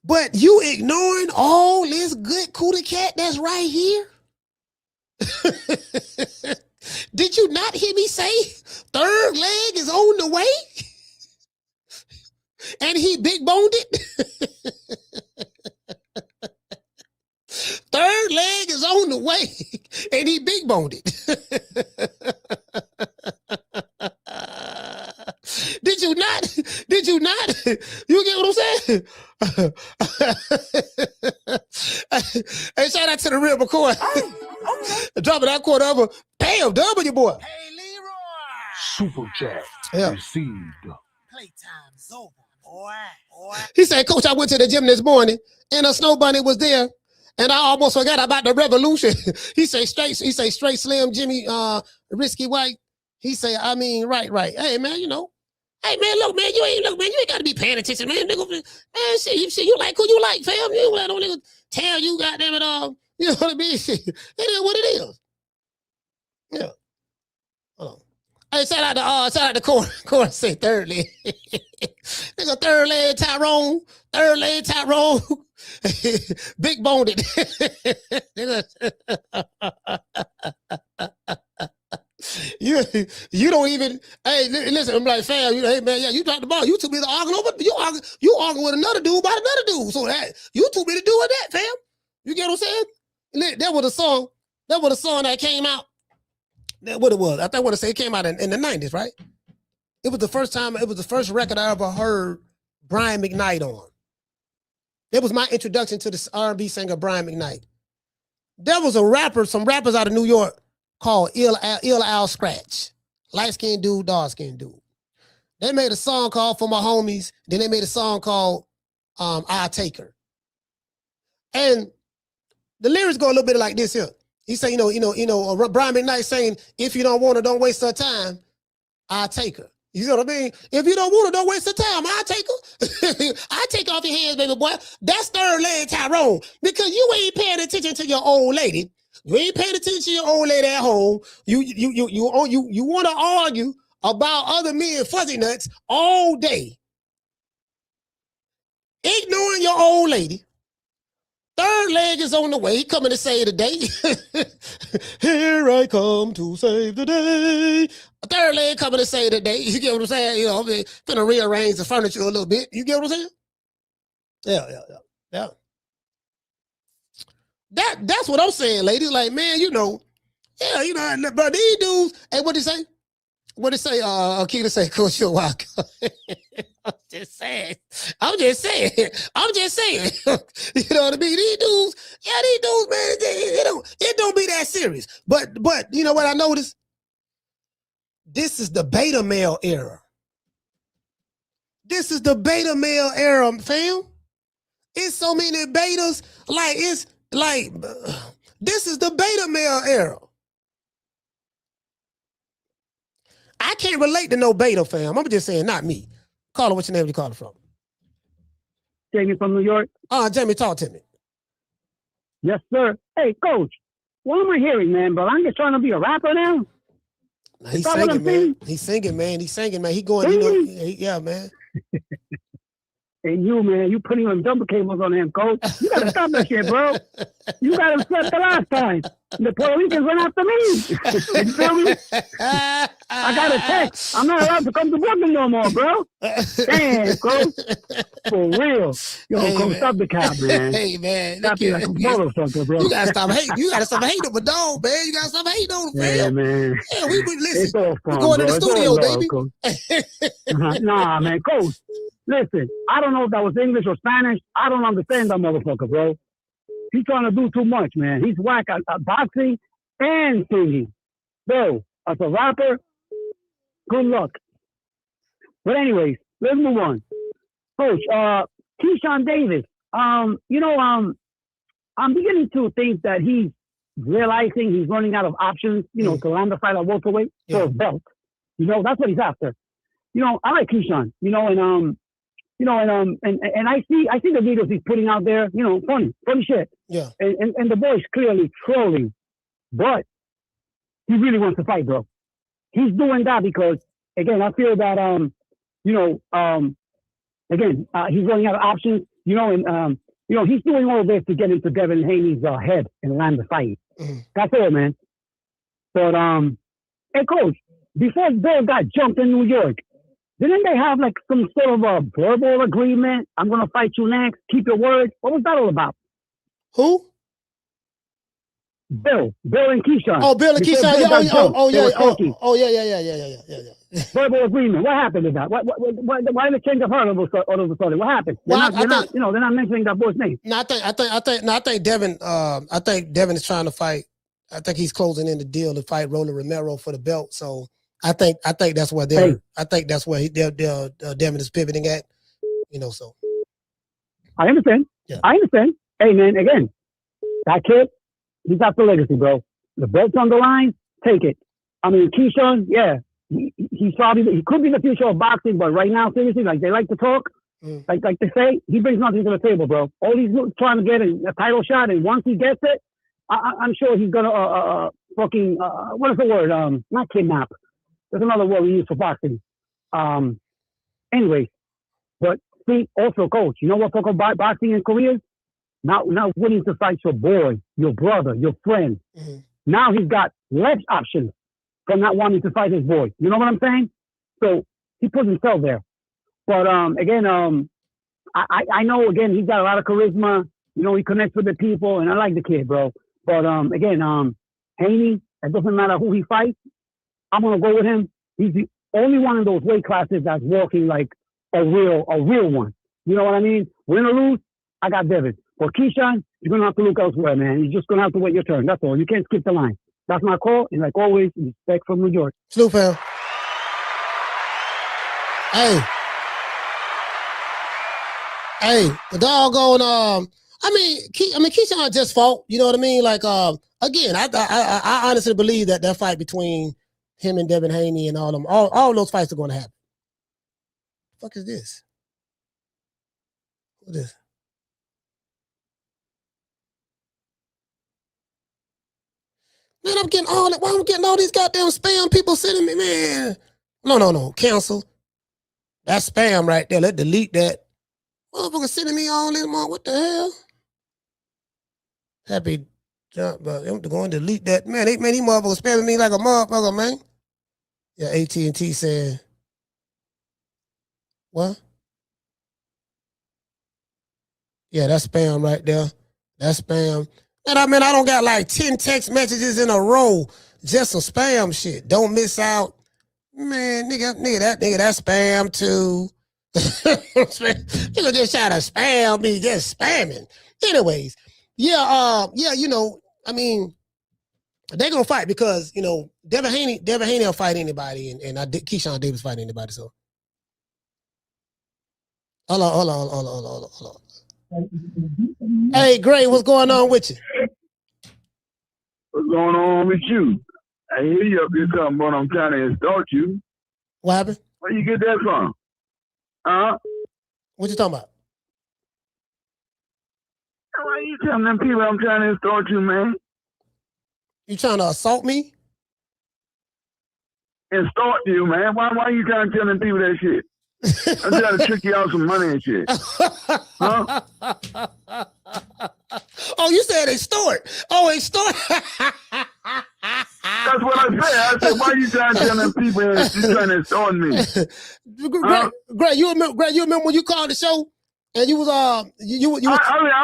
but you ignoring all this good cootie cat that's right here? Did you not hear me say third leg is on the way? And he big boned it? Third leg is on the way, and he big boned it. Did you not? You get what I'm saying? Hey, shout out to the real McCoy. Dropping that quarter over. Damn, W boy. Hey, Leroy. Super chat received. Playtime's over, boy. He said, Coach, I went to the gym this morning, and a snow bunny was there. And I almost forgot about the revolution. He say straight Slim Jimmy, Risky White. He say, I mean, right. Hey man, look, man, you ain't got to be paying attention, man. Nigga, man, shit, you like who you like, fam. You ain't let no nigga tell you, goddamn it all. You know what I mean? Shit, it is what it is. Yeah. Hold on. Hey, shout out to Corey say third leg. Nigga, third leg Tyrone. Big boned it. You don't even. Hey, listen. I'm like, fam. Hey man, yeah, you dropped the ball. You too busy arguing over. You arguing with another dude about another dude. So that you too busy doing that, fam. You get what I'm saying? That was a song. That came out. That what it was. I think what I say it came out in the 90s, right? It was the first time. It was the first record I ever heard Brian McKnight on. It was my introduction to this R&B singer Brian McKnight. There was some rappers out of New York called Ill Al Scratch. Light-skinned dude, dark-skinned dude. They made a song called For My Homies. Then they made a song called I'll Take Her. And the lyrics go a little bit like this here. He say, Brian McKnight saying, if you don't want her, don't waste her time. I'll take her. You know what I mean? If you don't want her, don't waste her time. I'll take her. I'll take off your hands, baby boy. That's third leg Tyrone. Because you ain't paying attention to your old lady. You ain't paying attention to your old lady at home. You want to argue about other men fuzzy nuts all day. Ignoring your old lady. Third leg is on the way. He coming to save the day. Here I come to save the day. A third leg coming to save the day. You get what I'm saying? You know, I'm finna rearrange the furniture a little bit. You get what I'm saying? Yeah. That's what I'm saying, ladies. Like, man, but these dudes, hey, what'd he say? What'd he say? Keita say, Coach, you're welcome. I'm just saying. You know what I mean? These dudes, man, it don't be that serious. But you know what I noticed? This is the beta male era. This is the beta male era, fam. It's so many betas. This is the beta male era. I can't relate to no beta, fam. I'm just saying, not me. Caller, what's your name? You calling from? Jamie from New York. Jamie, talk to me. Yes, sir. Hey, Coach, what am I hearing, man? But I'm just trying to be a rapper now. He's singing, man. He's singing, man. He going, yeah, man. And you, man, you putting on double cables on him, Coach. You gotta stop that shit, bro. You got him set the last time. The Puerto Ricans went after me. You feel me? I got a text. I'm not allowed to come to Brooklyn no more, bro. Damn, Coach. For real. Yo, hey, Coach, stop the cap, man. Hey, man. Stop being like a motherfucker, bro. You gotta stop hating. You gotta stop hating on a dog, man. You gotta stop hating on him, man. Yeah, man. Yeah, we listen. It's all fun, we're going to the studio, baby. Nah, man, Coach. Listen, I don't know if that was English or Spanish. I don't understand that motherfucker, bro. He's trying to do too much, man. He's whack at boxing and singing. Bro, as a rapper, good luck. But anyways, let's move on. Coach, Keyshawn Davis, I'm beginning to think that he's realizing he's running out of options, to land the fight at welterweight for a belt. That's what he's after. I like Keyshawn, and I see the videos he's putting out there, funny shit. Yeah. And the boy's clearly trolling, but he really wants to fight, bro. He's doing that because, again, I feel that, he's running out of options, and he's doing all this to get into Devin Haney's head and land the fight. Mm-hmm. That's all, man. But, hey, Coach, before Bill got jumped in New York, didn't they have like some sort of a verbal agreement? I'm going to fight you next. Keep your word. What was that all about? Who? Bill and Keyshawn. Oh, Bill and Keyshawn. Yeah. Verbal agreement. What happened to that? Why the change of heart all of a sudden? What happened? They're not mentioning that boy's name. No, I think Devin. I think Devin is trying to fight. I think he's closing in the deal to fight Rolly Romero for the belt. So I think that's where they're. Hey. I think that's where Devin is pivoting at. So. I understand. Yeah. I understand. Hey, man. Again, that kid, he's got the legacy, bro. The belt's on the line. Take it. I mean, Keyshawn, yeah, he could be the future of boxing, but right now, seriously, like they like to talk, like they say, he brings nothing to the table, bro. All he's trying to get is a title shot, and once he gets it, I'm sure he's gonna fucking what is the word? Not kidnap. There's another word we use for boxing. Anyway, but see, also, Coach, you know what fuck about boxing in Korea? Not willing to fight your boy, your brother, your friend. Mm-hmm. Now he's got less options from not wanting to fight his boy. You know what I'm saying? So he puts himself there. But again, I know again he's got a lot of charisma. He connects with the people, and I like the kid, bro. But again, Haney, it doesn't matter who he fights. I'm gonna go with him. He's the only one in those weight classes that's walking like a real one. You know what I mean? Win or lose, I got Devin. For Keyshawn, you're gonna have to look elsewhere, man. You're just gonna have to wait your turn. That's all. You can't skip the line. That's my call, and like always, respect from New York. Salute, fam. Hey, the doggone Keyshawn just fought. You know what I mean? Like again, I honestly believe that fight between him and Devin Haney and all those fights are going to happen. What the fuck is this? What is this? Man, I'm getting all that. Why am I getting all these goddamn spam people sending me, man? No. Cancel. That's spam right there. Let's delete that. Motherfucker sending me all this, what the hell? Happy jump, but I'm going to delete that. Man, these motherfuckers spamming me like a motherfucker, man. Yeah, AT&T said, what? Yeah, that's spam right there. That's spam. And I don't got like 10 text messages in a row. Just some spam shit. Don't miss out. Man, nigga, that's spam too. Nigga just try to spam me, just spamming. Anyways, they're gonna fight because, Devin Haney will fight anybody, and Keyshawn Davis fight anybody, so. Hold on. Hey, Gray, what's going on with you? What's going on with you? I hear you up here talking about I'm trying to insult you. What happened? Where you get that from? Huh? What you talking about? Why you telling them people I'm trying to insult you, man? You trying to assault me? Insult you, man. Why you trying to tell them people that shit? I'm trying to trick you out some money and shit. Huh? Oh, you said extort. Oh, extort. That's what I said. I said, why you trying to tell them people you trying to insult me? Greg, you remember when you called the show and you was I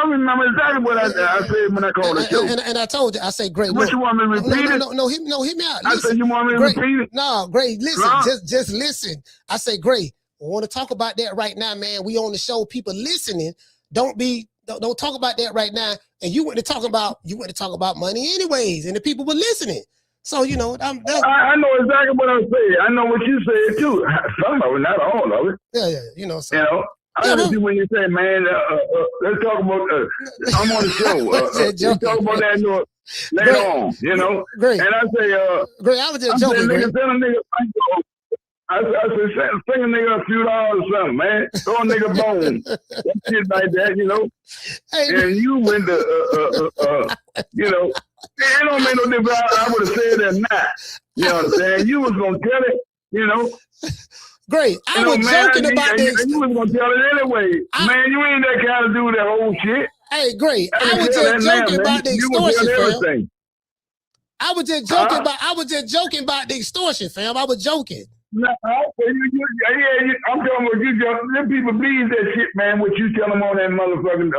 remember exactly what I said when I called the show. And I told you, I said, Greg, what you want me to repeat it? No, hit me out. I said, you want me to repeat it? No, Greg, listen, just listen. I say, Greg, I want to talk about that right now, man. We on the show, people listening. Don't talk about that right now. And you went to talk about money anyways, and the people were listening. So I know exactly what I'm saying. I know what you said too. Some of it, not all of it. Yeah. I heard you when you say, man, let's talk about. I'm on the show. Let's talk about that later on. Great. And I say, great. I was just joking. I said, sing a nigga a few dollars or something, man. Throw a nigga bone. That shit like that, Hey, and you went to, it don't make no difference. I would have said that not. You know what I'm saying? You was going to tell it, Great. I was joking about this. And you was going to tell it anyway. Man, you ain't that kind of dude, that whole shit. Hey, great. I was just joking about the extortion, fam. I was just joking about the extortion, fam. I was joking. No, I'm talking about you. Them people believe that shit, man. What you tell them on that motherfucking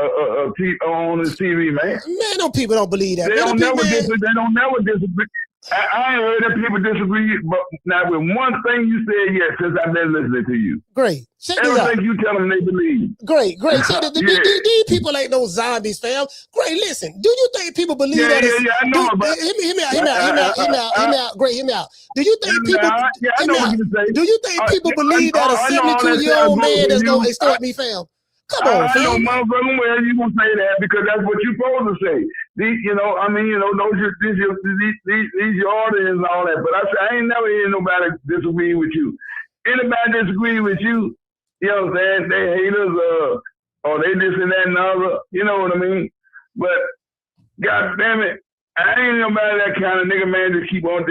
on the TV, man. Man, no people don't believe that. They don't never disagree. I ain't heard that people disagree, but not with one thing you said yet since I've been listening to you. Great. Everything you tell them they believe. Great. These people ain't no zombies, fam. Great, listen. Do you think people believe that? Yeah, I know about it. Hear me out. Great, hear me out. Do you think people? I know what you say. Do you think people believe that a 72-year-old man is gonna extort me, fam? Come on, fam. I know motherfucking well you gonna say that because that's what you supposed to say. These your audience and all that. But I ain't never hear nobody disagree with you. Anybody disagree with you, you know what I'm saying? They hate us or they this and that and other. You know what I mean? But God damn it, I ain't nobody that kind of nigga, man, to keep on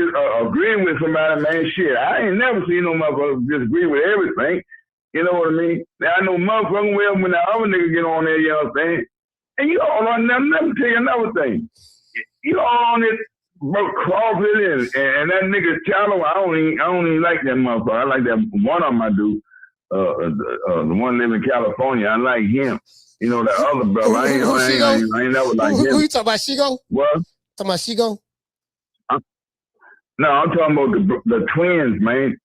agreeing with somebody, man. Shit, I ain't never seen no motherfucker disagree with everything. You know what I mean? Now, I know motherfucking well when the other nigga get on there, you know what I'm saying? And you all on them, let me tell you another thing. You all on it, Crawford and that nigga Chalo, I don't even like that motherfucker. I like that one of them I do. The one living in California, I like him. You know, that other brother, I ain't never like him. Who you talking about, Shigo? What? Talking about Shigo? No, I'm talking about the twins, man.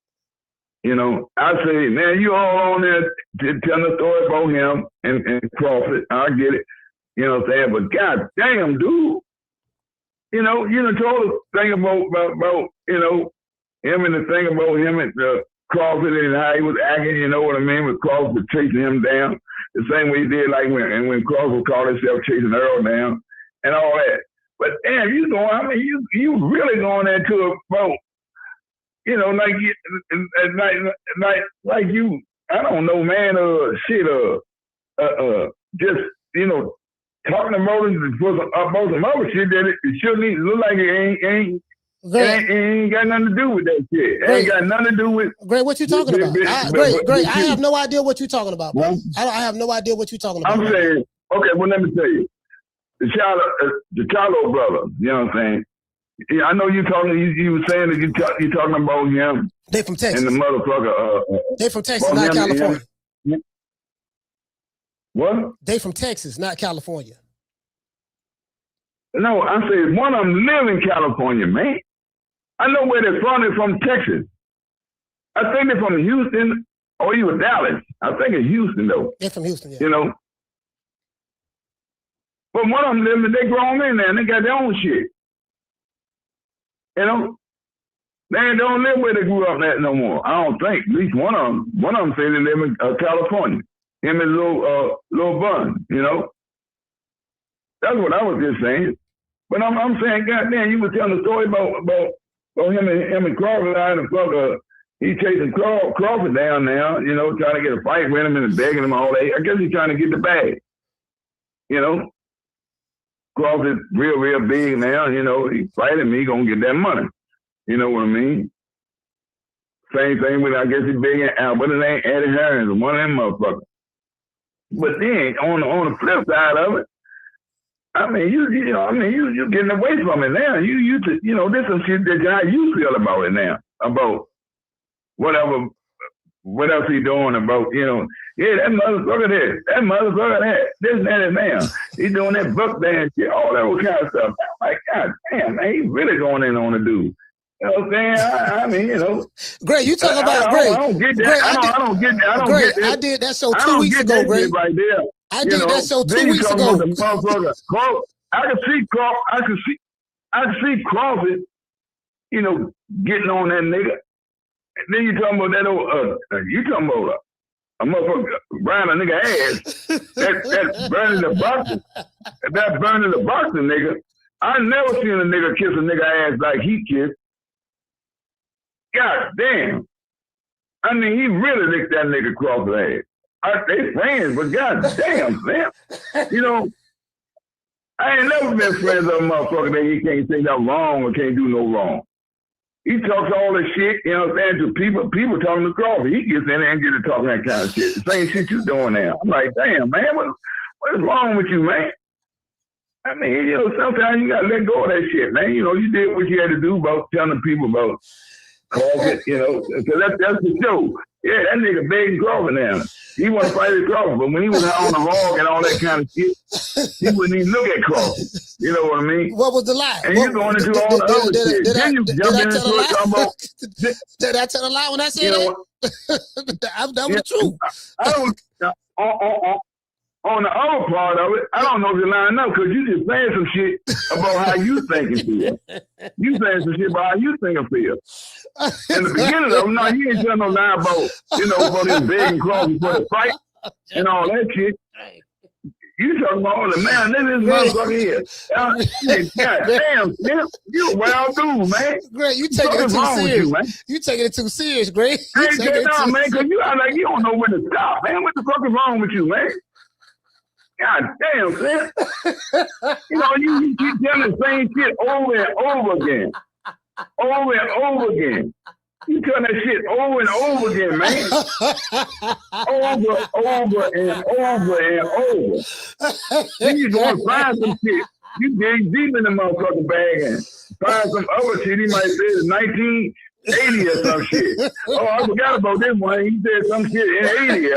You know, I say, man, you all on there telling a story about him and Crawford. I get it. You know what I'm saying? But God damn, dude. You know, you done told us thing about him and the thing about him and Crawford and how he was acting, you know what I mean, with Crawford chasing him down. The same way he did like when Crawford called himself chasing Earl down and all that. But damn, you really going into a boat, you know, like you, I don't know, man, just, you know, talking to Moses about some other shit that it shouldn't even look like it ain't got nothing to do with that shit. It ain't got nothing to do with. Great, what you talking about? Great. I have no idea what you're talking about, bro. I have no idea what you're talking about. I'm saying, okay, well, let me tell you. The Charlo brother, you know what I'm saying? Yeah, I know you were saying that you talking about him. They from Texas. And the motherfucker. They from Texas, not California. What? They from Texas, not California. No, I said one of them live in California, man. I know where they're from. They're from Texas. I think they're from Houston or even Dallas. I think it's Houston, though. They're from Houston, yeah. You know? But one of them live, they grown in there and they got their own shit. You know? They don't live where they grew up at no more. I don't think. At least one of them say they live in California. Him and Lil Bun, you know? That's what I was just saying. But I'm saying, goddamn, you were telling a story about him and Crocker. He chasing Crawford down now, you know, trying to get a fight with him and begging him all that. I guess he's trying to get the bag. You know? Crawford's real big now, you know, he fighting me, he gonna get that money. You know what I mean? Same thing with, I guess he's big in Albert and Eddie Harris, one of them motherfuckers. But then on the flip side of it, I mean, you getting away from it now. You know, this is shit that how you feel about it now, about whatever, what else he doing about, you know, yeah, that motherfucker this, that motherfucker that, this and that and now. He doing that buck dance shit, all that kind of stuff. I'm like, God damn, man, he really going in on the dude. You know what I'm saying? I mean, you know. Greg, you talking about Greg? I don't get that. I don't get that. Greg, I did that show 2 weeks ago, Greg. Right there. I did that show 2 weeks ago. The motherfucker. I can see Crawford, you know, getting on that nigga. And then you talking about that old, you talking about a motherfucker Brian a nigga ass. That's burning the boxing. That burning the boxing nigga. I never seen a nigga kiss a nigga ass like he kissed. God damn. I mean, he really licked that nigga Crawford ass. They friends, but god damn, man. You know, I ain't never been friends with a motherfucker that he can't say nothing wrong or can't do no wrong. He talks all this shit, you know what I'm saying, to people talking to Crawford. He gets in there and get to talking that kind of shit. The same shit you doing now. I'm like, damn, man, what is wrong with you, man? I mean, you know, sometimes you gotta let go of that shit, man. You know, you did what you had to do about telling people about Crawford, you know, because that's the show. Yeah, that nigga begging Crawford now. He want to fight with Crawford, but when he was on the hog and all that kind of shit, he wouldn't even look at Crawford. You know what I mean? What was the lie? And you going into all the other shit. Then you jump into it talking about... Did I tell a lie when I said that? That was the truth. I don't... On the other part of it, I don't know if you're lying up because you just saying some shit about how you think and feel. You saying some shit about how you think and feel. In the beginning of it, no, you ain't telling no lie about, you know, about this begging Crawford for the fight and all that shit. You talking about, the man, this motherfucker here. God damn, you a wild dude, man. Greg, you taking it too serious. You taking it too serious, Greg. I ain't taking it too man, because you act like you don't know when to stop, man. What the fuck is wrong with you, man? God damn, man. You know, you keep telling the same shit over and over again. Over and over again. You tell that shit over and over again, man. Over and over. Then you go and find some shit. You dig deep in the motherfucking bag and find some other shit. He might say it's 1980 or some shit. Oh, I forgot about this one. He said some shit in 80.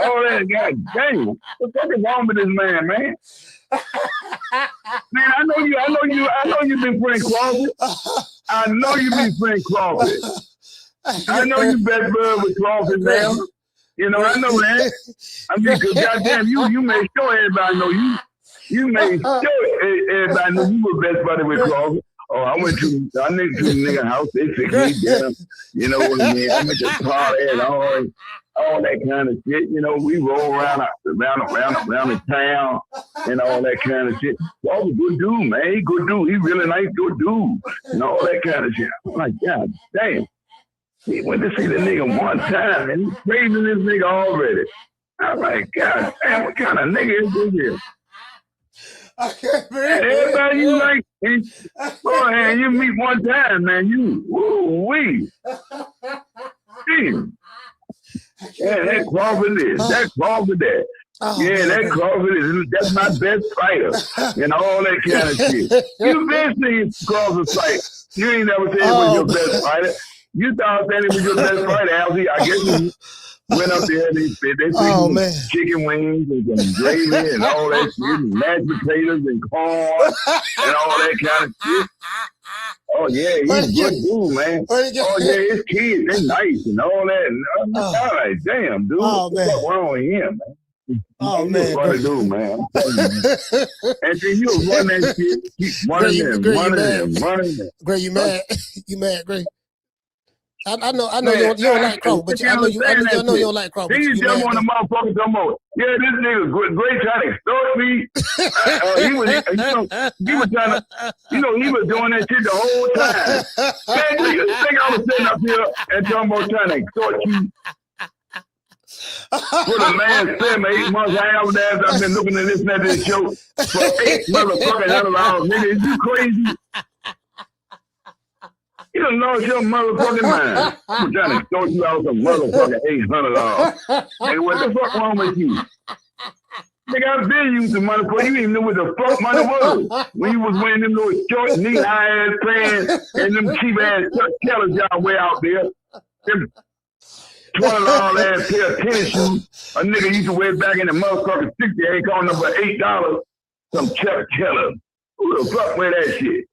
All that, god damn. What the fuck is wrong with this man, man? Man, I know you've been friend Crawford. I know you've been friend Crawford. I know you best bud with Crawford now. You know, I know that. I mean, because goddamn, you made sure everybody know you. You made sure everybody knew you were best buddy with Crawford. Oh, I went to the nigga house. They fixed me dinner. You know what I mean? I went to party and all that kind of shit. You know, we roll around the town and all that kind of shit. Oh, good dude, man. He good dude. He really nice, good dude. And all that kind of shit. I'm like, God damn. He went to see the nigga one time and he's praising this nigga already. I'm like, God damn, what kind of nigga is this here? Everybody you like, boy, man, you meet one time, man, you, woo-wee. Yeah, that Crawford is, that Crawford that. Oh, yeah, that Crawford is, that's my best fighter, and all that kind of shit. You been seeing Crawford fight. You ain't never said it was your best fighter. You thought that it was your best fighter, Alfie. I guess you went up there and they chicken wings and some gravy and all that shit, and mashed potatoes and corn and all that kind of shit. Oh, yeah, he's a good dude, man. Oh, yeah, his kids, they nice and all that. And I'm like, damn, dude, what's wrong with him, man? Oh, man. What to do, man. And then you run that shit, keep running them. Gray, you mad? You mad, Gray? I know you don't like Crocker, but I know you don't like Crocker. He jump on the motherfucker some more. Yeah, this nigga great trying to extort me. He was trying to, he was doing that shit the whole time. Man, do you think I was sitting up here and talking about trying to extort you? For the last 7 or 8 months, I've been looking at this and that show for 8 motherfucking $100. Nigga, is you crazy? You done lost your motherfucking mind. I'm trying to extort you out some motherfucking $800. Hey, what the fuck wrong with you? Nigga, I've been using money for you. You even knew what the fuck money was. When you was wearing them little short, knee-high ass pants and them cheap ass Chuck Kellers y'all wear out there. Them $20 ass pair of tennis shoes. A nigga used to wear back in the motherfucking 60s. Ain't calling them for $8. Some Chuck Keller. Who the fuck wear that shit?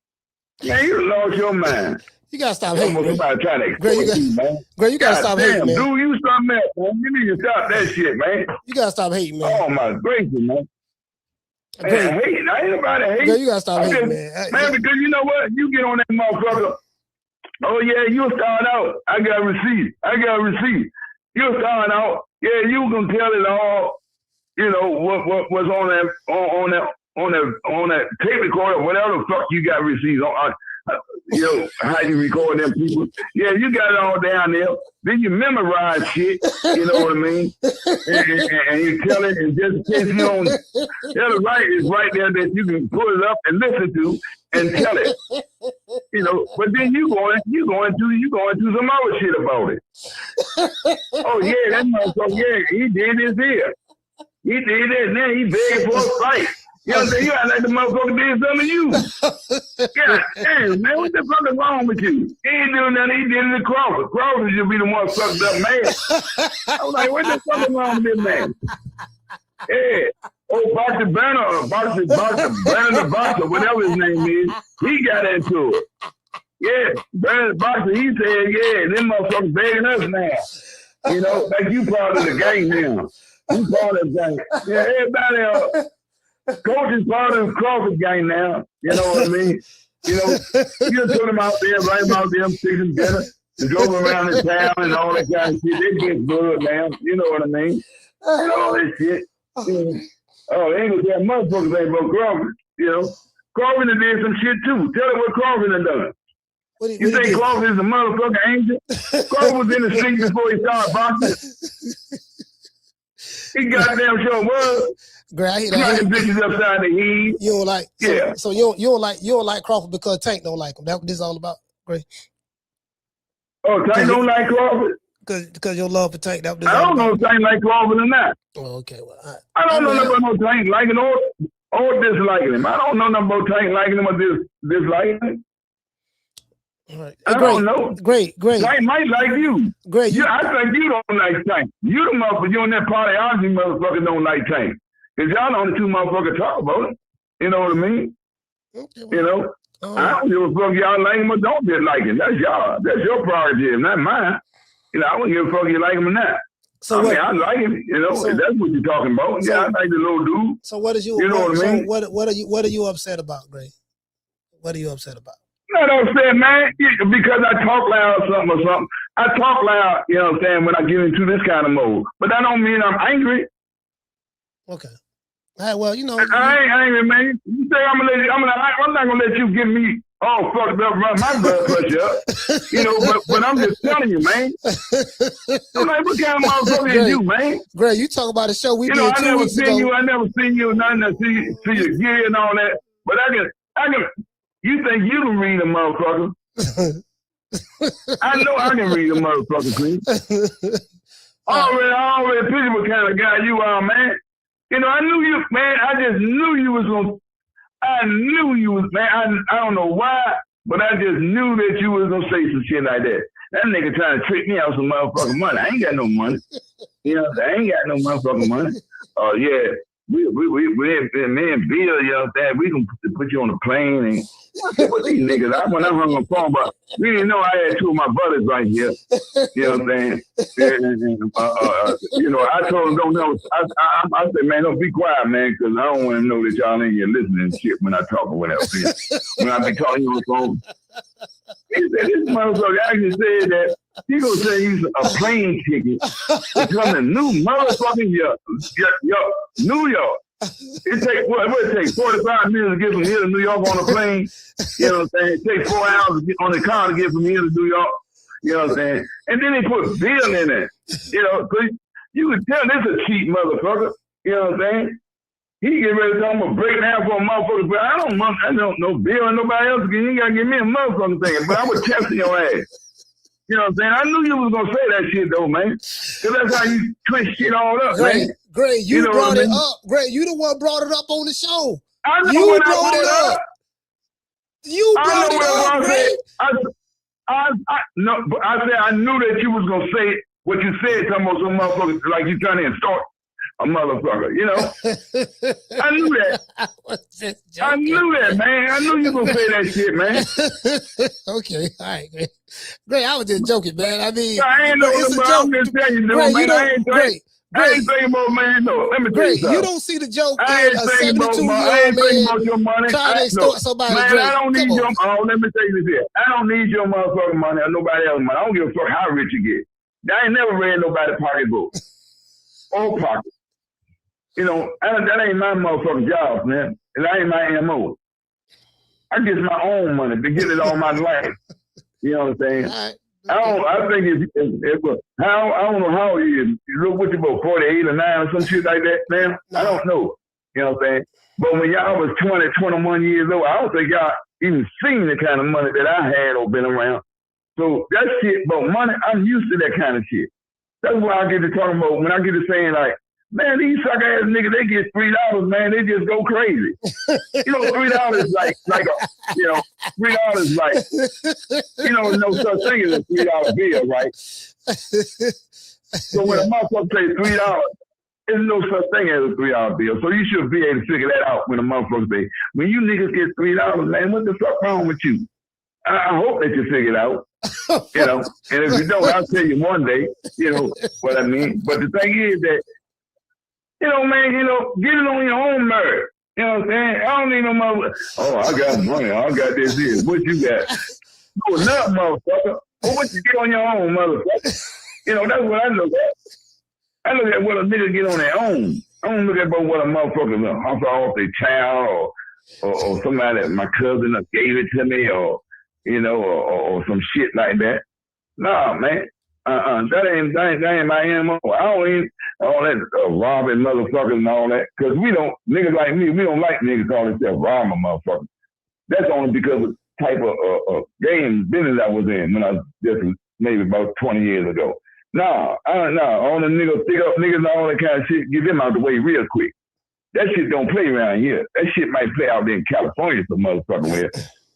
Man, you lost your mind. You gotta stop hating, man. Gray, you gotta stop hating, man. Dude, you something else, man. You need to stop that shit, man. You gotta stop hating, man. Oh my gracious, man. Gray, hating. I ain't nobody hating. Gray, you gotta stop hating, man. Man, because you know what? You get on that motherfucker. Oh yeah, you start out. I got a receipt. You start out. Yeah, you can tell it all. You know what was on that tape recorder, whatever the fuck you got receipts on. How you record them people. Yeah, you got it all down there. Then you memorize shit, you know what I mean? And you tell it, and just in case you don't tell it right, it's right there that you can pull it up and listen to and tell it. You know, but then you going to some other shit about it. Oh yeah, that motherfucker, yeah, he did this here. He did this, and then he begged for a fight. You know what I'm saying? You act like the motherfucker did something to you. God damn, man, what the fuck is wrong with you? He ain't doing nothing, he did it to Crocker. Crocker should be the one fucked up man. I was like, what the fuck is wrong with this man? Yeah. Oh, Boxer Banner, Boxer Banner, whatever his name is, he got into it. Yeah, Banner Boxer, he said, yeah, them motherfuckers begging us now. You know, like you part of the gang now. You part of the gang. Yeah, everybody Coach is part of the Crawford gang now. You know what I mean? You know, you took them out there, right about them, fixing dinner, and drove around the town and all that kind of shit. They get good now. You know what I mean? And all that shit. Oh, they ain't gonna tell motherfuckers ain't about Crawford. You know, Crawford did some shit too. Tell them what Crawford done done. You think Crawford is a motherfucking angel? Crawford was in the street before he started boxing. He goddamn sure was. Gray, I hear that. Bitches upside the head. You don't like, so you don't like Crawford because Tank don't like him. That's what this is all about, Gray. Oh, Tank don't like Crawford? Because your love for Tank. That I don't know if Tank like Crawford or not. Oh, okay. Well, I don't know nothing about no Tank liking or disliking him. I don't know nothing about Tank liking him or disliking him. All right. I don't know. Great. Tank might like you. Great. I think you don't like Tank. You the motherfucker, you and that partyology motherfucker don't like Tank. Because y'all the only two motherfuckers talk about it. You know what I mean? Okay, well, you know? I don't give a fuck y'all like him or don't dislike him. That's y'all. That's your prerogative, not mine. You know, I wouldn't give a fuck if you like him or not. So I like him, you know, if that's what you're talking about. Yeah, I like the little dude. So what is you know what I mean? What are you upset about, Gray? What are you upset about? No, no, I'm saying, man, because I talk loud or something. I talk loud, you know what I'm saying, when I get into this kind of mode. But that don't mean I'm angry. Okay. All right, well, you know. I ain't angry, man. You say I'm not gonna let you get me all fucked up, run my blood pressure up. You know, but I'm just telling you, man. I'm like, what kind of motherfucker is you, man? Greg, you talk about the show we did 2 weeks ago. I never seen you, nothing to see your gear and all that. But I can. You think you can read a motherfucker? I know I can read a motherfucker, please. Already picture what kind of guy you are, man. You know, I knew you, man. I just knew you was gonna. I knew you was, man. I don't know why, but I just knew that you was gonna say some shit like that. That nigga trying to trick me out some motherfucking money. I ain't got no money. You know, I ain't got no motherfucking money. Oh yeah, me and Bill, you know that we can put you on a plane and what these niggas. When I hung on the phone, but we didn't know I had two of my brothers right here. You know what I'm saying? You know, I told them don't know. I said, man, don't be quiet, man, because I don't want to know that y'all ain't here listening to shit when I talk or whatever. When I be talking on the phone. He said, this motherfucker actually said that he gonna send you a plane ticket to come to New York. It takes what it takes 45 minutes to get from here to New York on a plane. You know what I'm saying? It takes 4 hours to get on the car to get from here to New York. You know what I'm saying? And then they put Bill in it. You know, so you can tell this is a cheap motherfucker. You know what I'm saying? He get ready to tell him a break down for a motherfucker, but I don't know Bill and nobody else again. You gotta give me a motherfucking thing. But I was testing your ass. You know what I'm saying? I knew you was gonna say that shit though, man. Cause that's how you twist shit all up, man. Greg, you know brought it up. Greg, you the one brought it up on the show. I know you when brought it up. You brought it up, Greg. I said I knew that you was gonna say what you said, talking about some motherfuckers like you trying to insult a motherfucker, you know? I knew that. I knew that, man. I knew you was gonna say that shit, man. Okay, all right, Greg. Greg, I was just joking, man. I mean, I ain't know it's a about joke. I'm just telling you, Greg, man. I ain't thinking about, man, no. Let me tell you something. You don't see the joke I ain't in a thinking about 72-year-old your money. trying to extort somebody. Man, Greg, I don't need your, let me tell you this here. I don't need your motherfucking money or nobody else's money. I don't give a fuck how rich you get. I ain't never read nobody's pocketbook. Or pocket. You know, that ain't my motherfucking job, man. And that ain't my MO. I get my own money to get it all my life. You know what I'm saying? Right. I think I don't know how old you is. You look what you about 48 or 9 or some shit like that, man. I don't know. You know what I'm saying? But when y'all was 20, 21 years old, I don't think y'all even seen the kind of money that I had or been around. So that shit about money, I'm used to that kind of shit. That's why I get to talking about when I get to saying like, man, these sucker ass niggas, they get $3, man, they just go crazy. You know, $3 like a, you know, $3 like, you know, no such thing as a $3 bill, right? So when a motherfucker say $3, there's no such thing as a $3 bill. So you should be able to figure that out when a motherfucker say, when you niggas get $3, man, what the fuck wrong with you? I hope that you figure it out. You know, and if you don't, I'll tell you one day, you know what I mean? But the thing is that, you know, man, you know, get it on your own merit. You know what I'm saying? I don't need no mother. Oh, I got money. I got this here. What you got? No, enough, motherfucker. Well, what you get on your own, motherfucker? You know, that's what I look at. I look at what a nigga get on their own. I don't look at what a motherfucker I'm off their child or somebody that my cousin gave it to me or, you know, or some shit like that. Nah, man. That ain't my MO. I don't even all that robbing motherfuckers and all that. Cause we don't, niggas like me, we don't like niggas calling themselves robbing motherfuckers. That's only because of the type of game business I was in when I was just maybe about 20 years ago. Nah, all the niggas, pick up niggas and all that kind of shit, get them out the way real quick. That shit don't play around here. That shit might play out there in California some motherfucker where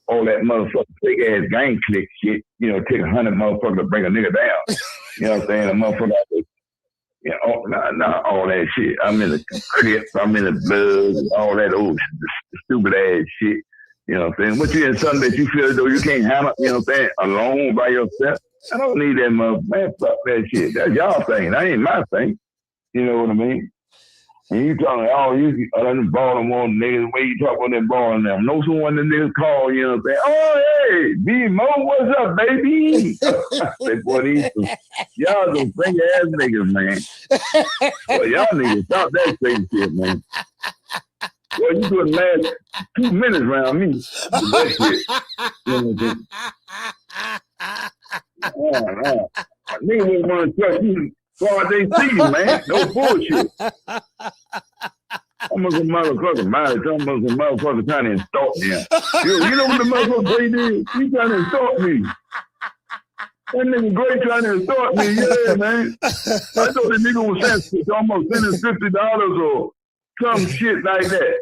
all that motherfucker fake ass gang click shit, you know, take 100 motherfuckers to bring a nigga down. You know what I'm saying? A motherfucker out there, you know, all that shit. I'm in the Crips, I'm in the Bloods, all that old stupid ass shit. You know what I'm saying? What you in something that you feel as though you can't handle, you know what I'm saying, alone by yourself? I don't need that motherfucker. Man, fuck that shit. That's y'all thing. That ain't my thing. You know what I mean? And you talking, you them Baltimore niggas, the way you talk about them ball and them. No one of the niggas call, you know what I'm saying? Oh, hey, B-Mo, what's up, baby? I say, boy, y'all some fake ass niggas, man. Well, y'all niggas, stop that fake shit, man. Well, you couldn't last 2 minutes around me. That shit. You know what I'm saying? Niggas wouldn't want to trust you as far as they see you, man. No bullshit. I'm a motherfucker, man. I'm a motherfucker trying to insult me. You know what the motherfucker Gray did? He trying to insult me. That nigga Gray trying to insult me, yeah, man. I thought the nigga was almost sending $50 or some shit like that.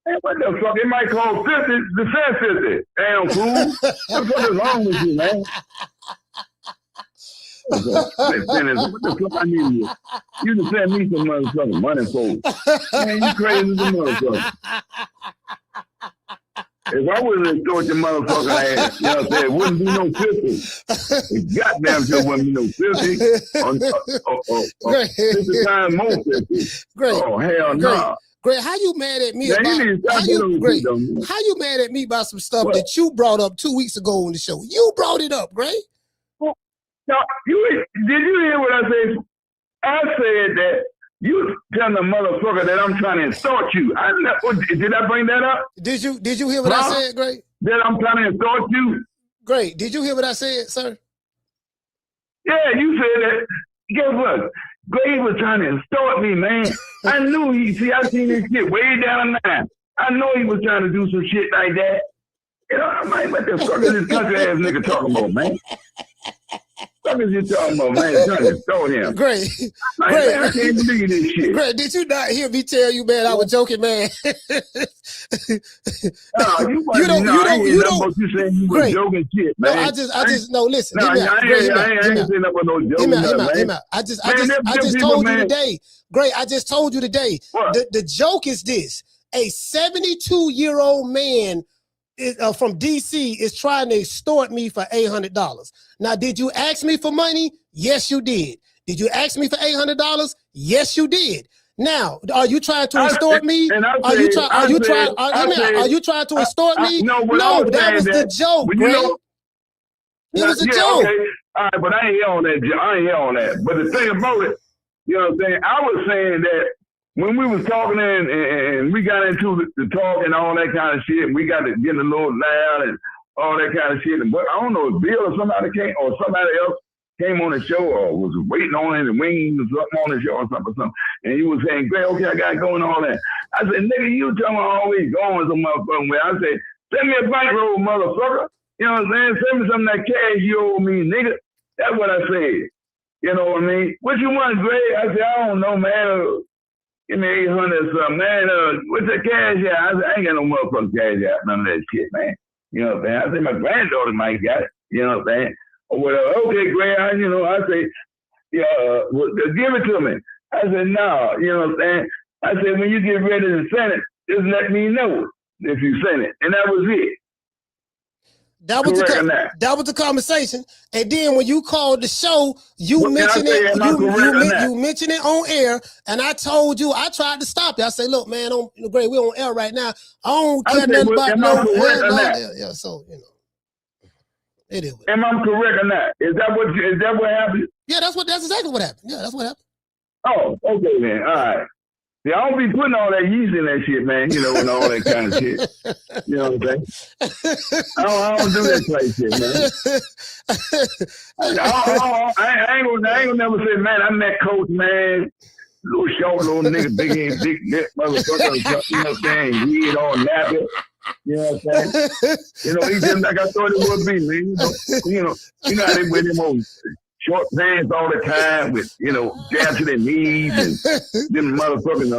Hey, what the fuck? It might cost 50 to send 50. Damn fool. What the fuck is wrong with you, man? What the fuck I need you? You can send me some motherfucking money for it. Man, you crazy as a motherfucker. If I wouldn't have thought your motherfucker ass, you know what I'm saying, it wouldn't be no 50. It goddamn sure wouldn't be no 50. Or 50 times more 50. Great. Oh, hell no. Nah. Great, how you mad at me about how you mad at me about some stuff that you brought up 2 weeks ago on the show? You brought it up, Gray. Now, did you hear what I said? I said that you telling the motherfucker that I'm trying to insult you. Did I bring that up? Did you hear what I said, Gray? That I'm trying to insult you? Gray, did you hear what I said, sir? Yeah, you said that. Guess what? Gray was trying to insult me, man. I knew I seen this shit way down the line. I know he was trying to do some shit like that. You know, I'm like, what the fuck is this country ass nigga talking about, man? What is you talking about, man? Trying to insult him. Great. Man, I can't believe this shit. Great, did you not hear me tell you, man, I was joking, man? You don't. You saying you were joking shit, man. No, I just, no, listen. No, I ain't saying nothing no joking, man. I just told you today. Great, I just told you today. The joke is this. A 72-year-old man from DC is trying to extort me for $800. Now, did you ask me for money? Yes, you did. Did you ask me for $800? Yes, you did. Now, are you trying to extort me? Are you trying to extort me? No, that was the joke, Greg. It was a joke. Okay. All right, but I ain't here on that. But the thing about it, you know what I'm saying? I was saying that when we was talking and we got into the talk and all that kind of shit, and we got to get a little loud and all that kind of shit. But I don't know if Bill or somebody else came on the show or was waiting on it and wings or something on the show or something. And he was saying, "Great, okay, I got to go and all that." I said, "Nigga, you tell me always going some motherfucking way." I said, "Send me a bankroll, motherfucker. You know what I'm saying? Send me some of that cash you owe me, nigga." That's what I said. You know what I mean? What you want, Greg? I said, "I don't know, man. Give me 800 or something, man. What's the cash out?" I said, "I ain't got no motherfucking cash out, none of that shit, man." You know what I'm saying? I said, "My granddaughter might got it." You know what I'm saying? Or whatever. Okay, Greg, I say, yeah, give it to me. I said, "No, you know what I'm saying?" I said, "When you get ready to send it, just let me know if you send it." And that was it. That was the conversation. And then when you called the show, you mentioned it on air, and I told you, I tried to stop you. I say, "Look, man, Greg, we're on air right now. I don't care nothing about no." Yeah, so it is. Am I correct or not? Is that what happened? Yeah, that's exactly what happened. Yeah, that's what happened. Oh, okay, man. All right. See, I don't be putting all that yeast in that shit, man, you know, and all that kind of shit. You know what I'm saying? I don't do that type shit, man. I ain't gonna never say, "Man, I met Coach, man. Little short, little nigga, big lip motherfucker, you know what I'm saying? Head all nappy." You know what I'm saying? You know, he's just like I thought it would be, man. You know how they wear them old short pants all the time with, down to their knees and them motherfucking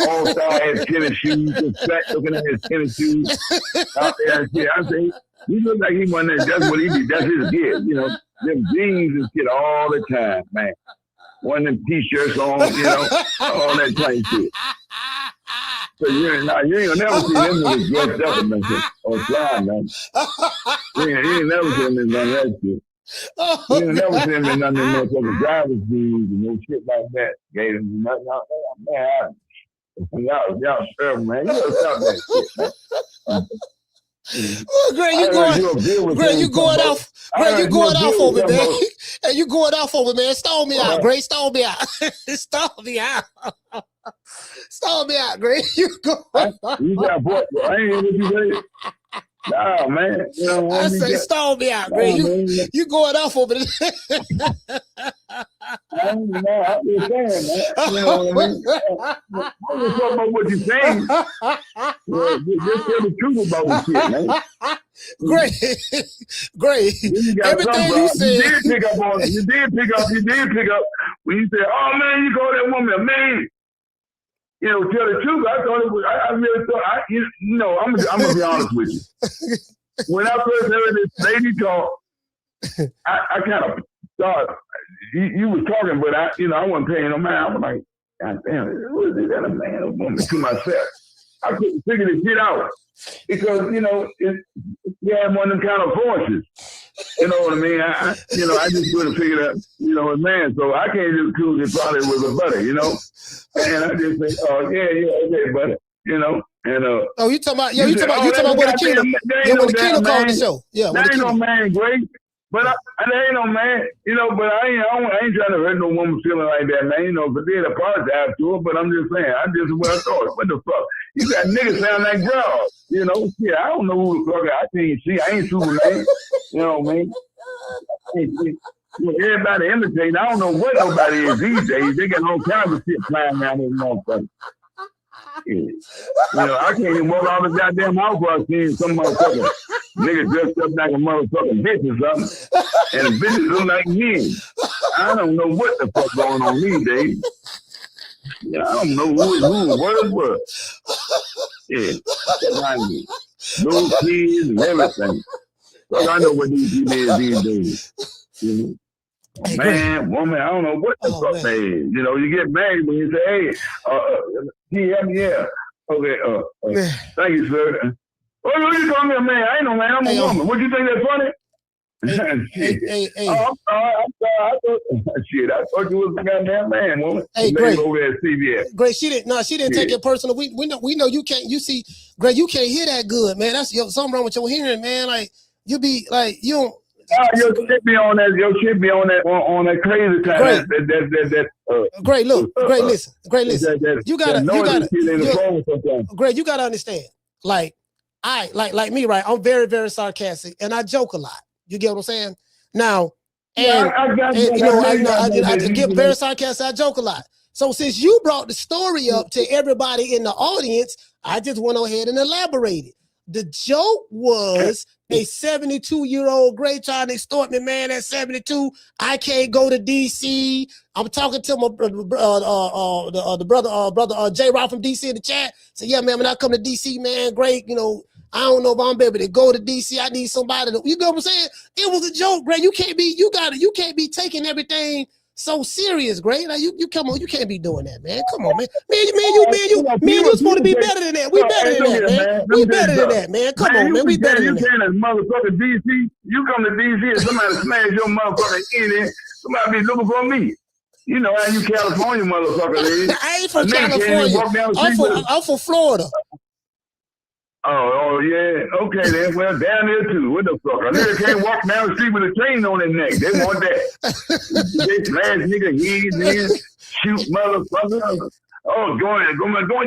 all-star ass tennis shoes, just fat looking at his tennis shoes out there. I say, he look like he one that's what he be. That's his gift, them jeans and shit all the time, man. One of them t-shirts on, all that kind of shit. So you ain't gonna never see them niggas dressed up or nothing or fly, man. You ain't never see them in that shit. You never send me none of them motherfucking driver's dudes and no shit like that. Gave them nothing out there. Man, y'all sure, man. You gotta stop that shit, man. Greg, you going off over me, man. Hey, you going off over, man. Stall me out, Greg. Stall me out. Stall me out. Stall me out, Greg. You got boy. I ain't hear what you say. Nah, man. You know, I say stall me out, Greg. You going off over there. I'm just saying, man. You know what I mean? I'm just talking about what you're saying. Just tell the truth about this shit, man. Great. Everything you said. You did pick up when you said, oh, man, you call that woman a man. You know, tell the truth. I thought it was, I really thought, I'm going to be honest with you. When I first heard this lady talk, I kind of thought, you was talking, but I wasn't paying no mind. I was like, God damn, who is that a man or woman to myself? I couldn't figure this shit out because, you had one of them kind of voices. You know what I mean? I just couldn't figure that, a man. So I can't just choose it probably was a buddy, And I just say, oh, yeah, okay, buddy, And oh, you talking about when the Kino called the show? Yeah, that ain't no man, great. But there ain't no man, but I ain't trying to hurt no woman feeling like that, man. But they apologize to her, but I'm just saying, I thought, what the fuck? You got niggas sound like girls, Yeah, I don't know who the fuck I can't see. I ain't Superman, you know what I mean? Everybody imitating. I don't know what nobody is these days. They got all kinds of shit flying around this motherfucker. Yeah. I can't even walk out of the goddamn house without seeing some motherfucker nigga dressed up like a motherfucking bitch or something. And the bitches look like men. I don't know what the fuck going on these days. Yeah, I don't know who is who, what is what. Yeah, that's what I mean. Those kids and everything. Fuck, I know what these people is these days. Man, woman, I don't know what the fuck they is. You get married when you say, hey, yeah. Okay, thank you, sir. Oh, you call me a man? I ain't no man, I'm a woman. What you think that's funny? Hey. Oh, I'm sorry. I thought you was a goddamn man, woman. Hey, Greg. Over at CBS. Greg, she didn't take it personal. We know you can't. You see, Greg, you can't hear that good, man. That's something wrong with your hearing, man. Like you be like you don't. Your shit be on that. Your shit be on that crazy time. Great, look. Great, listen. You gotta. Greg, you gotta understand. Like me, right? I'm very, very sarcastic, and I joke a lot. You get what I'm saying? Now, I get very sarcastic. I joke a lot. So since you brought the story up to everybody in the audience, I just went ahead and elaborated. The joke was a 72-year-old Gray trying to extort me, man. At 72, I can't go to DC. I'm talking to my brother J. Rock from DC in the chat. So yeah, man, when I come to DC, man, great. I don't know if I'm able to go to DC. I need somebody to. You know what I'm saying? It was a joke, Gray. You can't be taking everything so serious, Gray. Like you come on, you can't be doing that, man. Come on, man. Man, you supposed to be better than that. We better than that, man. We better than that, man. Come on, man. We better than that. You saying as motherfucker DC, you come to DC and somebody smash your motherfucker in it, somebody be looking for me. You know how you California motherfucker is. I ain't from California. I'm from Florida. Oh, yeah. Okay, then. Well, down there, too. What the fuck? A nigga can't walk down the street with a chain on his neck. They want that. They smash nigga heads in, shoot motherfucker. Oh, go and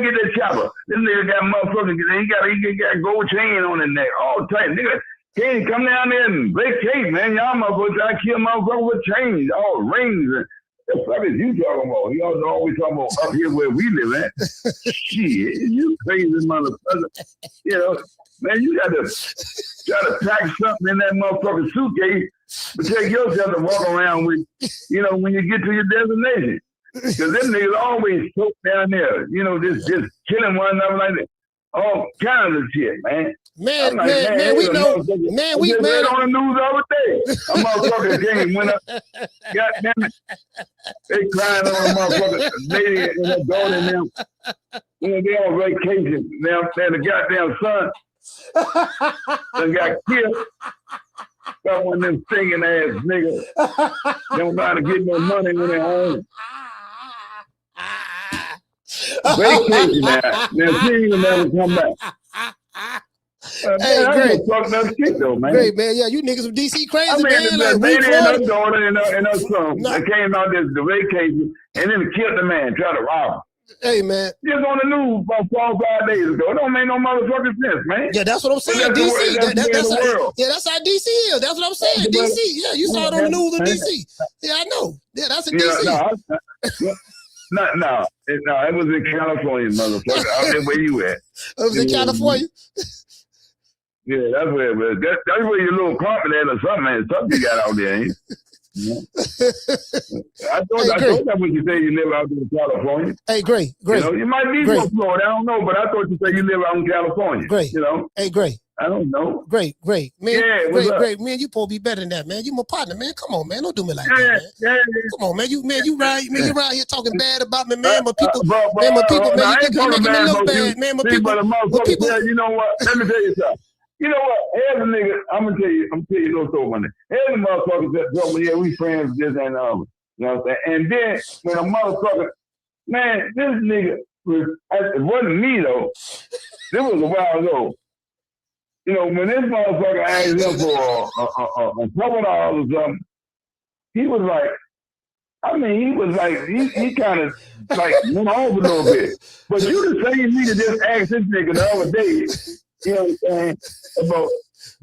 get that chopper. This nigga got motherfucker. He got a gold chain on his neck. All tight. Nigga, can't come down there and break cake, man. Y'all motherfuckers try to kill motherfucker with chains, all rings and the fuck is you talking about? He always talking about up here where we live at. Shit, you crazy motherfucker. Man, you got to try to pack something in that motherfucking suitcase, but take yourself to walk around with, when you get to your destination. Because them niggas always choke down there, just killing one another like that. All kinds of shit, man. Man, we know. Man, we on the news all day. A motherfucker game went up. Goddamn it. They crying on a motherfucker lady and her daughter and them. They on vacation. Now, the goddamn son done got killed. Got one of them singing ass niggas. They don't know how to get no money when they're home. Vacation now. Now she ain't gonna never come back. Hey, great. Fuck that shit though, man. Great, man. Yeah, you niggas from DC crazy, I mean, man. Like, they and her daughter and her son. They came out this the vacation and then killed the man, tried to rob him. Hey, man. Just on the news about 4 or 5 days ago. It don't make no motherfucking sense, man. Yeah, that's what I'm saying. That's DC. That's how DC is. That's what I'm saying. That's DC. Yeah, you saw it on the news in DC. Yeah, I know. Yeah, that's in DC. No, it was in California, motherfucker. I mean, where you at? It was in California? Yeah, that's where it was. That's where your little carpet at or something, man. Something you got out there, ain't you? Yeah. I thought that when you say you live out in California. Hey, great. You know, you might be from Florida, I don't know, but I thought you said you live out in California. Great. You know? Hey, great. I don't know. Great. Man, yeah, great. Man, you supposed to be better than that, man. You my partner, man. Come on, man. Don't do me like that, man. Yeah. Come on, man. You around here talking bad about me, man. But people, man, you making me look bad, man. But people, you know what? Let me tell you something. You know what? Here's a nigga. I'm gonna tell you a little story on it. Here's a motherfucker that told me, yeah, we friends, this and you know what I'm saying? And then when a motherfucker, man, this nigga it wasn't me though. This was a while ago. You know, when this motherfucker asked him for a couple dollars or something, he was like, he kind of like went off a little bit. But you the same nigga just asked this nigga the other day. You know what I'm saying? About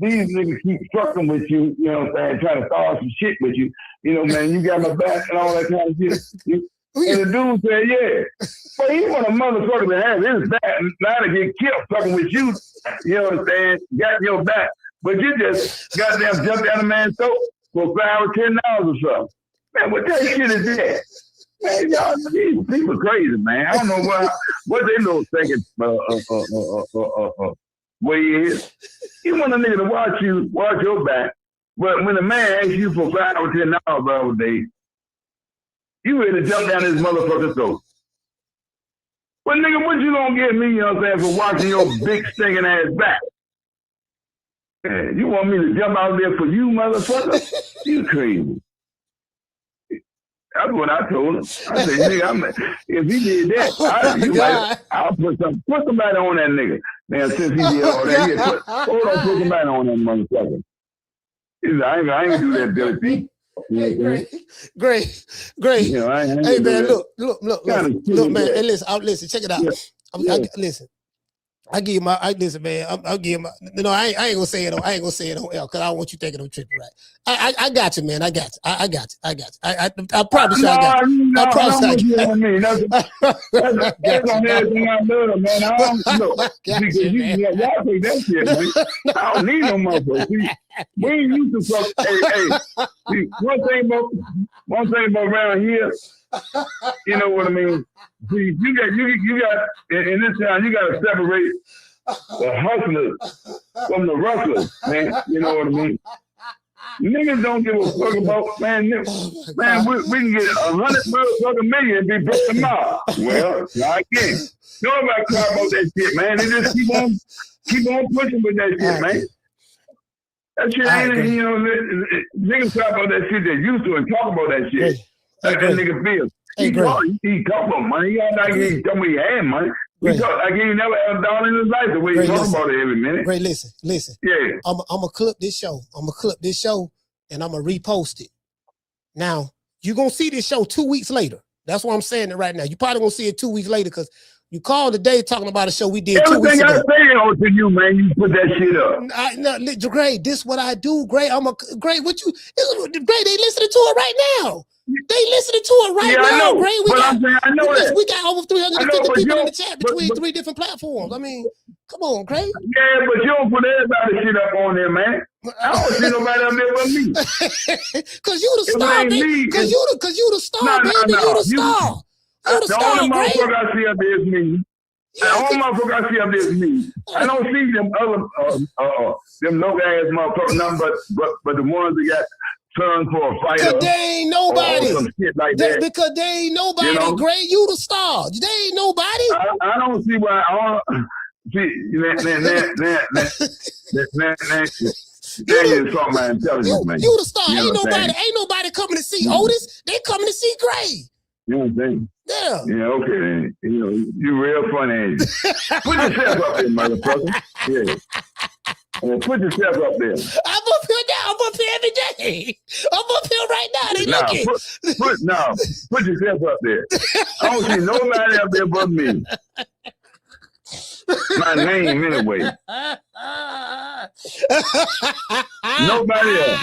these niggas keep trucking with you, you know what I'm saying, trying to start some shit with you. You know, man, you got my back and all that kind of shit. And the dude said, yeah. But he want a motherfucker to have his back now to get killed fucking with you. You know what I'm saying? Got your back. But you just goddamn jumped out of man's throat for $5 or $10 or something. Man, what that shit is that? Man, y'all, these people crazy, man. I don't know what they little thinking way is. You want a nigga to watch your back, but when a man asks you for $5 or $10 the other day, you ready to jump down his motherfucking throat. But nigga, what you gonna give me, you know what I'm saying, for watching your big stinking ass back? Man, you want me to jump out there for you, motherfucker? You crazy. That's what I told him. I said, nigga, if he did that, I'll put somebody on that nigga. Man, since he did all that, put somebody on that motherfucker. He said, I ain't gonna do that dirty thing. Great. You know, hey man, look, man. Hey, listen, check it out. Listen. I give you my, listen, man. I'll give you my. No, I ain't gonna say it. I ain't gonna say it on L because I don't want you thinking I'm tripping, right? I got you, man. I got you. I got you. I promise you, I got you. I promise I got you. That's on everything I love, man. I don't know because y'all take that shit, man. I don't need no motherfucker. We ain't used to fuck. Hey. See, one thing about around here. You know what I mean? See, you got in this town, you got to separate the hustlers from the rustlers, man. You know what I mean? Niggas don't give a fuck about, man. We can get 100 motherfucking million and be broke tomorrow. Well, I can't. Nobody care about that shit, man. They just keep on pushing with that shit, man. That shit ain't, you know, niggas talk about that shit they used to and talk about that shit. That nigga feels. He talk about money. He act like he tell me he had money. He talk like he never had a dollar in his life the way he talk about it every minute. Great, listen. Yeah. I'm gonna clip this show. And I'm gonna repost it. Now, you're gonna see this show 2 weeks later. That's why I'm saying it right now. You probably gonna see it 2 weeks later because you called today talking about a show we did 2 weeks ago. Everything I say on to you, man, you put that shit up. Gray, this what I do, Gray. Gray, Gray, they listening to it right now. They listening to it right now, Gray. We got over 350 people in the chat between 3 different platforms. I mean, come on, Gray. Yeah, but you don't put everybody shit up on there, man. I don't see nobody up there but me. Cause you the star, baby. Cause you the star, baby. You the star. The only motherfucker I see up there is me. The only motherfucker I see up there is me. I don't see them other them low ass motherfuckers, nothing but the ones that got turned for a fighter. Because they ain't nobody. Some shit like that. Because they ain't nobody, you know? Gray. You the star. They ain't nobody. I don't see why. You insult my intelligence, man. You the star. You know Ain't what I'm nobody coming to see Otis. They coming to see Gray. You know what I'm saying? Yeah. Yeah, okay then. You know, you real funny, ain't you? Put yourself up there, motherfucker. Yeah. Put yourself up there. I'm up here now. I'm up here every day. I'm up here right now. They looking. Put yourself up there. I don't see nobody up there but me. My name anyway. Nobody else.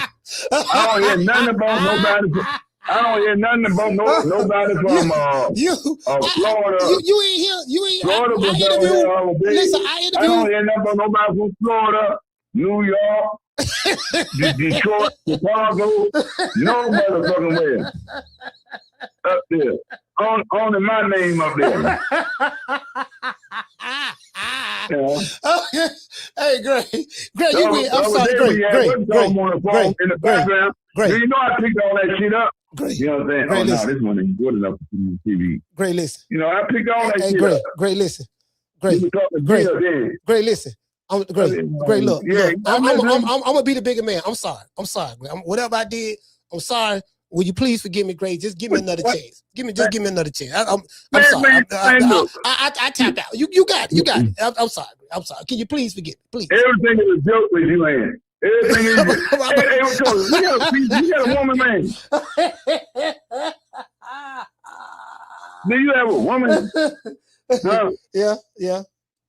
I don't hear nothing about nobody. I don't hear nothing about nobody from Florida. You ain't here. You ain't. Florida I interview. Listen, I don't hear nothing about nobody from Florida, New York, Detroit, Chicago. No motherfucking way. Up there. Only my name up there. Hey, Gray, you win. I'm sorry, Gray. In the background. You know I picked all that shit up. Gray. You know what I'm saying? Gray, no, this one ain't good enough for TV. Gray, listen. You know, I picked all that shit up. Gray, listen. Gray, listen. Gray, look. I'm gonna be the bigger man. I'm sorry. Whatever I did, I'm sorry. Will you please forgive me, Gray? Just give me another chance. Give me another chance. I'm sorry. I tapped out. You got it. I'm sorry. Can you please forgive me? Please. Everything is a joke with you, man. Everything is. You got a woman, man. Do you have a woman? Huh? Yeah.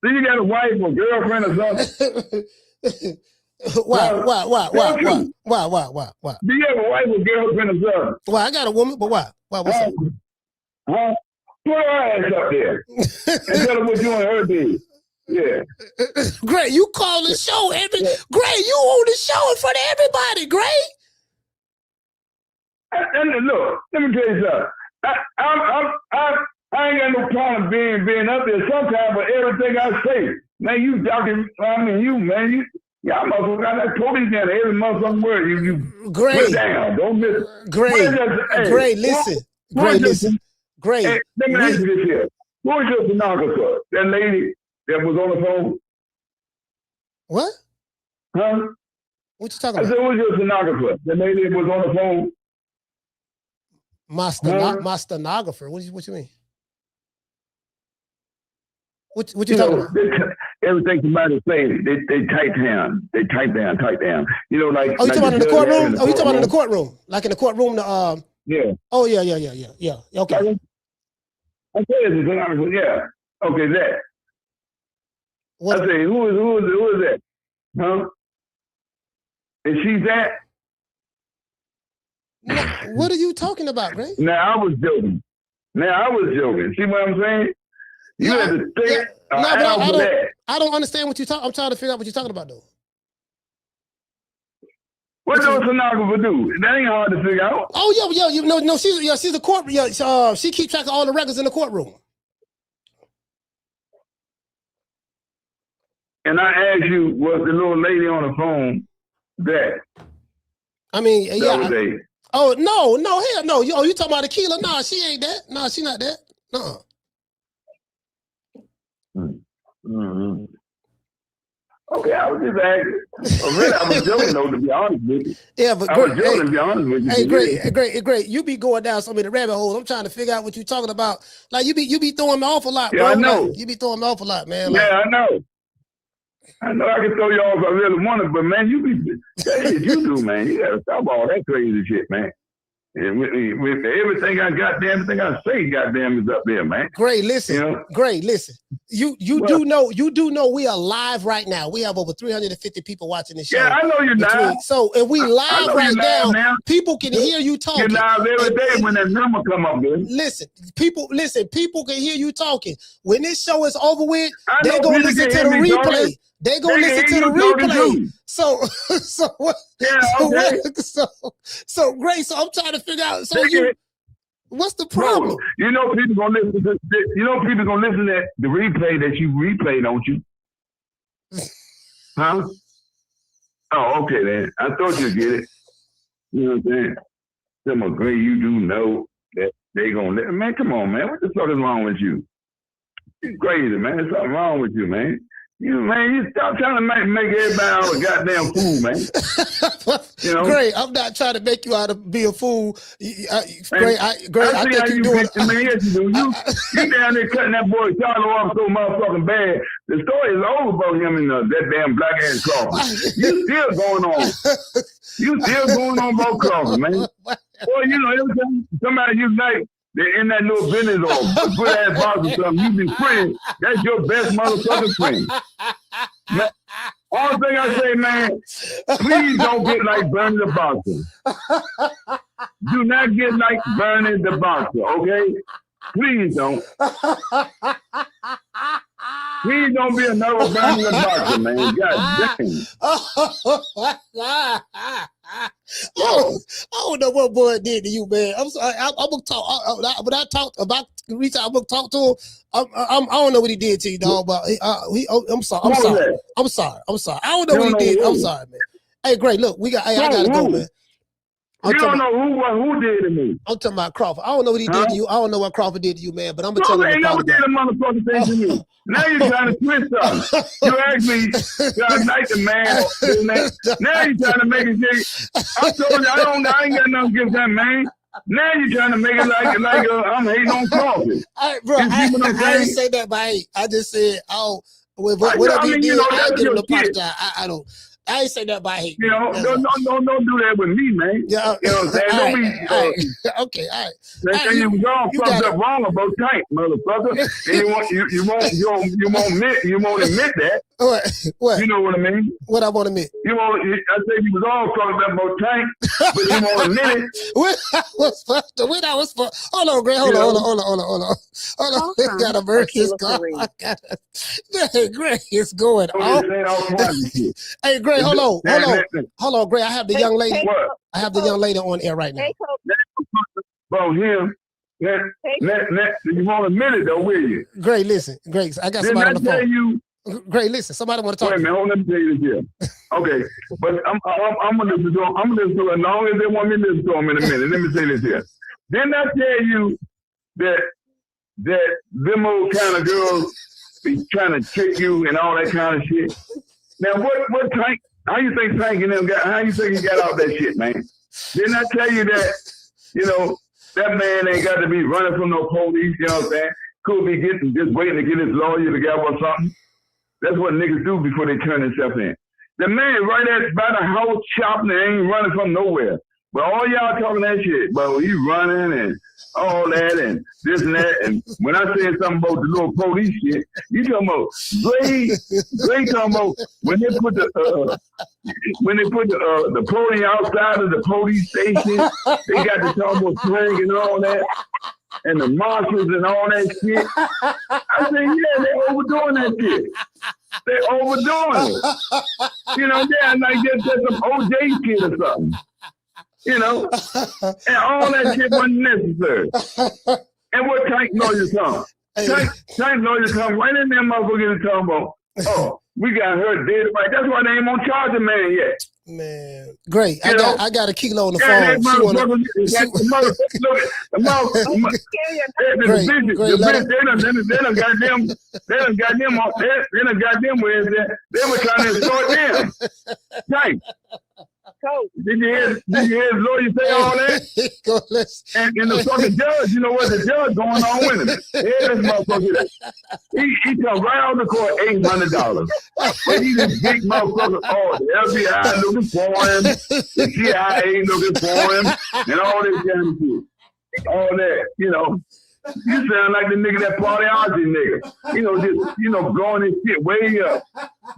Do you got a wife or girlfriend or something? Why? Do you have a wife or girlfriend or something? Well, I got a woman, but why? What's up? Huh? Put her ass up there and tell her what you and her did. Yeah. Gray, you call the show Gray, you on the show in front of everybody, Gray. And look, let me tell you something. I ain't got no problem being up there sometimes, but everything I say, man, you talking. I mean, y'all motherfucker got that police down there. Every motherfucking word you Gray, put down. Don't miss it. Gray, listen. Gray, hey, let me ask you this here. What was your stenographer? That lady that was on the phone? What? Huh? What you talking about? I said, what was your stenographer? The lady that was on the phone? My stenographer? What you mean? What you talking about? Everything somebody say, they type down. They type down. You know, like. Oh, you talking about in the courtroom? Oh, you talking about in the courtroom? Like in the courtroom? Yeah. Oh, yeah. Okay. Okay, yeah. Okay, that. What? I say, who is that? Huh? Is she that? No, what are you talking about, Gray? Now I was joking. See what I'm saying? You had to think. I don't understand what you're talking. I'm trying to figure out what you're talking about, though. What does a stenographer do? That ain't hard to figure out. Oh yeah. She's a court. She keeps track of all the records in the courtroom. And I asked you, was the little lady on the phone that? I mean, yeah. No, hell no. You talking about Akila? No, she ain't that. No, she not that. No. Mm-hmm. Okay, I was just asking. Really, I was joking though, to be honest with you. Yeah, but I was joking, to be honest with you. Hey, great. You be going down so many rabbit holes. I'm trying to figure out what you're talking about. Like you be throwing me off a lot, bro. Yeah, I know. Like, you be throwing me off a lot, man. Like, yeah, I know. I know I can throw you off if I really want it, but man, that shit you do, man. You gotta stop all that crazy shit, man. And with everything I say, goddamn, is up there, man. Gray, listen. You know? Gray, listen. You do know we are live right now. We have over 350 people watching this show. Yeah, I know you're live. So if we live right now, people can hear you talking. You're live every day when that number come up, man. Listen, people can hear you talking. When this show is over with, they're gonna listen to the replay. They gonna listen to the replay. So Gray. So I'm trying to figure out. So what's the problem? You know people gonna listen to. People gonna listen to the replay that you replay, don't you? Huh? Oh, okay then. I thought you'd get it. You know what I'm saying? Some of Gray, you do know that they gonna. Man, come on, man. What the fuck is wrong with you? You're crazy, man. There's something wrong with you, man. You stop trying to make everybody out of goddamn fool, man. You know? Great, I'm not trying to make you out to be a fool. Great, I think you're doing. Man, yes, you do. You down there cutting that boy Charlie off so motherfucking bad. The story is over about him and that damn black ass Crocker. You still going on. You still going on about Crocker, man. Boy, you know, every time somebody you like, they're in that little business or good ass box or something, you be friends. That's your best motherfucking friend. Man, all thing I say, man, please don't get like Bernie the Boxer. Do not get like Bernie the Boxer, okay? Please don't. Please don't be another Bernie the Boxer, man. God damn. I don't know what boy did to you, man. I'm sorry. I'm gonna talk. When I talk about Rita, I'm gonna talk to him. I don't know what he did to you, dog. But I'm sorry. I'm sorry. I don't know what he did. I'm sorry, man. Hey, great. Look, I gotta go, man. You don't know who did to me. I'm talking about Crawford. I don't know what he did to you. I don't know what Crawford did to you, man. But I'm gonna tell you. Ain't never did a motherfucking thing to you. Now you're trying to twist something. You actually got night the man. Now you're trying to make it say, I told you I ain't got nothing against that man. Now you're trying to make it like I'm hating on Crawford. Bro, I didn't say that by hate. I just said, whatever he did, I'll give him the apologize. I ain't say that by hate. You know, don't do that with me, man. Yeah, you know what I'm saying? Okay, all right. You was all fucked up wrong about Tank, motherfucker. And you won't admit that. What? You know what I mean? What I want to admit? I said you was all fucked up about Tank, but you won't admit it. When I was fucked. Hold on, Greg. Hold on. We got a versus call. Hey, Greg, it's going on. Hey, Greg, hold on, Greg. I have the young lady. I have the young lady on air right now. About him. You won't admit it though, will you? Greg, listen. Greg, I got somebody on the phone. Greg, listen. Somebody want to talk. Wait a minute, let me tell you this here. Okay, but I'm gonna listen to them. I'm gonna listen to it as long as they want me to listen to them in a minute. Let me say this here. Didn't I tell you that them old kind of girls be trying to trick you and all that kind of shit? Now, what Tank? How you think Tank and them got? How you think he got out that shit, man? Didn't I tell you that? You know that man ain't got to be running from no police. You know what I'm saying? Could be just waiting to get his lawyer together or something. That's what niggas do before they turn themselves in. The man right by the house chopping and ain't running from nowhere. But all y'all talking that shit, but he running and all that and this and that. And when I said something about the little police shit, you talking about Gray talking about when they put the pony outside of the police station, they got the talk about swing and all that. And the marshals and all that shit. I said, yeah, they overdoing that shit. They overdoing it. You know, they're like just some OJ shit or something. You know? And all that shit wasn't necessary. And what Tank lawyers come? Tank lawyers come right in there, motherfucker, and talking about, oh, we got her dead right. That's why they ain't on charge of man yet. Man, great. I got a kilo on the phone. They were trying to extort them. Right. Did you hear his lawyer say all that? And the fucking judge, you know what the judge going on with him? Yeah, this motherfucker. He come right out of the court, $800. But he this big motherfucker, oh, the FBI looking for him, the CIA looking for him, and all this kind of shit. All that, you know. You sound like the nigga that partyology nigga. You know, just, blowing his shit way up.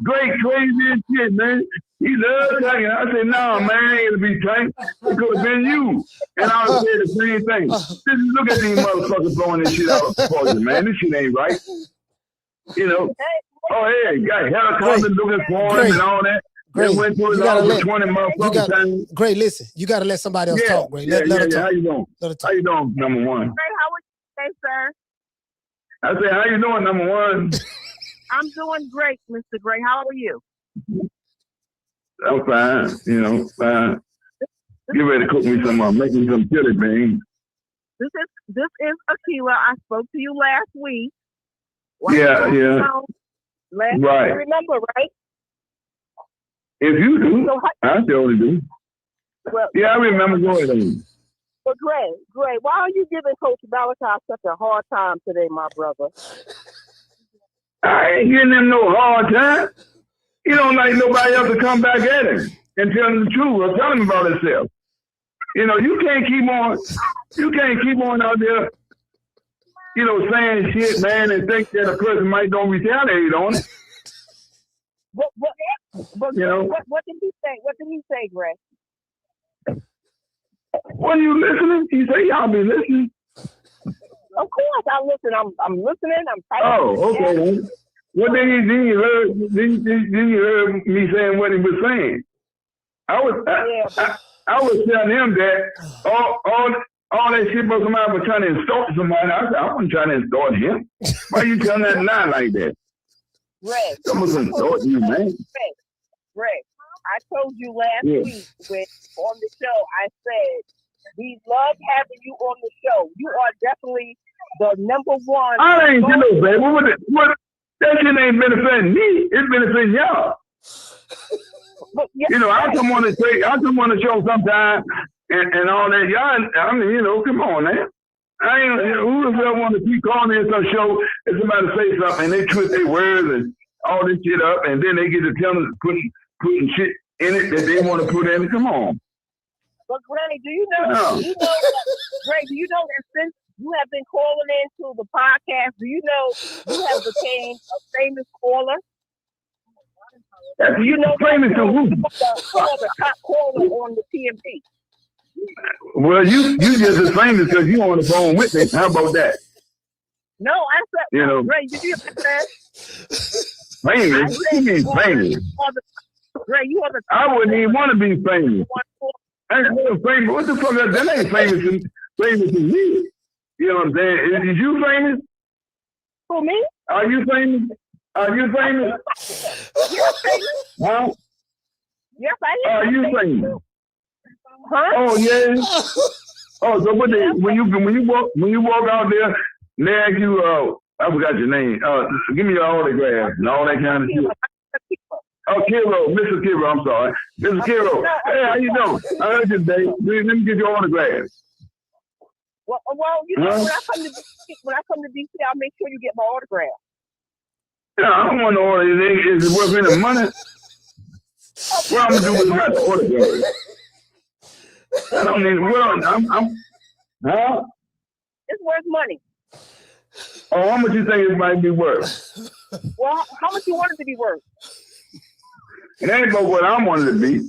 Great, crazy as shit, man. He loves Tank. I said, no, man, it'll be Tank. It could have been you. And I would say the same thing. Look at these motherfuckers blowing this shit out for you, man. This shit ain't right. You know? Oh, yeah, got helicopters looking for him and all that. Great. Went to his office 20 motherfuckers. Great, listen. You got to let somebody else talk, Great. Let her talk. How you doing? How you doing, number one? Hey, how are you today, sir? I said, how you doing, number one? I'm doing great, Mr. Gray. How are you? I'm fine, fine. Get ready to cook me some, make me some chili beans. This is Akila. I spoke to you last week. Last Right. you remember, right? If you do, So I surely do. well, Yeah, I remember going to. But Gray, why are you giving Coach Malachi such a hard time today, my brother? I ain't giving him no hard time. He don't like nobody else to come back at him and tell him the truth or tell him about himself. You know, you can't keep on out there, you know, saying shit, man, and think that a person might don't retaliate on it. But you know, what did he say? What did he say, Gray? What are you listening? He say, y'all be listening. Of course, I listen. I'm listening. I'm typing. Oh, okay. Then. Well, then you heard me saying what he was saying. I was telling him that all that shit about somebody was trying to insult somebody. I said, I wasn't trying to insult him. Why you telling that lie like that? Greg, Someone's insult you, man. Greg, I told you last week on the show, I said, we love having you on the show. You are definitely the number one. I ain't you know, baby. What, that shit ain't benefiting me. It's benefiting y'all. You know, I come on the show sometime and all that. Y'all, I mean, you know, come on, man. I ain't, who the hell want to keep calling in some show and somebody say something and they twist their words and all this shit up and then they get to tell them putting shit in it that they want to put in it. Come on. But Granny, do you know Greg, do you know that since you have been calling into the podcast, do you know you have became a famous caller? Do you know famous to who? The top caller on the TMP. Well, you just as famous because you on the phone with me. How about that? No, I said, you know, Ray, did you hear that? Famous? You mean famous? Ray, you are the I wouldn't even want to be famous. I ain't famous. What the fuck? That ain't famous to me. You know what I'm saying? Is you famous? Who, me? Are you famous? Are you famous? Yes, famous. Huh? Yes, I am. Are you famous? Huh? Oh yeah. Oh, so what? When you walk out there, they ask you, I forgot your name. Give me your autograph and all that kind of shit. Oh, Kiro, Mr. Kiro, I'm sorry. Mr. Kiro, hey, how you doing? I heard you today. Let me get your autograph. Well, you know, when I come to DC, I'll make sure you get my autograph. Yeah, I don't want no autograph. Is it worth any money? What I'm gonna do with my autograph? I don't need. Huh? It's worth money. Oh, how much you think it might be worth? Well, how much you want it to be worth? It ain't about what I wanted to be.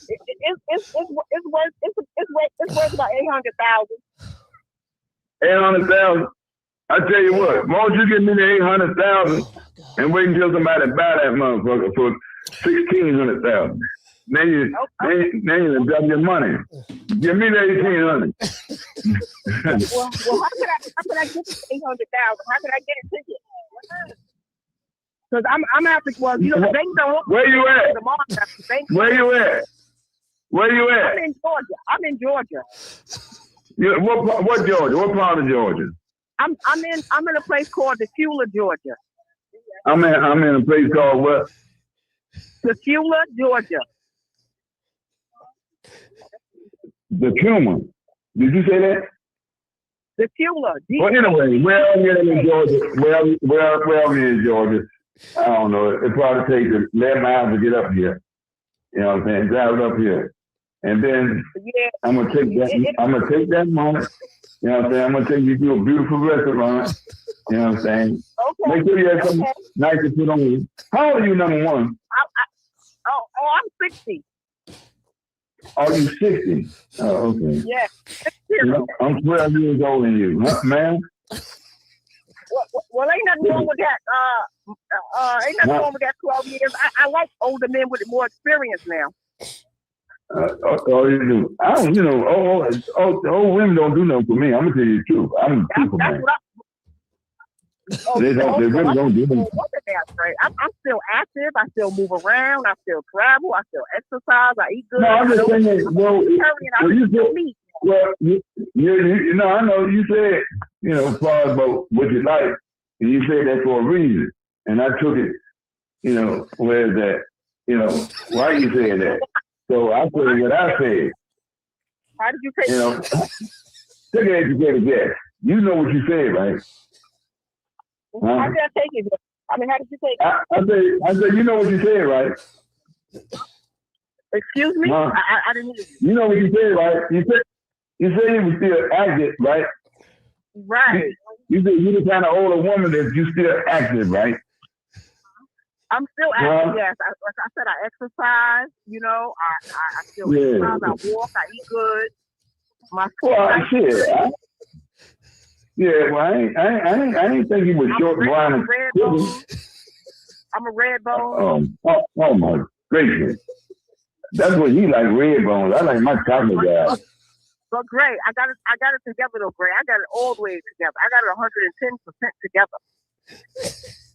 It's worth about $800,000. 800,000. I tell you what, why don't you give me the 800,000 and wait until somebody buy that motherfucker for 1,600,000. Then you double your money. Give me the 1,800. Well, how could I get the 800,000? How could I get it to you? Because I'm after, well, you know, the bank don't. Where you at? Where you at? Where you at? I'm in Georgia. Yeah, what Georgia? What part of Georgia? I'm in a place called Tequila, Georgia. I'm in a place called what? Tequila, Georgia. Tequila. Did you say that? Tequila. Well, anyway, where in Georgia? Where in Georgia? I don't know. It probably takes 11 hours to get up here. You know what I'm saying? Drive it up here. And then I'm gonna take that moment. You know what I'm saying? I'm gonna take you to a beautiful restaurant. You know what I'm saying? Okay. Make sure you have something nice to put on you. How old are you, number one? I'm 60. Oh, you 60? Oh, okay. Yeah. You know, I'm 12 years older than you, huh, man? Well, ain't nothing wrong with that. Ain't nothing wrong with that 12 years. I like older men with more experience now. You do. I don't, you know, old women don't do nothing for me. I'm gonna tell you the truth. I'm a people man. They really don't do nothing. I'm still active. I still move around. I still travel. I still exercise. I eat good. No, I'm just saying that. You know, I know you said, you know, as far as about what you like, and you said that for a reason. and I took it, you know, where's that? You know, why you saying that? So I said what I said. How did you take You know, take an educated guess. You know what you said, right? How did I take it? I mean, how did you take it? I said, you know what you said, right? Excuse me? I didn't hear you. You know what you said, right? You said you were still active, right? Right. You said you're the kind of older woman that you still active, right? I'm still active, yes. Like I said, I exercise, you know, I still exercise, I walk, I eat good. My shit. I ain't think you were short, blind, and I'm a red bone. Oh my gracious. That's what you like, red bones. I like my chocolate guy. But Gray, I got it together though, Gray. I got it all the way together. I got it 110% together.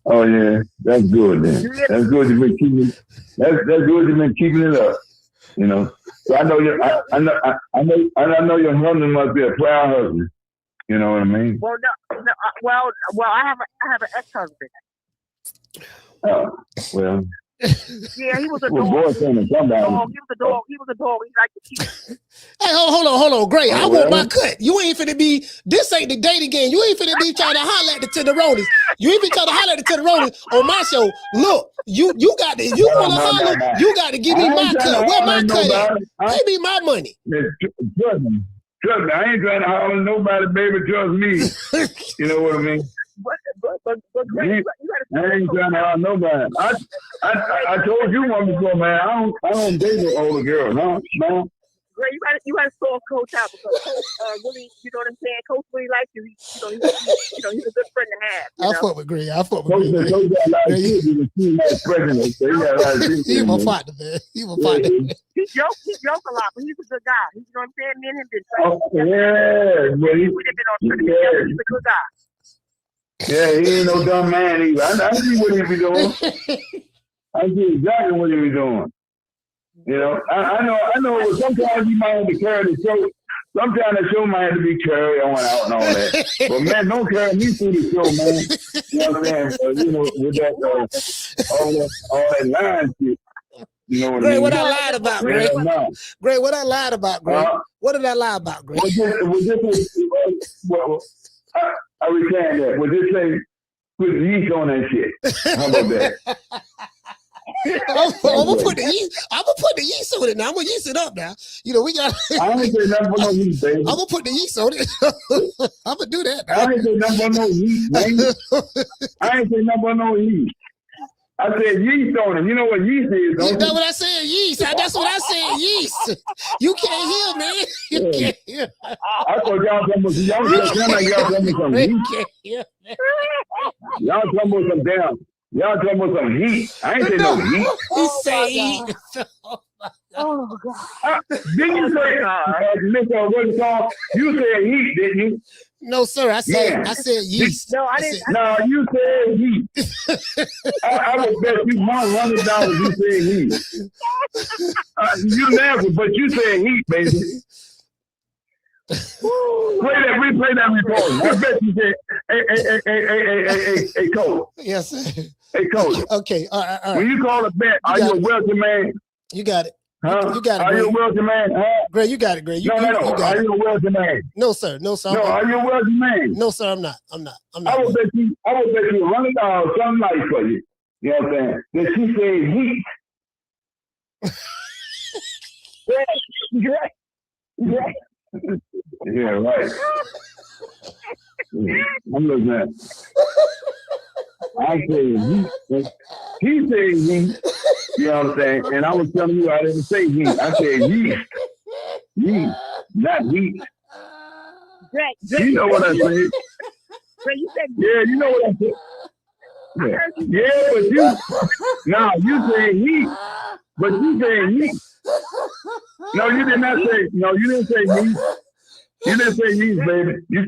Oh yeah, that's good then. That's good you've been keeping. That's good you've been keeping it up. You know. So I know I know your husband must be a proud husband. You know what I mean? Well, no well, I have an ex-husband. Oh well. Yeah, he was a dog. He was a dog. He liked to keep. Hey, hold on, Gray. I want my cut. You ain't finna be. This ain't the dating game. You ain't finna be trying to holler at the tenderonis. You ain't been trying to holler at the tenderonis on my show. Look, you got to. You wanna holler? You got to give me my cut. Where my cut at? Give me my money. Trust me. I ain't trying to holler at nobody, baby. Trust me. You know what I mean? But Gray, you gotta. I ain't trying to holler at nobody. I told you one before, man. I don't date no older girls, no. Gray, you gotta sort Coach out because Coach really, you know what I'm saying? Coach really likes you. He's a good friend to have. I fuck with Gray. Coach got a lot of kids. He my partner, man. He my partner. He jokes a lot, but he's a good guy. You know what I'm saying? Me and him been He's a good guy. Yeah, he ain't no dumb man either. I see what he be doing. I see exactly what he be doing. You know, I know. Sometimes you might have to carry the show. Sometimes the show might have to be carried on out and all that. But man, don't carry me through the show, man. You know what I'm saying? You know, with that all that lying shit. You know what Gray, I mean? what I lied about, Gray? Gray, what I lied about, Gray? What did I lie about, Gray? I recant that. Well, just say put yeast on that shit. How about that? I'm gonna put the yeast on it now. I'm gonna yeast it up now. You know, we got. I ain't say nothing but no yeast, baby. I'm gonna put the yeast on it. I'm gonna do that now. I ain't say nothing but no yeast, man. I ain't say nothing but no yeast. I said yeast on it. You know what yeast is, don't you? That's what I said, yeast. That's what I said, yeast. You can't hear, man. You can't hear. I thought y'all talking about some heat. Y'all talking about some damn. Y'all talking about some heat. I ain't say no heat. He say heat. Oh God. Didn't you say, Mr. What's it called? You said heat, didn't you? No, sir. I said yeast. No, I didn't. No, you said heat. I would bet you $100 you said heat. You laughing, but you said heat, baby. Replay that recording. I bet you said, hey, coach. Yes, sir. Hey, coach. Okay, all right. When you call a bet, are you a wealthy man? You got it. Huh? You got it, Are Gray. you a wealthy man? Huh? Gray, you got it, Gray. No. Are you a wealthy man? No, sir. No, sir. No, are you a wealthy man? No, sir. I'm not. I would bet you $100 something nice for you. You know what I'm saying? That she said heat. Yeah, right. I'm looking at. I said heat. He said heat. You know what I'm saying? And I was telling you I didn't say heat. I said yeast. Yeast, not heat. You know what I said? You said yeah, you know what I said. Yeah, but you said heat. But you said heat. No, you did not say. No, you didn't say heat. You didn't say heat, baby. You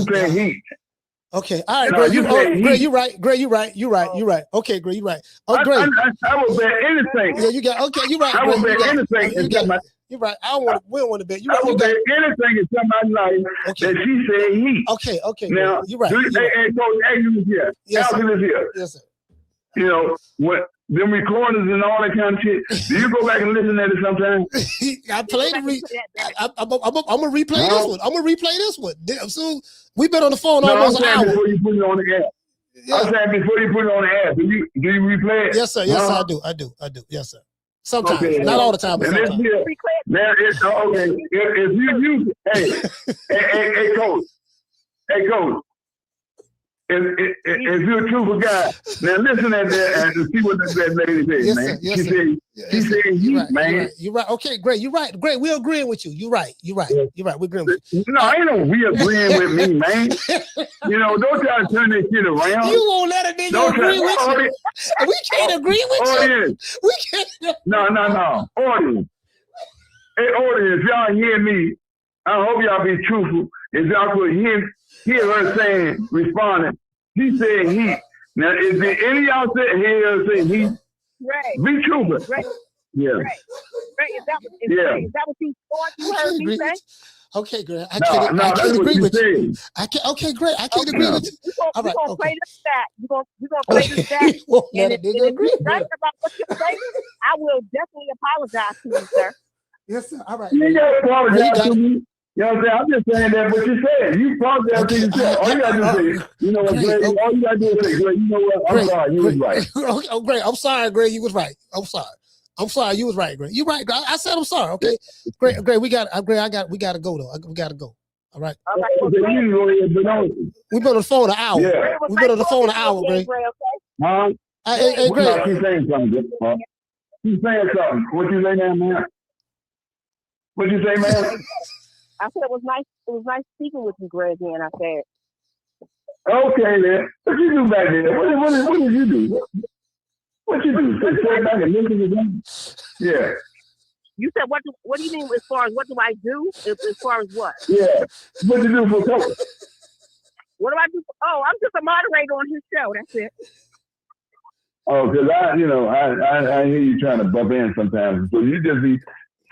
said heat. Okay, all right, No, Gray, you're right. Gray, you're right. Okay, Gray, you're right. Oh, Gray. I would bet anything. Yeah, you got. Okay, you're right. I would bet anything. You're right. We don't want to bet. I would bet anything in somebody's life that she said heat. Okay. Now, you're right. Hey, Coach, hey, you was here. Yes, Alvin is here. Yes, sir. You know, what them recorders and all that kind of shit. Do you go back and listen to it sometimes? I played I'm gonna replay this one. I'm gonna replay this one. So we've been on the phone almost an hour. Before you put it on the app. Yeah. I'm saying before you put it on the app. Do you replay it? Yes, sir. Yes, sir, I do. Yes, sir. Sometimes, okay, not all the time, but sometimes. Now it's okay. If you use it, hey, coach. Hey, coach. If you're a truthful guy, now listen at that and see what that lady said, yes, man. Sir, yes, she said, man. You're right. Okay, great. You're right. Great. We're agreeing with you. You're right. We're agreeing with you. No, ain't no we agreeing with me, man. You know, don't try to turn this shit around. You won't let a nigga agree with you. We can't agree with you. We can't. No. Audience. Hey, audience, y'all hear me. I hope y'all be truthful. If y'all could hear her saying, responding, he said he. Now, is there any of y'all sit here and say he? Right. Be truthful. Right. Yeah. Right. Is that what you thought you heard me say? Okay, great. I can't agree with you. Okay, great. I can't agree with you. We're going to play this back. We're going to play this back. And if you're right about what you're saying, I will definitely apologize to you, sir. Yes, sir. All right. You gotta apologize to me. You know what I'm saying? I'm just saying that what you said. You apologize to yourself. All you gotta do is say, you know what, Greg? All you gotta do is say, Greg, you know what? I'm sorry, you was right. Oh, Greg, I'm sorry, Greg, you was right. I'm sorry, you was right, Greg. You're right, Greg. I said I'm sorry. Okay, Greg, we got to go though. We got to go. All right. We've been on the phone an hour. Yeah. We've been on the phone an hour, Greg. Hey, Greg. Keep saying something. Keep saying something. What you say now, man? What you say, man? I said it was nice. It was nice speaking with you, Greg. And I said, okay, then. What you do back there? What did you do? What you do? Sit back and listen to them? Yeah. You said what do you mean as far as what do I do? As far as what? Yeah. What you do for Crocker? What do I do? I'm just a moderator on his show. That's it. Oh, because I hear you trying to bump in sometimes. So you just be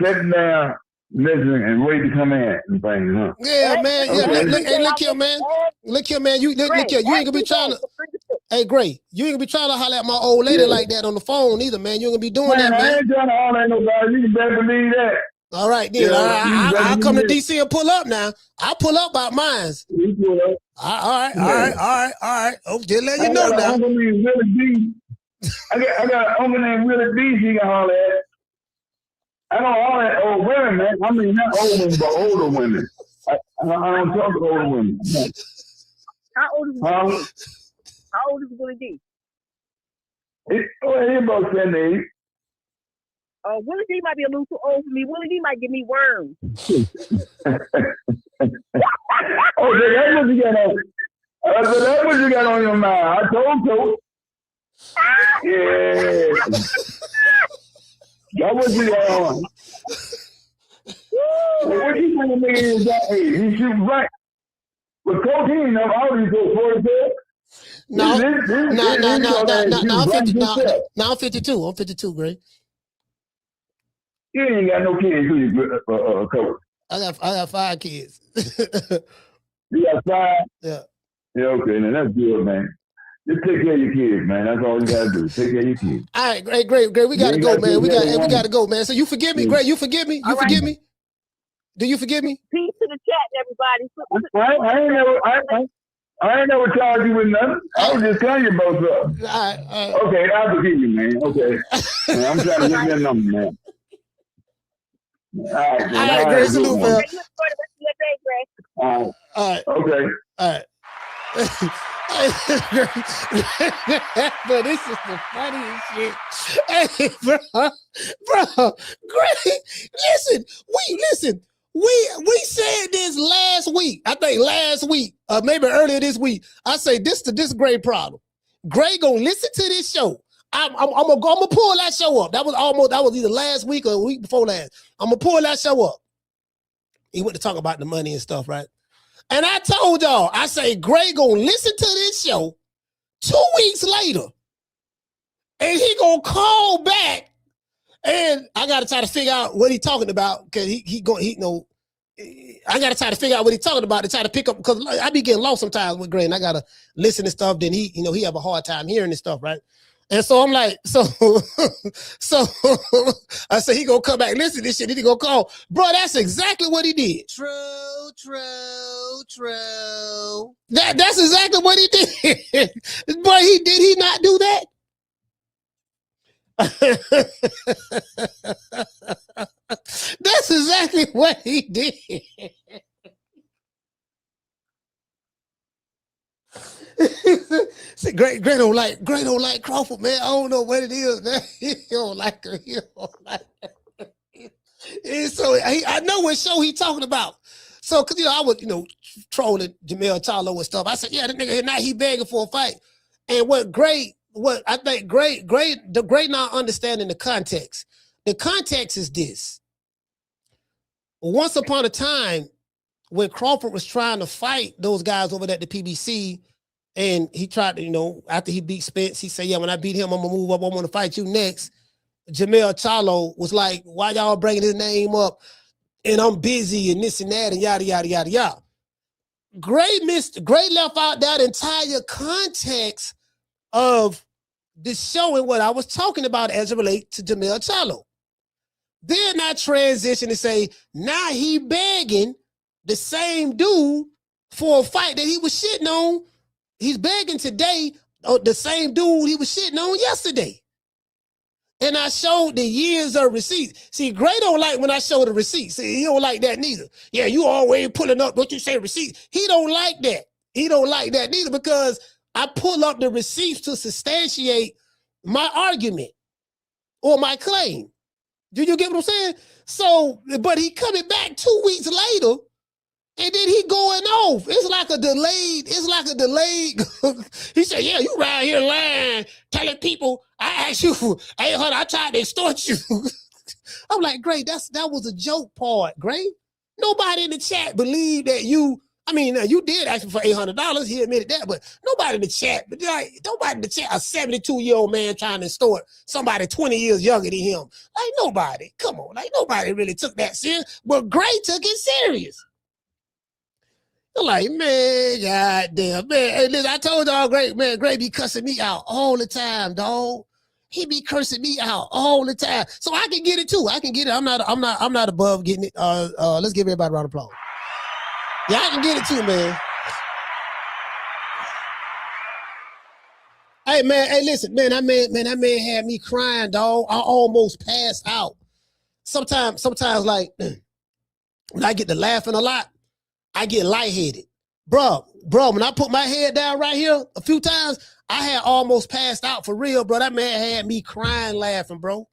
sitting down, listening, and waiting to come in and things, huh? Yeah, man. Yeah, okay. Look here, man. Look here, man. You ain't gonna be trying to. Hey, Gray, you ain't gonna be trying to holler at my old lady like that on the phone either, man. You ain't gonna be doing that, man. I ain't trying to holler at nobody. You better believe that. All right, then. Yeah, I'll come to DC and pull up now. I'll pull up by mines. You pull up. All right. Oh, just let you know now. I got an uncle named Willie B. He can holler at. I don't holler at old women, man. I mean, not old women, but older women. I don't talk to older women. How old is Willie D? He's about 78. Willie D might be a little too old for me. Willie D might give me worms. Oh, that's what you got on. That's what you got on your mind. I told you. Yeah. That was the what you think of me is that he shoots right. But cocaine, I already go 44. No, I'm 52. I'm 52, Greg. You ain't got no kids, do you, Coach? I got 5 kids. You got 5? Yeah. Yeah, okay, then that's good, man. Just take care of your kids, man. That's all you gotta do. Take care of your kids. All right, great. We gotta go, man. We gotta go, man. So you forgive me, Greg? You forgive me? You forgive me? Do you forgive me? Peace to the chat, everybody. I ain't never charged you with nothing. I was just telling you about something. All right. Okay, I'll forgive you, man. Okay. Man, I'm trying to get that number, man. All right, Greg. Salute, man. All right. Okay. All right. But this is the funniest shit. Hey, bro, Greg, listen. We said this last week. I think last week, maybe earlier this week. I say this great problem. Greg gonna listen to this show. I'm gonna pull that show up. That was either last week or a week before last. I'm gonna pull that show up. He went to talk about the money and stuff, right? And I told y'all, I say, Greg gonna listen to this show 2 weeks later, and he gonna call back, and I gotta try to figure out what he talking about, because I gotta try to figure out what he talking about to try to pick up, because I be getting lost sometimes with Greg, and I gotta listen to stuff. Then he have a hard time hearing this stuff, right? And so I'm like, so I said, he gonna come back, listen to this shit, he gonna call. Bro, that's exactly what he did. True. That's exactly what he did. But did he not do that? That's exactly what he did. See, Great don't like Crawford, man. I don't know what it is, man. He don't like her. He don't like her. And so I know what show he talking about. So, cause I was, trolling Jamaine Charlo and stuff. I said, yeah, the nigga here now he begging for a fight. And what I think great not understanding the context. The context is this. Once upon a time, when Crawford was trying to fight those guys over at the PBC, and he tried to, after he beat Spence, he said, yeah, when I beat him, I'm gonna move up, I'm gonna fight you next. Jamaine Charlo was like, why y'all bringing his name up? And I'm busy and this and that and yada, yada, yada, yada. Gray left out that entire context of the show and what I was talking about as it relates to Jamaine Charlo. Then I transition to say, now he begging the same dude for a fight that he was shitting on. He's begging today the same dude he was shitting on yesterday. And I showed the years of receipts. See, Gray don't like when I show the receipts. See, he don't like that neither. Yeah, you always pulling up what you say receipts. He don't like that. He don't like that neither because I pull up the receipts to substantiate my argument or my claim. Do you get what I'm saying? So, but he coming back 2 weeks later, and then he going off. It's like a delayed. He said, yeah, you right here lying, telling people, I asked you for 800, I tried to extort you. I'm like, Gray, that was a joke part, Gray. Nobody in the chat believed that you did ask me for $800. He admitted that, but nobody in the chat, a 72-year-old man trying to extort somebody 20 years younger than him. Like, nobody, come on, like, nobody really took that serious, but Gray took it serious. I'm like, man, goddamn, man. Hey, listen, I told y'all, Gray be cussing me out all the time, dog. He be cursing me out all the time. So I can get it too. I can get it. I'm not above getting it. Let's give everybody a round of applause. Yeah, I can get it too, man. Hey, man. Hey, listen, man. That man had me crying, dog. I almost passed out. Sometimes, like when I get to laughing a lot, I get lightheaded. Bro, when I put my head down right here a few times, I had almost passed out for real, bro. That man had me crying, laughing, bro.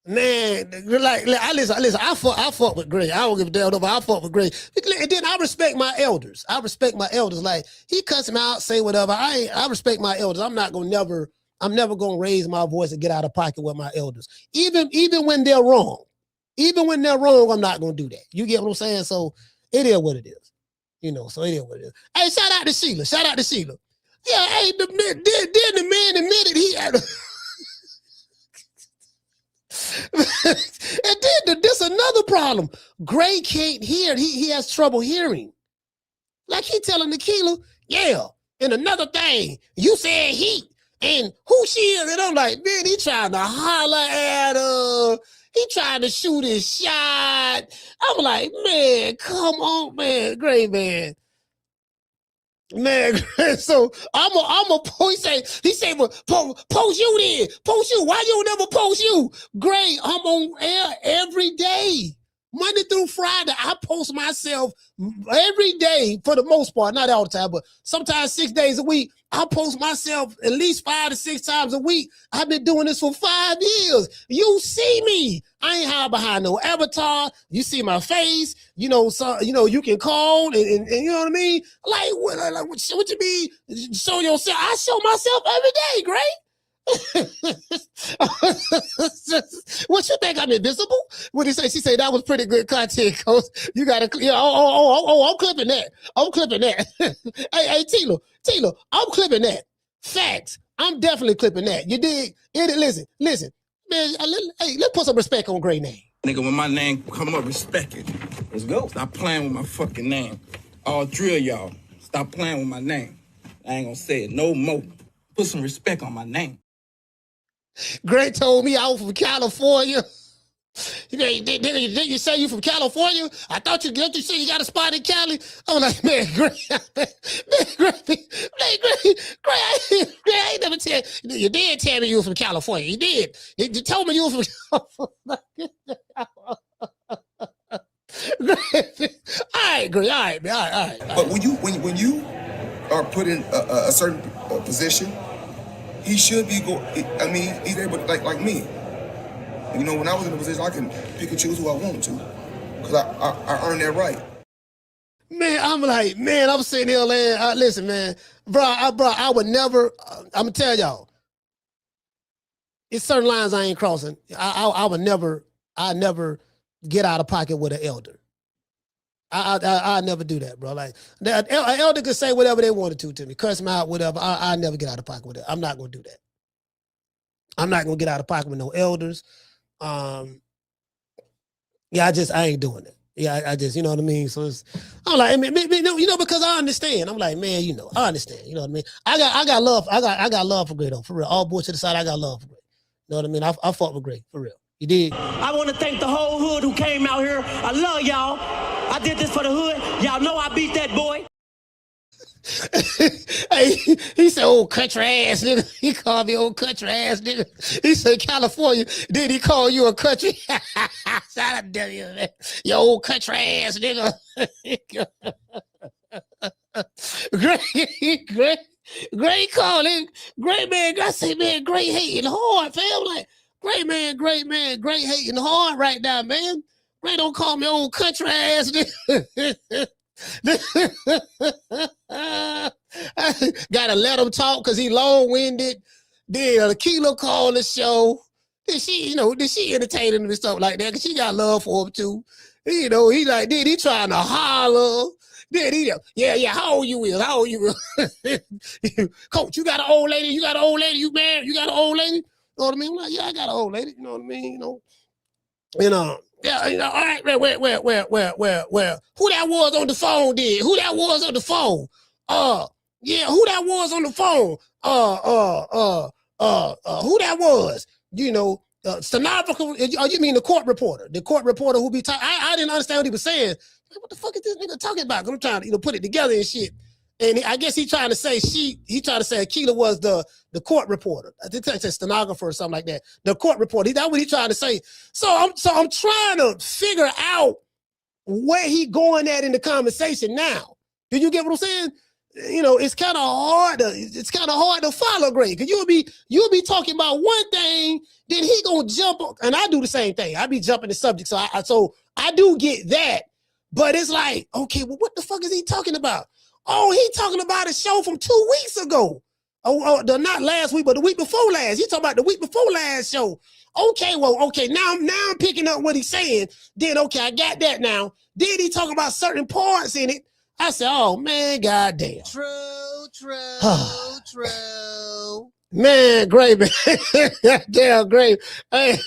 Man, like I fuck with Gray. I don't give a damn but I fuck with Gray. And then I respect my elders. Like, he cuss me out, say whatever. I respect my elders. I'm never gonna raise my voice and get out of pocket with my elders. Even when they're wrong. Even when they're wrong, I'm not gonna do that. You get what I'm saying? So it is what it is. So it is what it is. Hey, shout out to Sheila. Yeah, hey, then the man admitted he had and then there's another problem. Gray can't hear. He has trouble hearing. Like, he telling Tequila, yeah, and another thing, you said heat, and who she is? And I'm like, man, he trying to holler at her. He trying to shoot his shot. I'm like, man, come on, man, Gray, man. Man, so I'm a post. He said, well, post you then. Post you. Why you never post you? Gray, I'm on air every day. Monday through Friday, I post myself every day for the most part, not all the time, but sometimes 6 days a week. I post myself at least 5 to 6 times a week. I've been doing this for 5 years. You see me. I ain't hide behind no avatar. You see my face. So you can call and you know what I mean? Like what you mean? Show yourself. I show myself every day, Gray. What you think, I'm invisible? What did he say? She said that was pretty good content, Coach. You gotta clear. I'm clipping that. hey, Tila, I'm clipping that. Facts. I'm definitely clipping that. You dig? Listen, man. Hey, let's put some respect on Gray name. Nigga, when my name come up, respect it. Let's go. Stop playing with my fucking name. All three of y'all, stop playing with my name. I ain't gonna say it no more. Put some respect on my name. Gray told me I was from California. Did you say you from California? I thought you said you got a spot in Cali. I'm like, man, Gray, I ain't never tell you. You did tell me you were from California. You did. You told me you were from California. All right, Gray. All right, man. All right. But when you are put in a certain position, he should be he's able to, like me. You know, when I was in a position, I can pick and choose who I wanted to, because I earned that right. Man, I'm like, man, I'm sitting here, man. Listen, man, bro, I would never. I'm gonna tell y'all, it's certain lines I ain't crossing. I would never. I never get out of pocket with an elder. I never do that, bro. Like, an elder could say whatever they wanted to me, curse me out, whatever. I never get out of pocket with it. I'm not gonna do that. I'm not gonna get out of pocket with no elders. Yeah, I ain't doing it. Yeah, I just, you know what I mean? So I'm like, you know, because I understand. I'm like, man, you know, I understand. You know what I mean? I got love for Gray, though, for real. All bullshit aside, I got love for Gray. You know what I mean? I fought with Gray, for real. You did. I want to thank the whole hood who came out here. I love y'all. I did this for the hood. Y'all know I beat that boy. Hey, he said, old country ass nigga. He called me old country ass nigga. He said, California. Then he called you a country. Shout out to you, man. You old country ass nigga. Gray called him. Great man. I say, man, Gray hating hard, fam. Like, great man, Gray hating hard right now, man. Gray don't call me old country ass nigga. Gotta let him talk because he long-winded. Then Keela called the show. Did she entertain him and stuff like that? Because she got love for him too. You know, he trying to holler. Then yeah, how old you is? How old you is? Coach, you got an old lady? You married? You got an old lady? You know what I mean? I'm like, yeah, I got an old lady. You know what I mean? You know. Yeah, you know, all right, where? Who that was on the phone did? Who that was on the phone? Yeah, who that was on the phone? Who that was? You know, stenographer, you mean the court reporter? The court reporter who be talking, I didn't understand what he was saying. Like, what the fuck is this nigga talking about? I'm trying to, put it together and shit. And I guess he trying to say Keela was the court reporter. I think it's a stenographer or something like that. The court reporter. That's what he trying to say. So I'm trying to figure out where he going at in the conversation now. Do you get what I'm saying? You know, it's kind of hard to follow, Gray, because you'll be talking about one thing, then he gonna jump, and I do the same thing. I be jumping the subject, so I do get that, but it's like, okay, well, what the fuck is he talking about? Oh, he talking about a show from 2 weeks ago. Not last week, but the week before last. He talking about the week before last show. Okay, now I'm picking up what he's saying. Then, okay, I got that now. Then he talking about certain parts in it. I said, oh, man, goddamn. True. Man, Gray, man. Damn, Gray. Hey,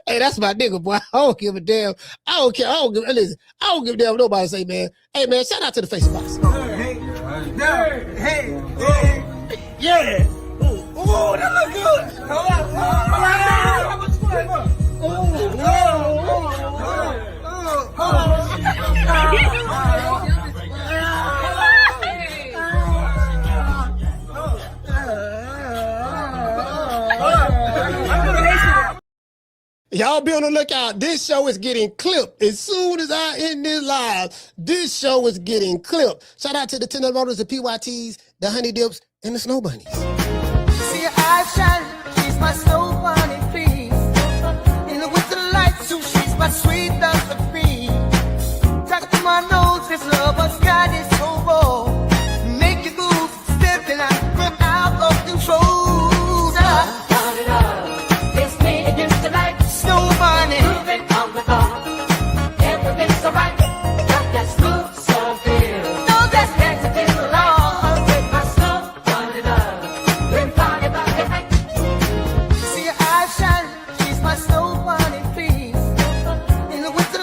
that's my nigga, boy. I don't give a damn. I don't care. I don't give a damn what nobody say, man. Hey, man, shout out to the Face Box. Hey. Yeah. Ooh, that look good. Y'all be on the lookout. This show is getting clipped. As soon as I end this live, this show is getting clipped. Shout out to the Tender Motors, the PYTs, the Honey Dips, and the Snow Bunnies. See your eyes shine, she's my snow bunny, please. In the winter lights, so she's my sweet dust of free. Talk to my nose, this love of sky is so raw. Make you move, step and I run out of control. Snow bunny, moving on the bar. Everything's alright. Got that smooth so feel. No, that's dancing in the lawn. With my snow bunny love. We're party by the night. See her eyes shine. She's my snow bunny, please. In the winter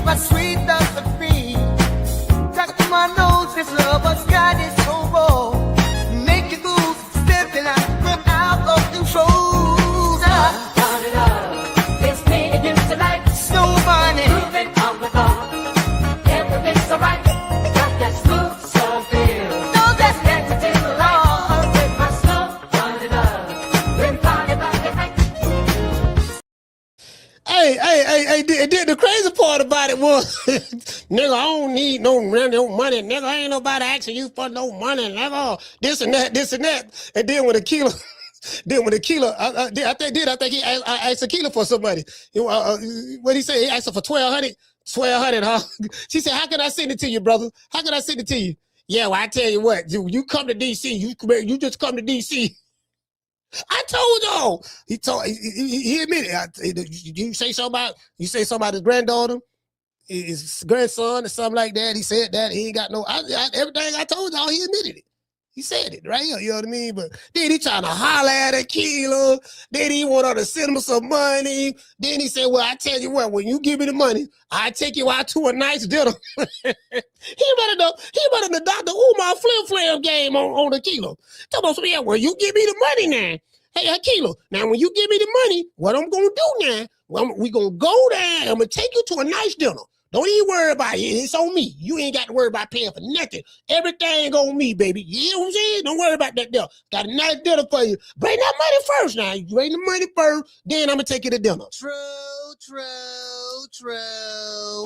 my sweet dust of cream. Tuck to my nose, this lover's got its so raw. Make you lose, stepping out, run out of control. Turn it up, it's me against the light. Snow bunny, moving on the bar. Everything's alright, got that smooth soul feel. No, that's next to the law. With my snow, turn it up, then party by the night. Hey, the crazy part about it was, nigga, I don't need no money, nigga, ain't nobody asking you for no money, nigga, this and that. And then when the killer, I think he asked a killer for some money. What he say? He asked her for $1,200, huh? She said, how can I send it to you, brother? How can I send it to you? Yeah, well, I tell you what, you come to DC, you just come to DC. I told y'all. He admitted. You say something about his granddaughter, his grandson, or something like that. He said that he ain't got no. Everything I told y'all, he admitted it. He said it right here. You know what I mean? But then he trying to holler at a killer. Then he want her to send him some money. Then he said, "Well, I tell you what, when you give me the money, I take you out to a nice dinner." He better the Dr. Umar Flim Flam game on the kilo. Tell us, yeah, well, you give me the money now. Hey, kilo. Now, when you give me the money, what I'm gonna do now? Well, we gonna go there. I'm gonna take you to a nice dinner. Don't even worry about it. It's on me. You ain't got to worry about paying for nothing. Everything on me, baby. You know what I'm saying? Don't worry about that dinner. Got a nice dinner for you. Bring that money first now. You bring the money first, then I'm going to take you to dinner. True.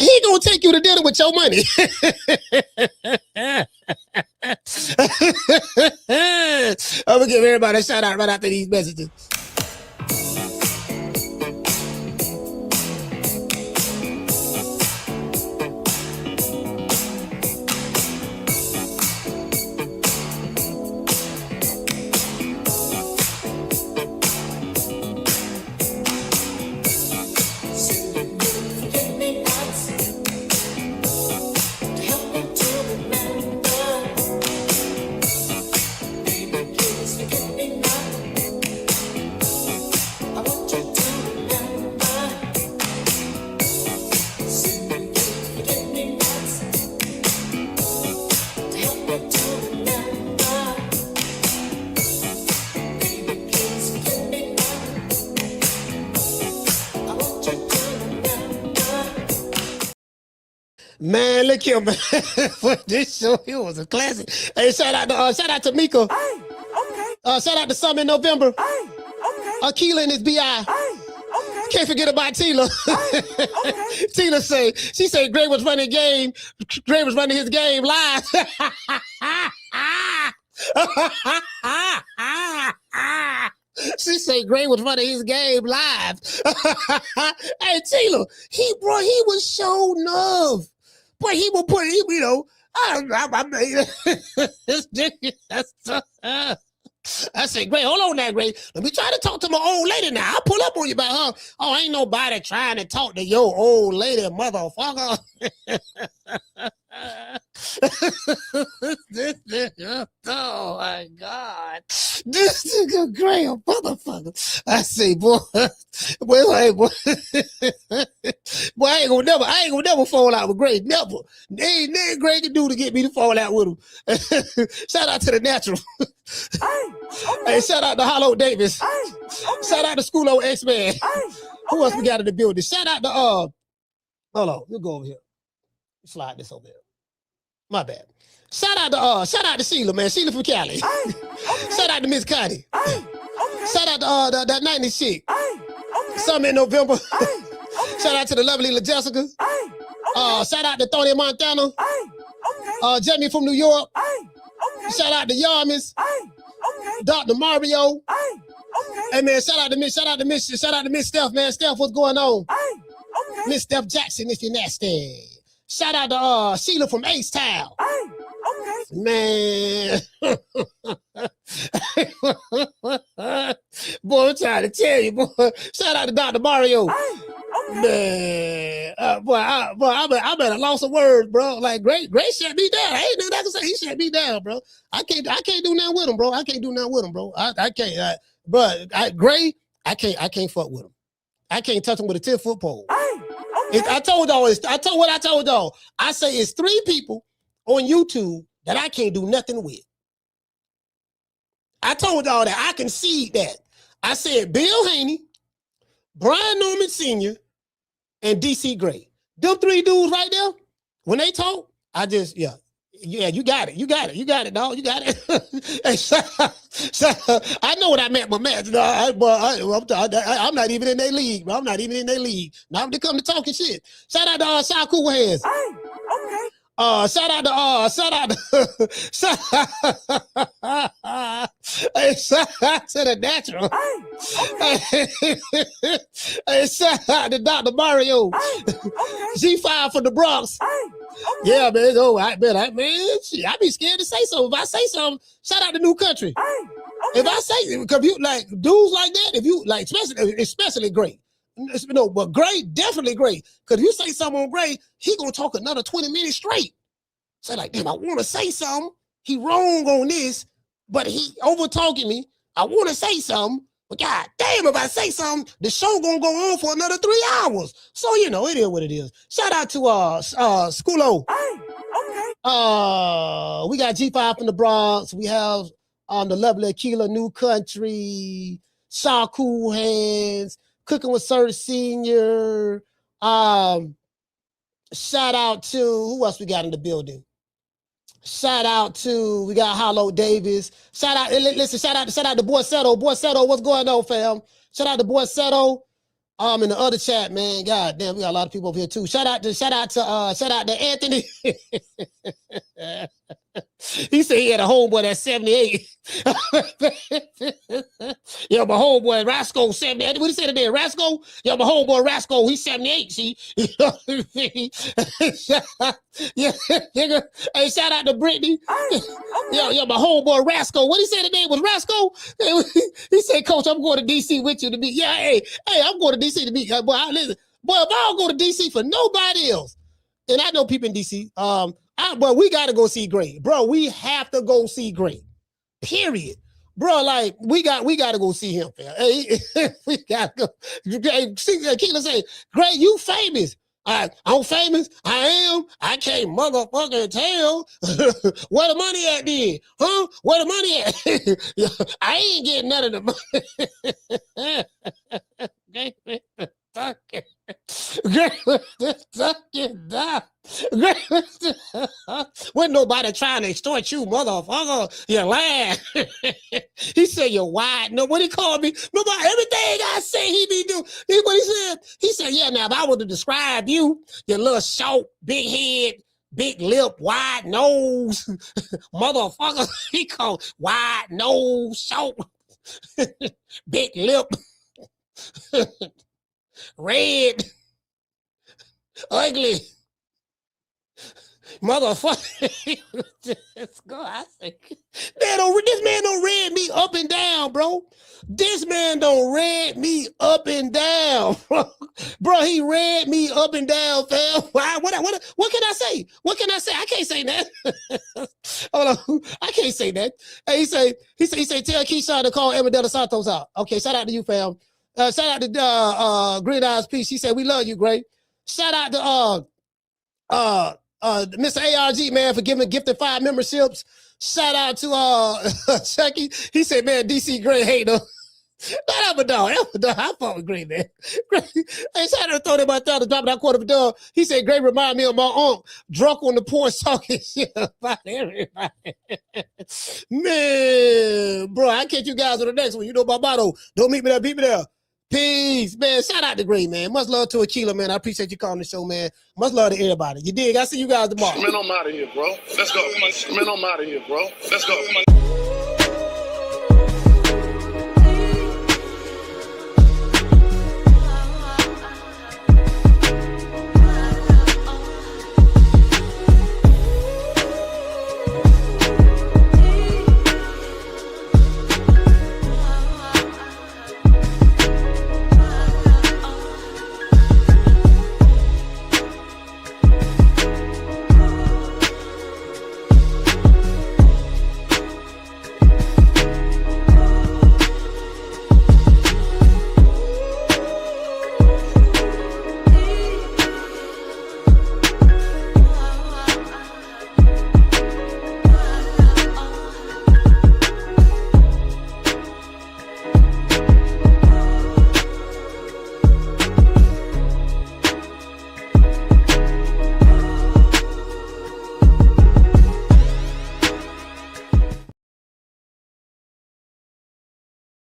He going to take you to dinner with your money. I'm going to give everybody a shout out right after these messages. Man, look here, man. For this show, it was a classic. Hey, shout out to Mika. Hey, okay. Shout out to Summer in November. Hey, okay. Akila and his BI. Hey, okay. Can't forget about Tila. Hey, okay. Tila she said Gray was running his game live. She said Gray was running his game live. Hey, Tila, he was so enough. Boy, he will put, you know, I said, Gray, hold on now, Gray. Let me try to talk to my old lady now. I'll pull up on you about her. Oh, ain't nobody trying to talk to your old lady, motherfucker. Oh, my God. This nigga Gray, a motherfucker. I say, boy, I ain't gonna never fall out with Gray. Never. Ain't nothing Gray can do to get me to fall out with him. Shout out to the natural. Hey, shout out to Hollow Davis. Shout out to Schoolo X-Man. Who else we got in the building? Shout out to hold on, you go over here. Slide this over here. My bad. Shout out to Sheila, man. Sheila from Cali. Shout out to Miss Connie. Shout out to that 90s chick. Summer in November. Shout out to the lovely La Jessica. Shout out to Tony Montana. Jamie from New York. Shout out to Yarmis. Dr. Mario. Hey man, shout out to Miss Steph, man. Steph, what's going on? Miss Steph Jackson, if you're nasty. Shout out to Sheila from Ace Town. Man. Boy, I'm trying to tell you, boy. Shout out to Dr. Mario. Man. I better lost some words, bro. Like, Gray shut me down. I ain't nothing I can say. He shut me down, bro. I can't do nothing with him, bro. I can't. Gray, I can't fuck with him. I can't touch him with a 10-foot pole. I told y'all. I say it's 3 people on YouTube that I can't do nothing with. I told y'all that I concede that. I said Bill Haney, Brian Norman Sr., and DC Gray. Them 3 dudes right there, when they talk, I just, yeah, you got it. You got it, dog. You got it. I know what I meant by match. I'm not even in their league. Bro. I'm not even in their league. Now I'm to come to talking shit. Shout out to Shy Cool Hands. Hey, okay. Shout out to the natural. Hey, shout out to Dr. Mario. G5 from the Bronx. Yeah, man. Oh, I be scared to say something. If I say something, shout out to New Country. If I say, because you like dudes like that, if you like, especially Gray. No, but Gray, definitely Gray. Because if you say something on Gray, he gonna talk another 20 minutes straight. So like, damn, I want to say something. He wrong on this, but he over talking me. I want to say something, but god damn, if I say something, the show gonna go on for another 3 hours. So you know, it is what it is. Shout out to Schoolo. We got G5 from the Bronx. We have the lovely Aquila New Country, Shaw Cool Hands, Cooking with Sir Senior. Shout out to who else we got in the building? Shout out to we got Hollow Davis. Shout out to Boy Seto. Boy Seto, what's going on, fam? Shout out to Boy Seto. In the other chat, man. God damn, we got a lot of people over here too. Shout out to Anthony. He said he had a homeboy that's 78. Yo, my homeboy Rasco 78. What he say today? Rasco? Yo, my homeboy Rasco, he's 78. See? Yeah, hey, shout out to Brittany. Yo, my homeboy Rasco. What he said today was Rasco? He said, Coach, I'm going to DC with you to be. Yeah, hey, I'm going to DC to be. Boy, listen. Boy, if I don't go to DC for nobody else, and I know people in DC, but we got to go see Gray. Bro, we have to go see Gray. Period. Bro, like, we got to go see him, fam. Hey, we got to go. Keela say, Gray, you famous. I'm famous. I am. I can't motherfucking tell. Where the money at then? Huh? Where the money at? I ain't getting none of the money. Wasn't nobody trying to extort you, motherfucker. You lying. He said you're wide. No, what he called me? Nobody, everything I say he be doing. What he said? He said, yeah, now if I were to describe you, your little short, big head, big lip, wide nose, motherfucker. He called wide nose, short, big lip. Red, ugly, motherfucker. Let's go. I say, this man don't read me up and down, bro. This man don't read me up and down, bro. Bro, he read me up and down, fam. What can I say? What can I say? I can't say that. Hold on, I can't say that. Hey, he say, tell Keyshawn to call Evan De Los Santos out. Okay, shout out to you, fam. Shout out to Green Eyes Peace. He said, we love you, Gray. Shout out to Mr. ARG, man, for gifted 5 memberships. Shout out to Chucky. He said, man, DC Gray hater. Not ever dog. I fought with Gray, man. Hey, shout out to throw that my thought to drop that quarter of a dog. He said, Gray remind me of my aunt drunk on the porch talking shit about everybody. Man, bro, I'll catch you guys on the next one. You know my motto. Don't meet me there, beat me there. Peace, man. Shout out to Gray, man. Much love to Aquila, man. I appreciate you calling the show, man. Much love to everybody. You dig? I see you guys tomorrow. Man, I'm out of here, bro. Let's go. Man, I'm out of here, bro. Let's go.